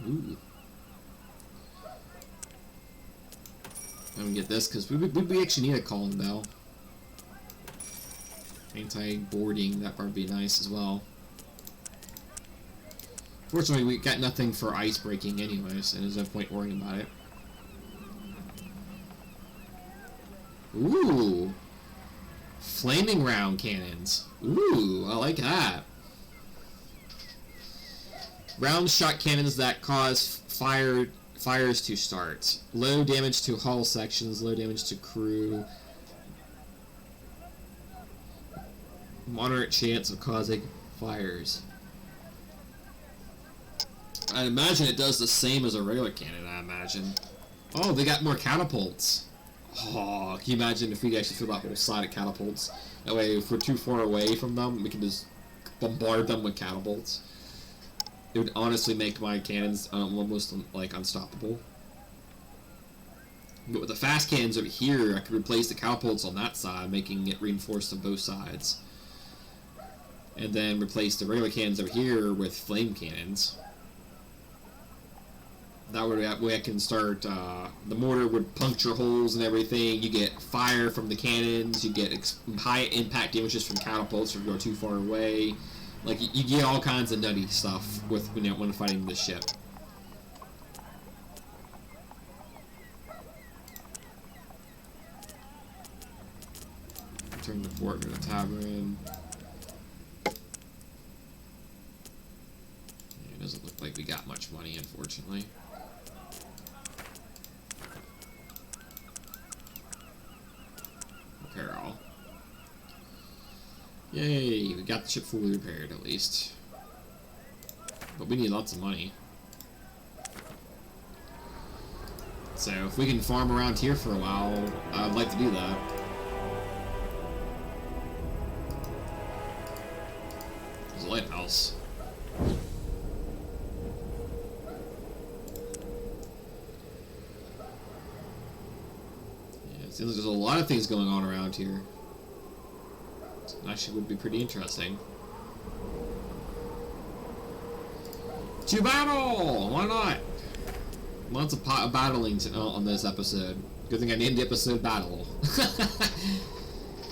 Ooh. I'm gonna get this because we actually need a calling bell. Anti-boarding, that part would be nice as well. Fortunately, we got nothing for ice breaking anyways, and there's no point worrying about it. Ooh! Flaming round cannons. Ooh, I like that. Round shot cannons that cause fires to start. Low damage to hull sections, low damage to crew. Moderate chance of causing fires. I imagine it does the same as a regular cannon, I imagine. Oh, they got more catapults. Oh, can you imagine if we actually fill that whole side of catapults? That way, if we're too far away from them, we can just bombard them with catapults. It would honestly make my cannons almost like unstoppable. But with the fast cannons over here, I could replace the catapults on that side, making it reinforced on both sides. And then replace the regular cannons over here with flame cannons. That way I can start, the mortar would puncture holes and everything. You get fire from the cannons, you get high impact damages from catapults if you go too far away. Like, you get all kinds of nutty stuff with, you know, when fighting this ship. Return to port, go to tavern. It doesn't look like we got much money, unfortunately. Repair all. Yay, we got the ship fully repaired at least. But we need lots of money. So if we can farm around here for a while, I'd like to do that. There's a lighthouse. Yeah, it seems like there's a lot of things going on around here. Actually would be pretty interesting. To battle! Why not? Lots of battling on this episode. Good thing I named the episode Battle.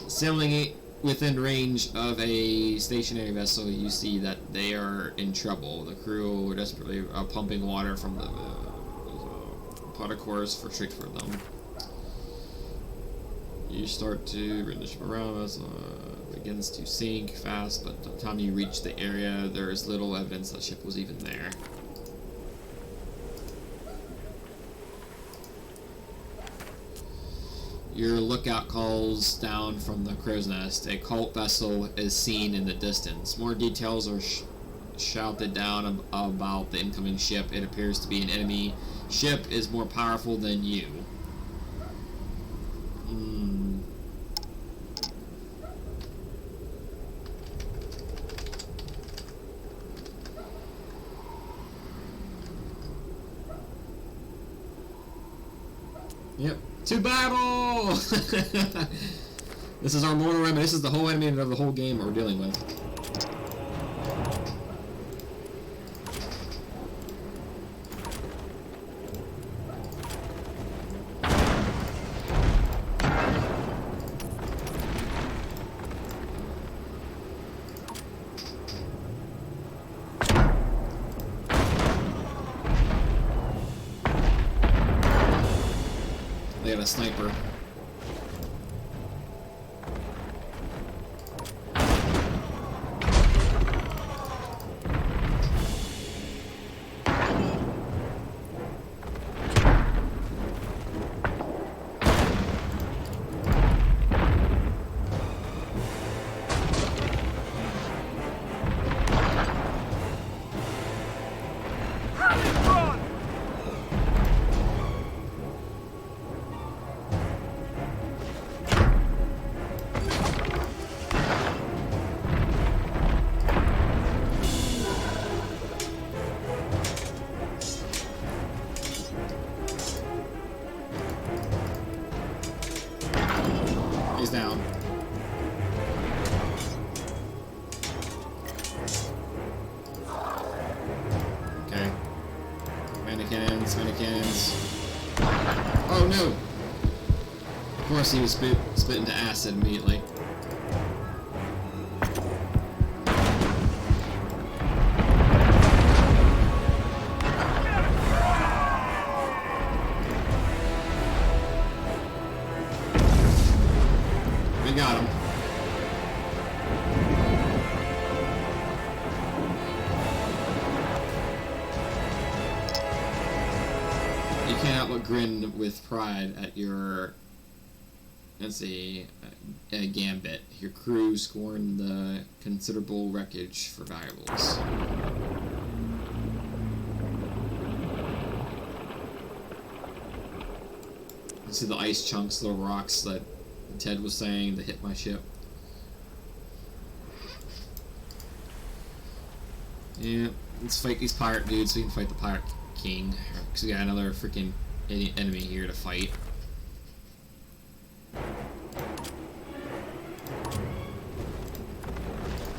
Sailing within range of a stationary vessel, you see that they are in trouble. The crew are desperately pumping water from the pot of course for straight for them. You start to bring the ship around as begins to sink fast, but by the time you reach the area, there is little evidence that the ship was even there. Your lookout calls down from the crow's nest. A cult vessel is seen in the distance. More details shouted down about the incoming ship. It appears to be an enemy ship is more powerful than you. Yep. To battle! This is our mortal enemy. This is the whole enemy of the whole game we're dealing with. They got a sniper. He's down. Okay. Mannequins. Oh no! Of course he was spit into acid immediately. We got him. You can't help but grin with pride at your, let's see, gambit. Your crew scorned the considerable wreckage for valuables. You see the ice chunks, little rocks that Ted was saying that hit my ship. Yeah, let's fight these pirate dudes so we can fight the pirate king. Because we got another freaking enemy here to fight. I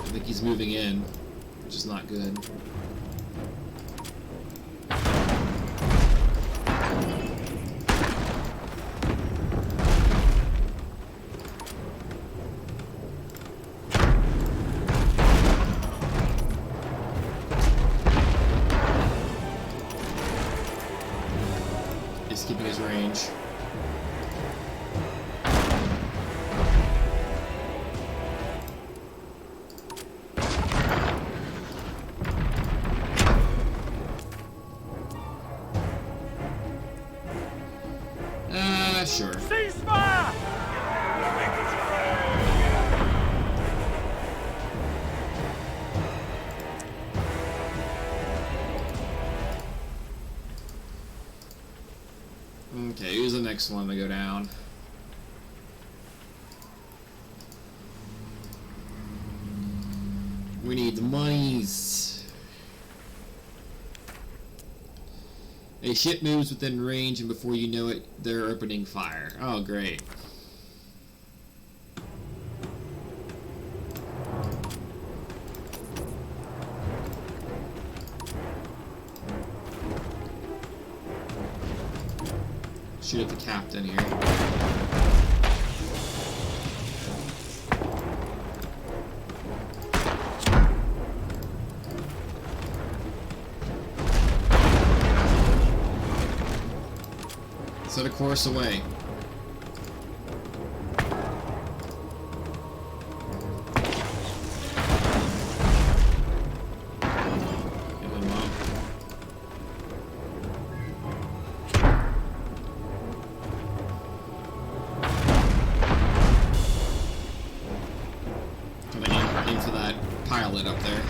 think he's moving in, which is not good. He's keeping his range. Sure. Ceasefire! Okay, who's the next one to go down? We need the monies. A ship moves within range, and before you know it, they're opening fire. Oh, great. Shoot at the captain here. Set a course away. Get them up. Gonna aim for that pilot up there.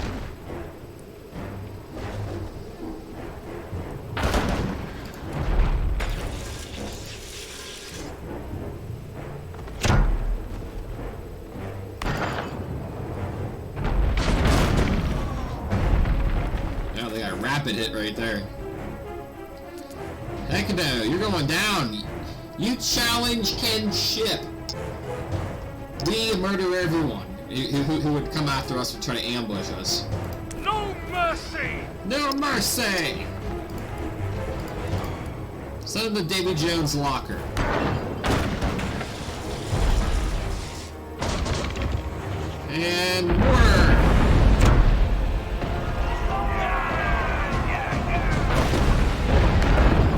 rapid hit right there. Heck no, you're going down. You challenge Ken's ship. We murder everyone who would come after us and try to ambush us. No mercy! No mercy! Send him to Davy Jones' locker. And mortar!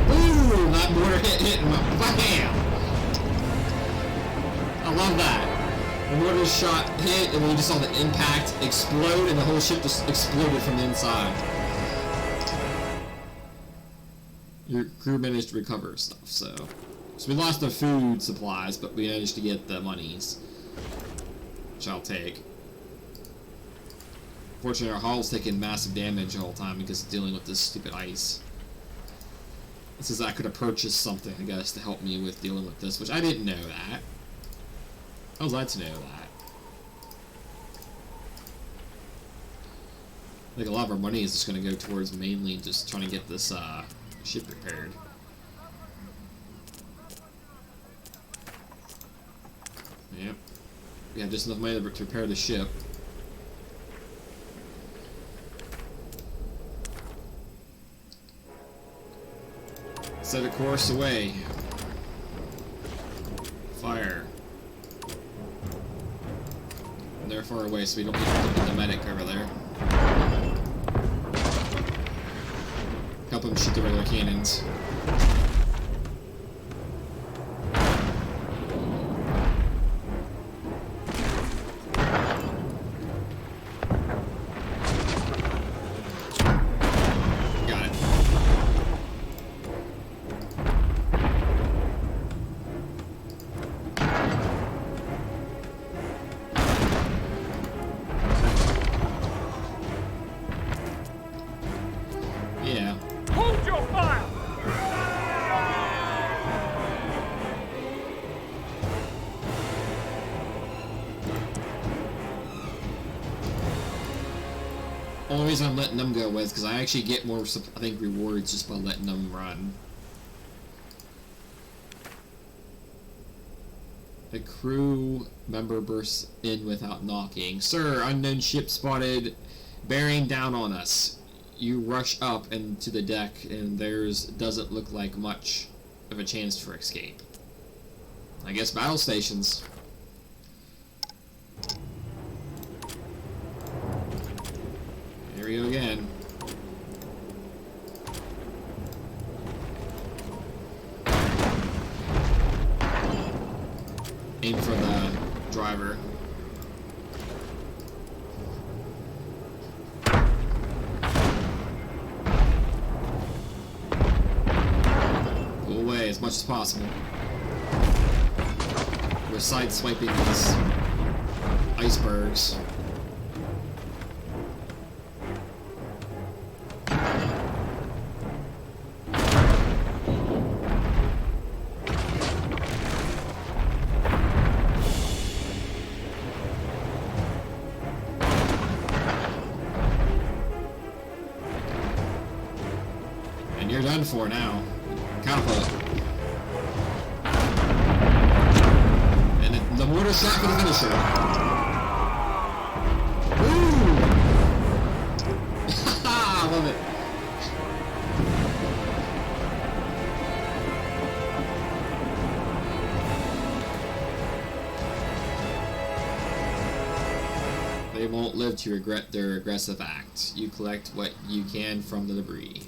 Ooh, that mortar hit him. Bam! I love that. The mortar shot hit, and we just saw the impact explode, and the whole ship just exploded from the inside. Your crew managed to recover stuff, so we lost the food supplies, but we managed to get the monies, which I'll take. Fortunately, our hull's taking massive damage the whole time because of dealing with this stupid ice. This is I could have purchased something, I guess, to help me with dealing with this, which I didn't know that. I was glad to know that. Like, a lot of our money is just going to go towards mainly just trying to get this ship repaired. Yep. We have just enough money to repair the ship. Set a course away. Fire. And they're far away, so we don't need to put the medic over there. Help them shoot the regular cannons. Only reason I'm letting them go is because I actually get more, I think, rewards just by letting them run. A crew member bursts in without knocking. Sir, unknown ship spotted bearing down on us. You rush up and to the deck, and theirs doesn't look like much of a chance for escape. I guess battle stations. Here we go again. Aim for the driver. Pull away as much as possible. We're side-swiping these icebergs. And you're done for now. Catapult. And the mortar shot for the finisher. Woo! I love it. They won't live to regret their aggressive act. You collect what you can from the debris.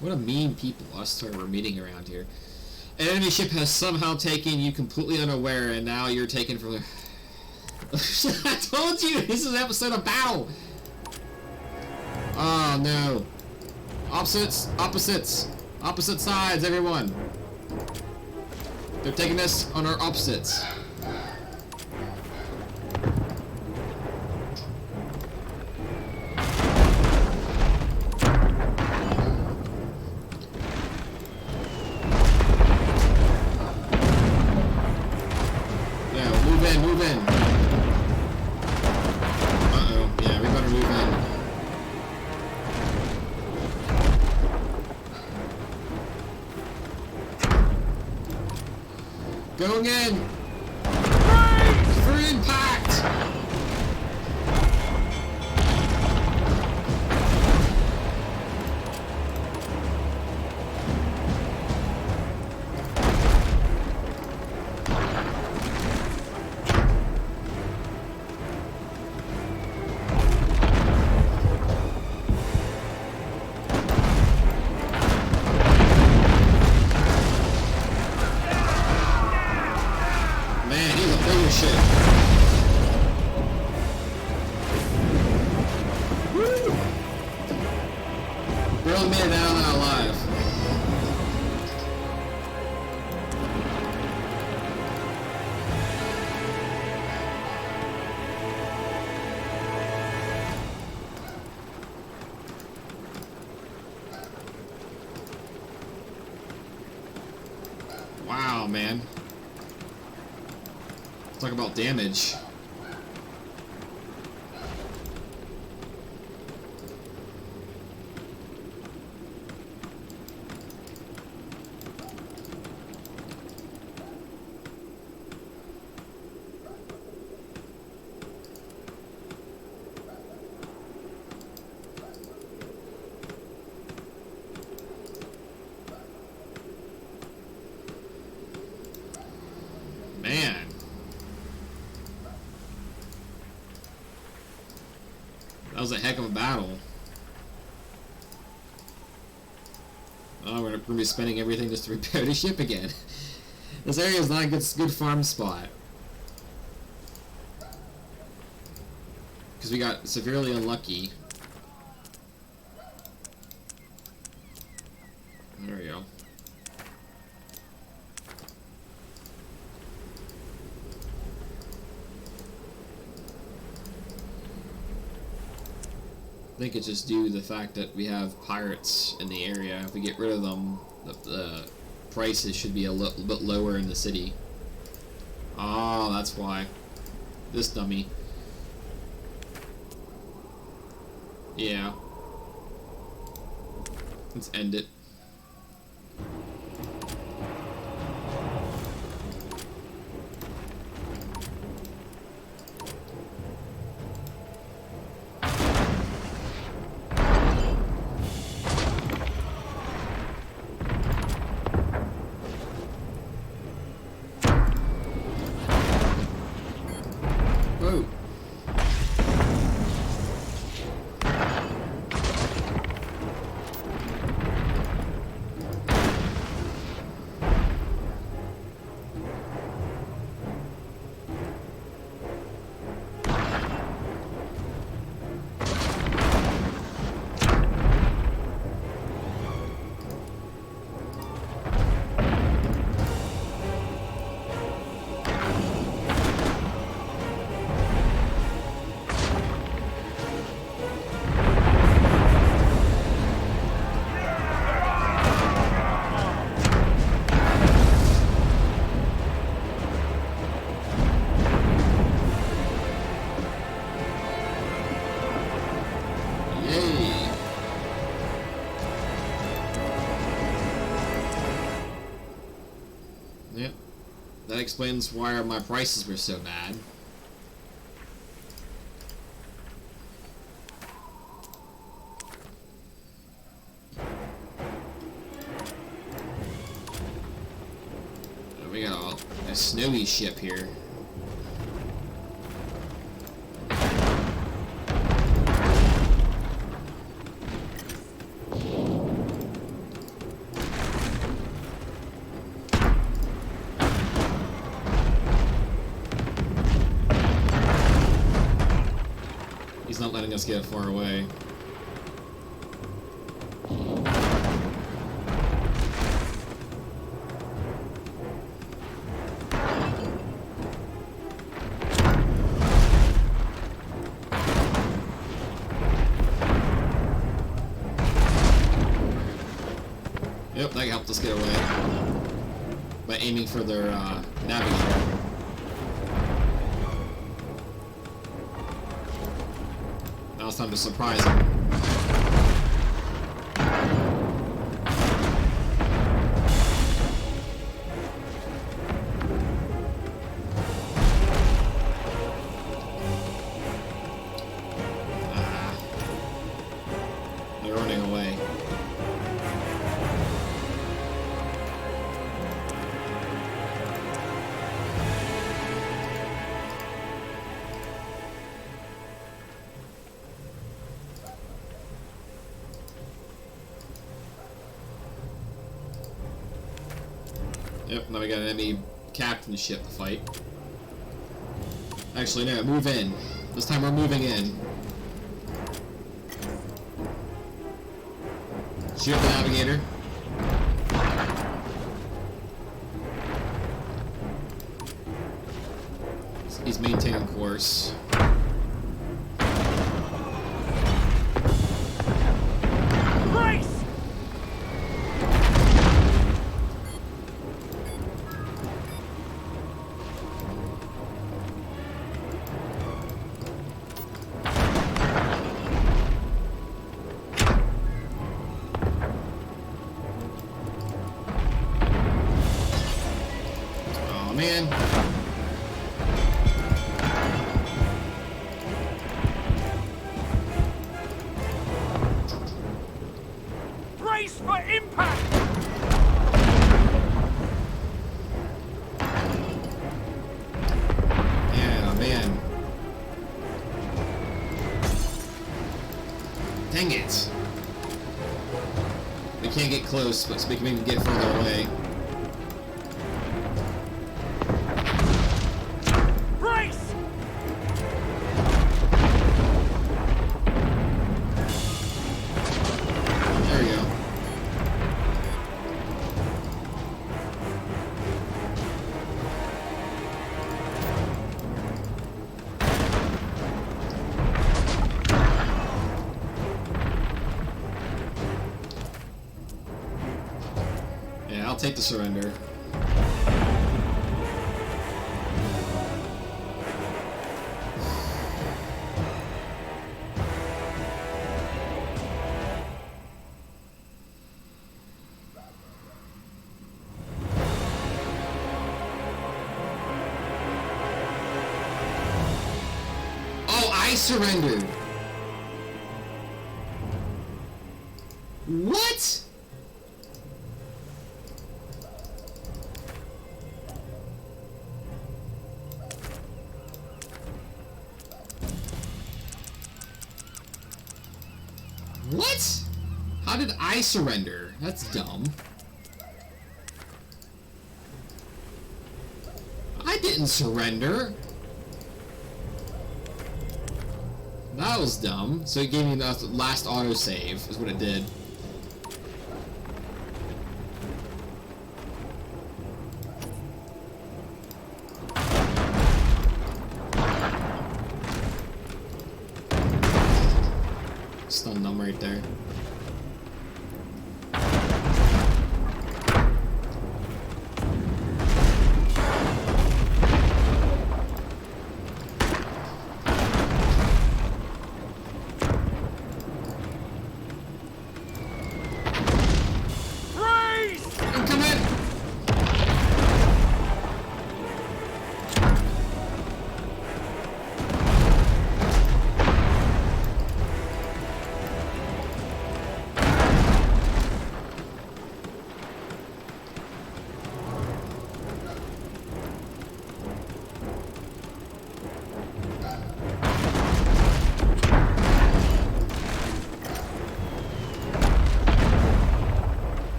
What a mean people us were meeting around here. An enemy ship has somehow taken you completely unaware, and now you're taken from the... I told you! This is an episode of battle! Oh no. Opposites! Opposites! Opposite sides, everyone! They're taking us on our opposites. in, move in. Uh-oh, yeah, we better move in. Going in! For impact! Barely made it out of that alive. Wow, man. Talk about damage. Man. That was a heck of a battle. Oh, we're gonna be spending everything just to repair the ship again. This area is not a good farm spot. Because we got severely unlucky. There we go. I think it's just due to the fact that we have pirates in the area. If we get rid of them, the prices should be a little bit lower in the city. Oh, that's why. This dummy. Yeah. Let's end it. Whoa. Yep. That explains why my prices were so bad. We got a snowy ship here. He's not letting us get far away. Yep, that helped us get away by aiming for their navigator. it's time to surprise him. They're running away. Yep, now we got an enemy captain ship to fight. Actually, no, move in. This time we're moving in. Shoot the navigator. He's maintaining course. Man. Brace for impact! Yeah, man. Dang it. We can't get close, but we can maybe get further away. Yeah, I'll take the surrender. Oh, I surrendered! What? What? How did I surrender? That's dumb. I didn't surrender. That was dumb. So it gave me the last autosave, is what it did. Stunned them right there.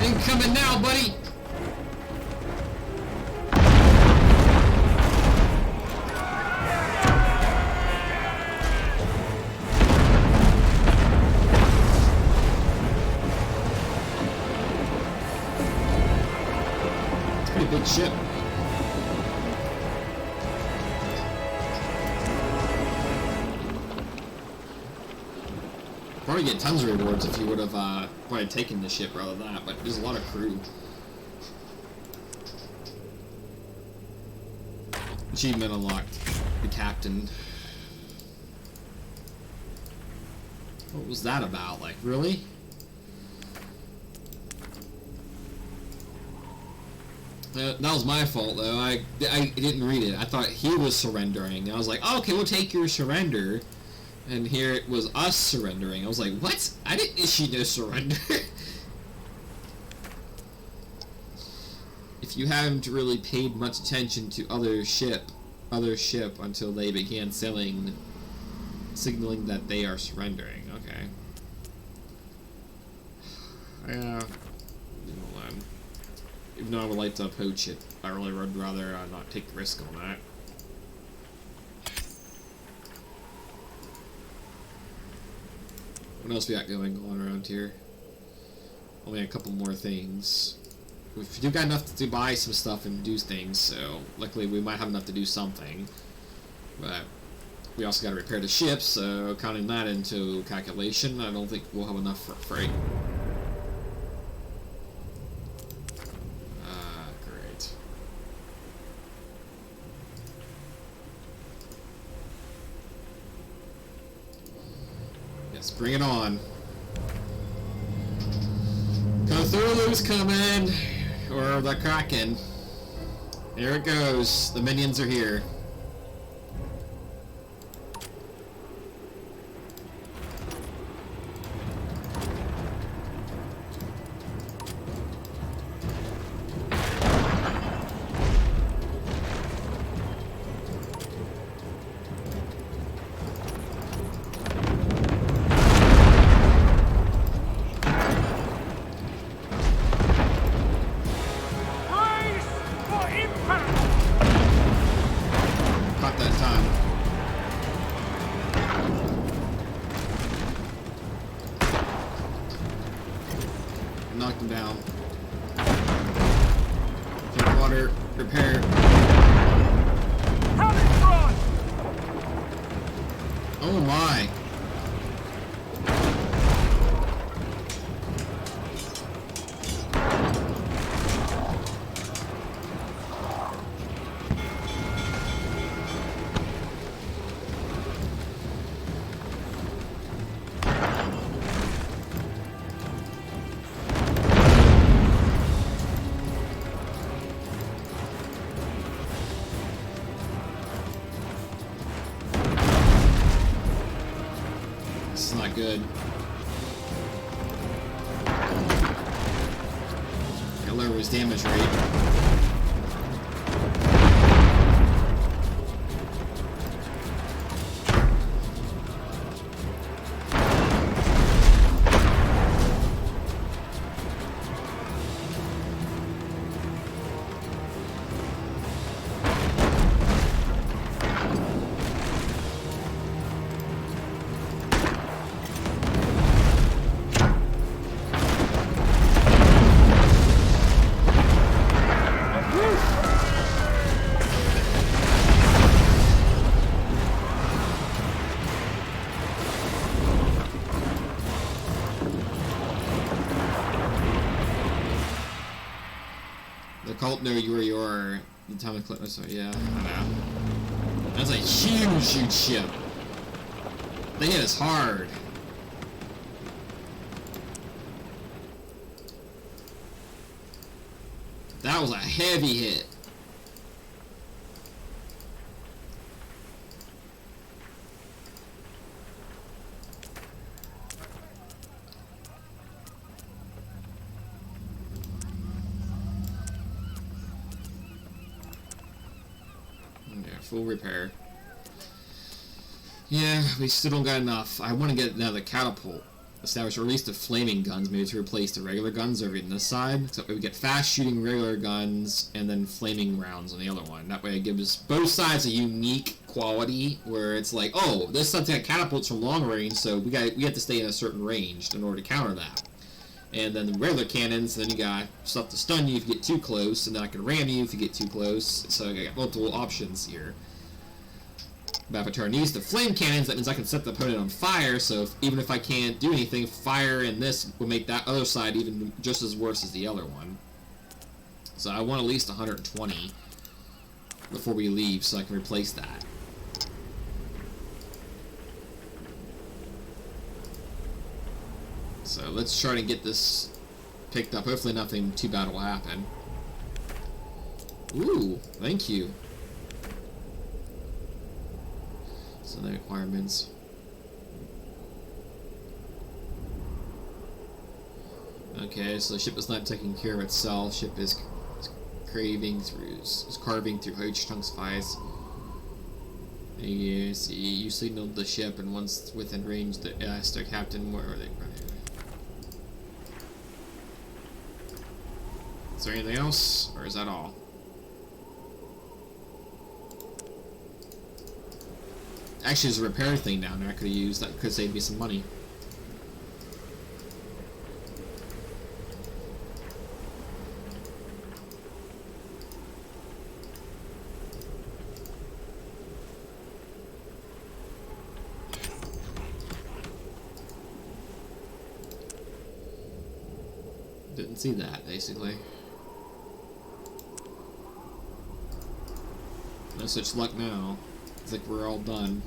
Incoming now, buddy! It's a pretty big ship. Probably get tons of rewards if you would have probably taken the ship rather than that, but there's a lot of crew. Achievement unlocked. The captain. What was that about? Like, really? That was my fault, though. I didn't read it. I thought he was surrendering. I was like, oh, okay, we'll take your surrender. And here it was us surrendering. I was like, what? I didn't issue no surrender. If you haven't really paid much attention to other ship until they began signaling that they are surrendering. Okay. Yeah. Even though I would like to poach it, I really would rather not take the risk on that. What else we got going on around here? Only a couple more things. We've got enough to buy some stuff and do things, so luckily we might have enough to do something. But we also got to repair the ship, so counting that into calculation, I don't think we'll have enough for freight. Great. Yes, bring it on. Cthulhu's coming! Or the Kraken. Here it goes. The minions are here. Knocked him down. Take water, repair. Oh my. This is not good. Gotta lower his damage rate. The cult know where you are. The time of clip. Sorry, yeah, I know. That's a huge ship. They hit us hard. That was a heavy hit. Full repair. Yeah, we still don't got enough. I want to get another catapult established, or at least the flaming guns, maybe to replace the regular guns over on this side. So we get fast shooting regular guns and then flaming rounds on the other one. That way it gives both sides a unique quality where it's like, oh, this side's got catapults from long range, so we have to stay in a certain range in order to counter that. And then the regular cannons, then you got stuff to stun you if you get too close, and then I can ram you if you get too close. So I got multiple options here. But if I turn these to flame cannons, that means I can set the opponent on fire, so even if I can't do anything, fire in this will make that other side even just as worse as the other one. So I want at least 120. before we leave so I can replace that. So let's try to get this picked up. Hopefully nothing too bad will happen. Ooh, thank you. So the requirements. Okay, so the ship is not taking care of itself. Ship is carving through huge chunks of ice. You see, you signaled the ship, and once within range, asked their captain where are they running. Is there anything else, or is that all? Actually, there's a repair thing down there I could have used. That could save me some money. Didn't see that, basically. No such luck now. It's like we're all done.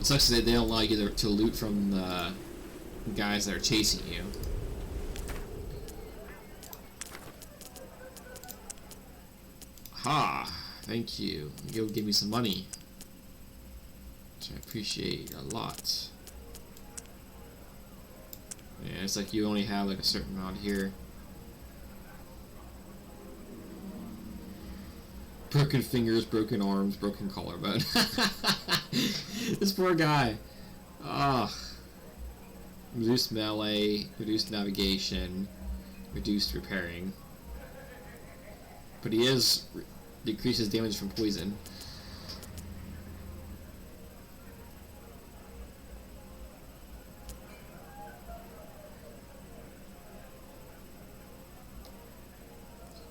It sucks that they don't allow you to loot from the guys that are chasing you. Ha! Thank you. You'll give me some money, which I appreciate a lot. Yeah, it's like you only have like a certain amount here. Broken fingers, broken arms, broken collarbone. This poor guy. Ah. Reduced melee, reduced navigation, reduced repairing. But he decreases damage from poison.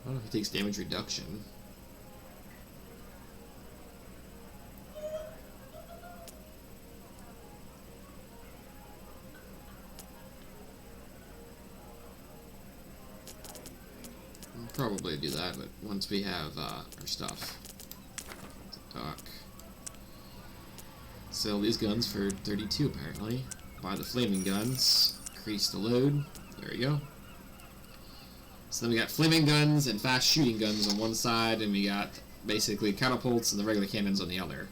I don't know if he takes damage reduction. Probably do that, but once we have our stuff. Dock. Sell these guns for 32 apparently. Buy the flaming guns. Increase the load. There we go. So then we got flaming guns and fast shooting guns on one side, and we got basically catapults and the regular cannons on the other.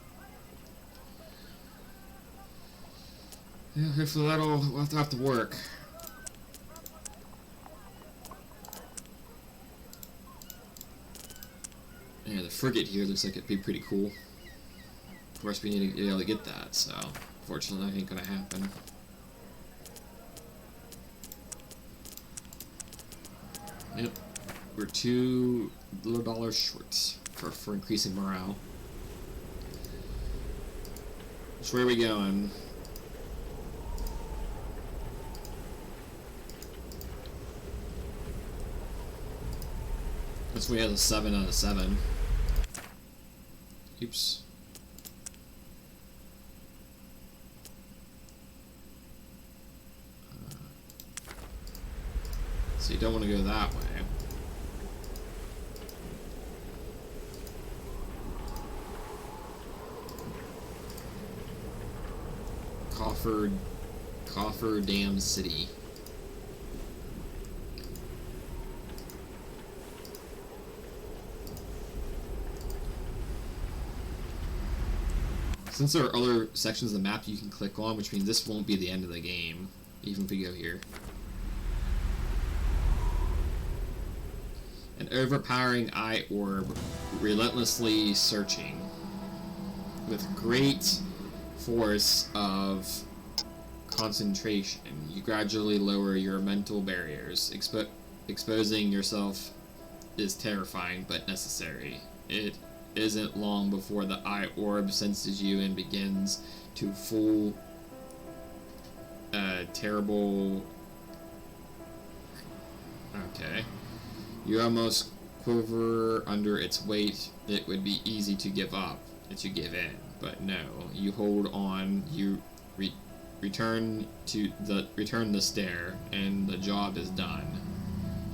Yeah, hopefully we'll have to work. Yeah, the frigate here looks like it'd be pretty cool. Of course, we need to be able to get that, so unfortunately that ain't gonna happen. Yep, we're $2 short for increasing morale. So where are we going? That's we have a 7 out of 7. Oops. So you don't want to go that way. Coffer Dam City. Since there are other sections of the map you can click on, which means this won't be the end of the game, even if we go here. An overpowering eye orb, relentlessly searching. With great force of concentration, you gradually lower your mental barriers. Exposing yourself is terrifying, but necessary. It isn't long before the eye orb senses you and begins to full terrible. Okay. You almost quiver under its weight. It would be easy to give up, to give in, but no. You hold on. You return the stare, and the job is done.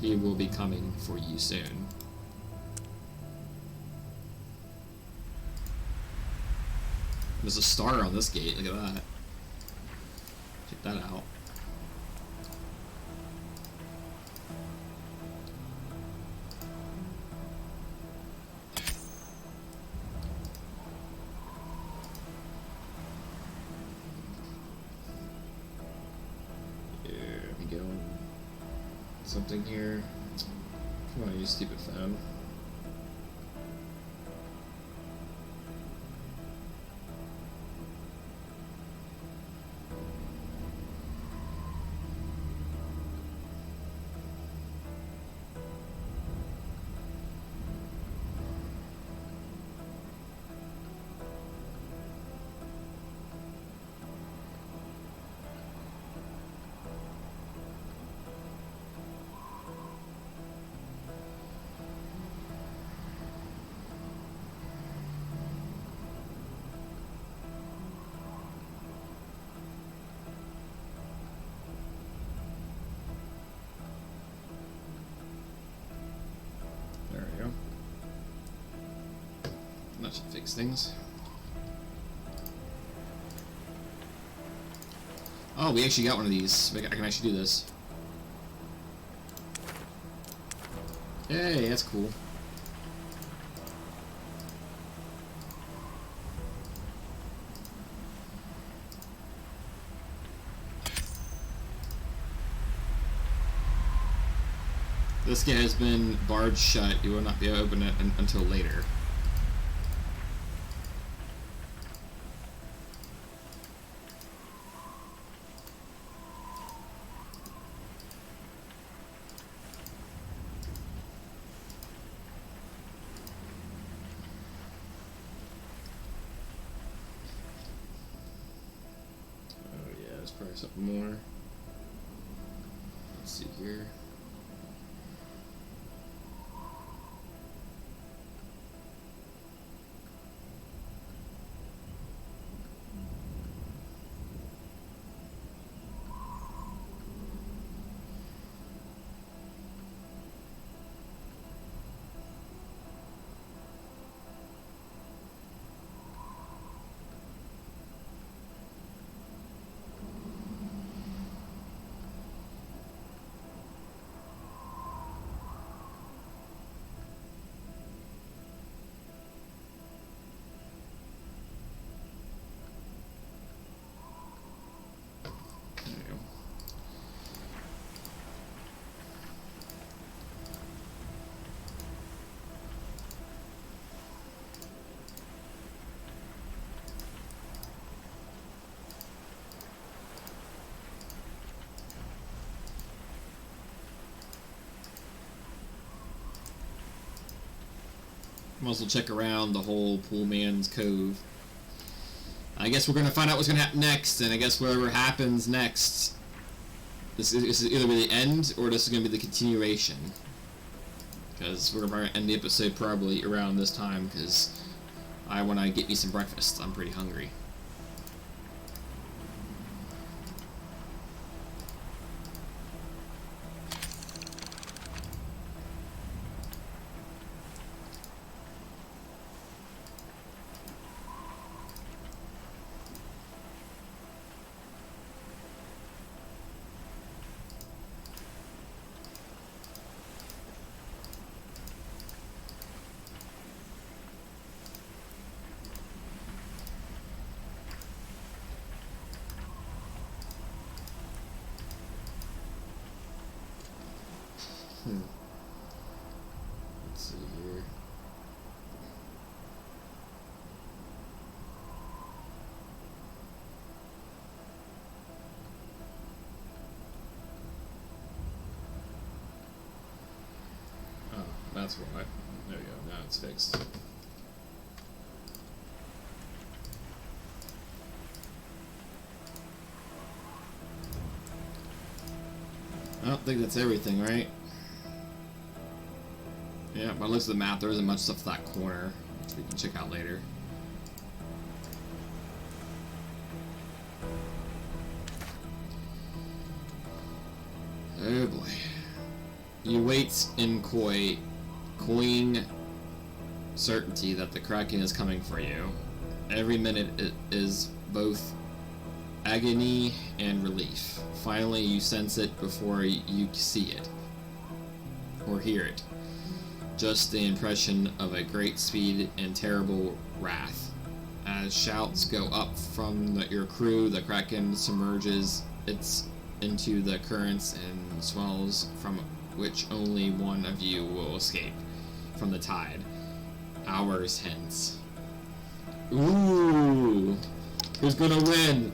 He will be coming for you soon. There's a star on this gate. Look at that. Check that out. There we go. Something here. Come on, you stupid phone. There we go. That should fix things. Oh, we actually got one of these. I can actually do this. Hey, that's cool. This gate has been barred shut. You will not be able to open it until later. Oh yeah, there's probably something more. Let's see here. Might as well check around the whole Poolman's Cove. I guess we're going to find out what's going to happen next, and I guess whatever happens next, this is either be the end, or this is going to be the continuation. Because we're going to end the episode probably around this time, because I want to get me some breakfast. I'm pretty hungry. Let's see here. Oh, that's why. There we go. Now it's fixed. I don't think that's everything, right? Yeah, by the looks of the map, there isn't much stuff to that corner, which we can check out later. Oh boy. You wait in cloying certainty that the Kraken is coming for you, Every minute is both agony and relief. Finally, you sense it before you see it or hear it. Just the impression of a great speed and terrible wrath. As shouts go up from your crew, the Kraken submerges into the currents and swells from which only one of you will escape from the tide. Hours hence. Ooh! Who's gonna win?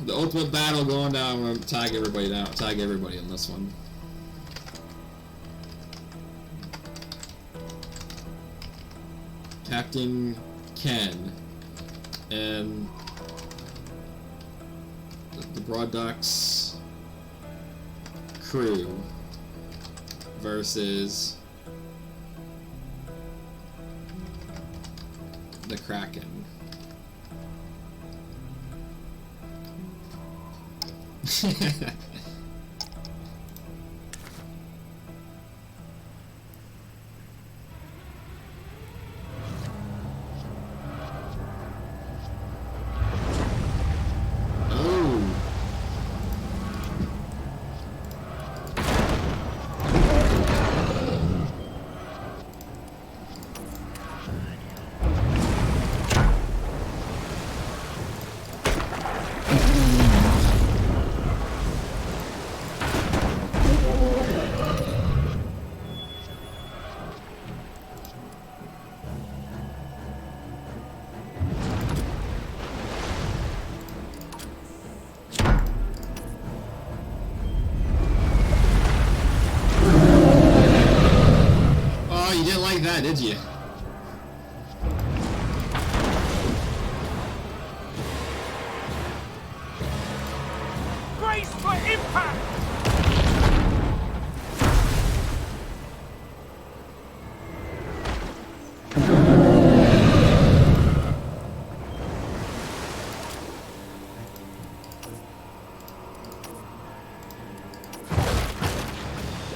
The ultimate battle going down. I'm gonna tag everybody down. Tag everybody in this one. Captain Ken and the Brundonx crew versus the Kraken. That, did you? Brace for impact!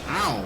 Ow!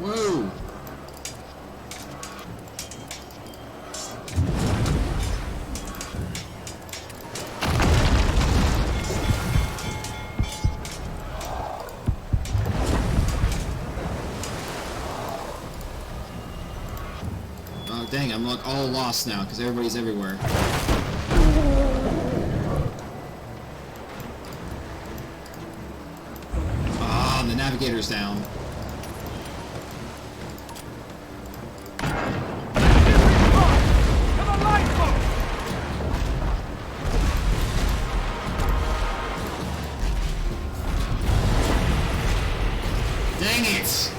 Whoa! Oh dang, I'm like all lost now because everybody's everywhere. Ah, the navigator's down. Dang it!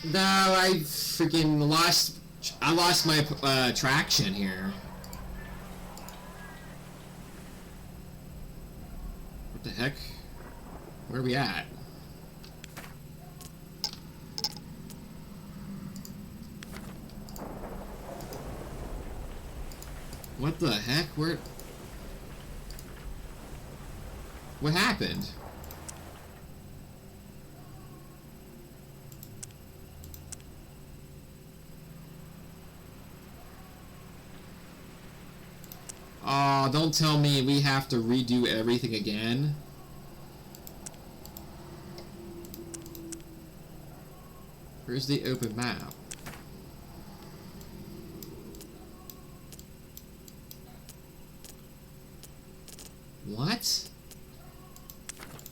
No, I freaking lost. I lost my traction here. What the heck? Where are we at? What the heck? Where? What happened? Oh, don't tell me we have to redo everything again. Where's the open map? What?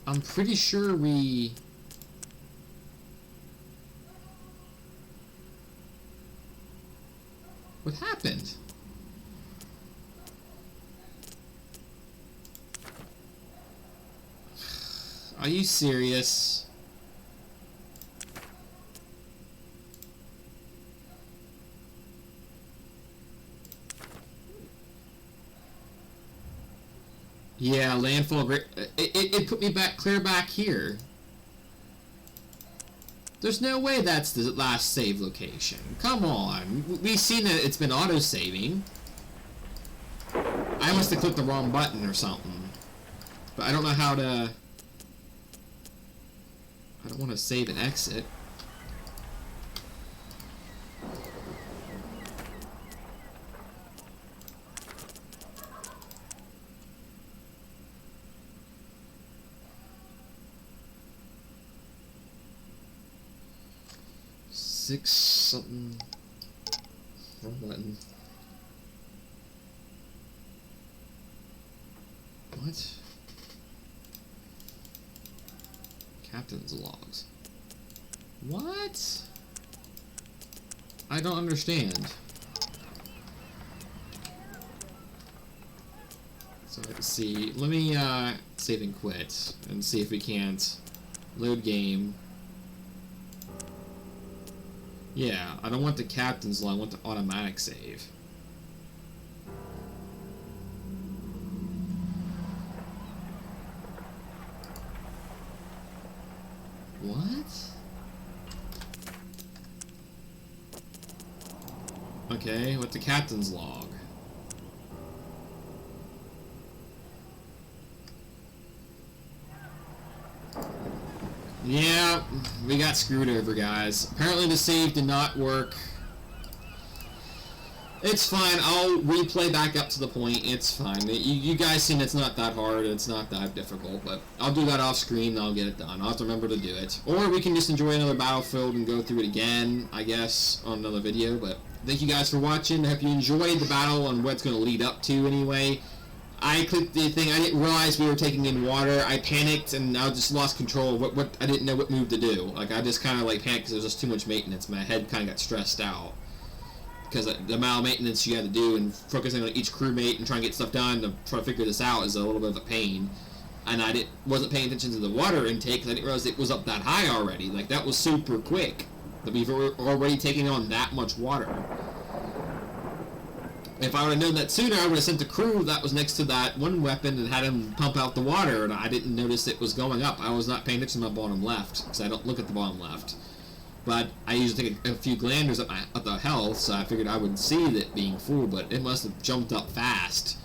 I'm pretty sure we... What happened? Are you serious? Yeah, landfall. It put me back, clear back here. There's no way that's the last save location. Come on, we've seen that it's been auto-saving. I must have clicked the wrong button or something. But I don't know how to... I don't want to save and exit. Six something. Wrong button. What? Captain's logs. What? I don't understand. So let's see. Let me save and quit and see if we can't load game. Yeah, I don't want the captain's log, I want the automatic save. What? Okay, what's the captain's log? Yeah, we got screwed over, guys. Apparently the save did not work. It's fine. I'll replay back up to the point. It's fine. You guys seen it's not that hard. It's not that difficult. But I'll do that off screen and I'll get it done. I'll have to remember to do it. Or we can just enjoy another battlefield and go through it again, I guess, on another video. But thank you guys for watching. I hope you enjoyed the battle and what it's going to lead up to anyway. I clicked the thing. I didn't realize we were taking in water. I panicked and I just lost control of what I didn't know what move to do. Like, I just kind of like panicked because there was just too much maintenance. My head kind of got stressed out. Because the amount of maintenance you had to do and focusing on each crewmate and trying to get stuff done to try to figure this out is a little bit of a pain. And I wasn't paying attention to the water intake because I didn't realize it was up that high already. Like, that was super quick. That we've already taken on that much water. If I would have known that sooner, I would have sent the crew that was next to that one weapon and had him pump out the water, and I didn't notice it was going up. I was not paying attention to my bottom left, because I don't look at the bottom left. But I usually take a few glanders at the health, so I figured I would see it being full, but it must have jumped up fast.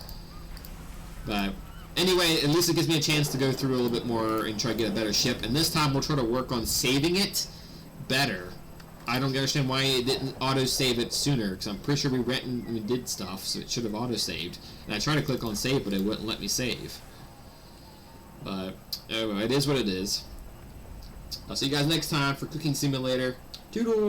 But anyway, at least it gives me a chance to go through a little bit more and try to get a better ship, and this time we'll try to work on saving it better. I don't understand why it didn't auto-save it sooner, because I'm pretty sure we went and we did stuff, so it should have auto-saved. And I tried to click on save, but it wouldn't let me save. But, anyway, it is what it is. I'll see you guys next time for Cooking Simulator. Toodles!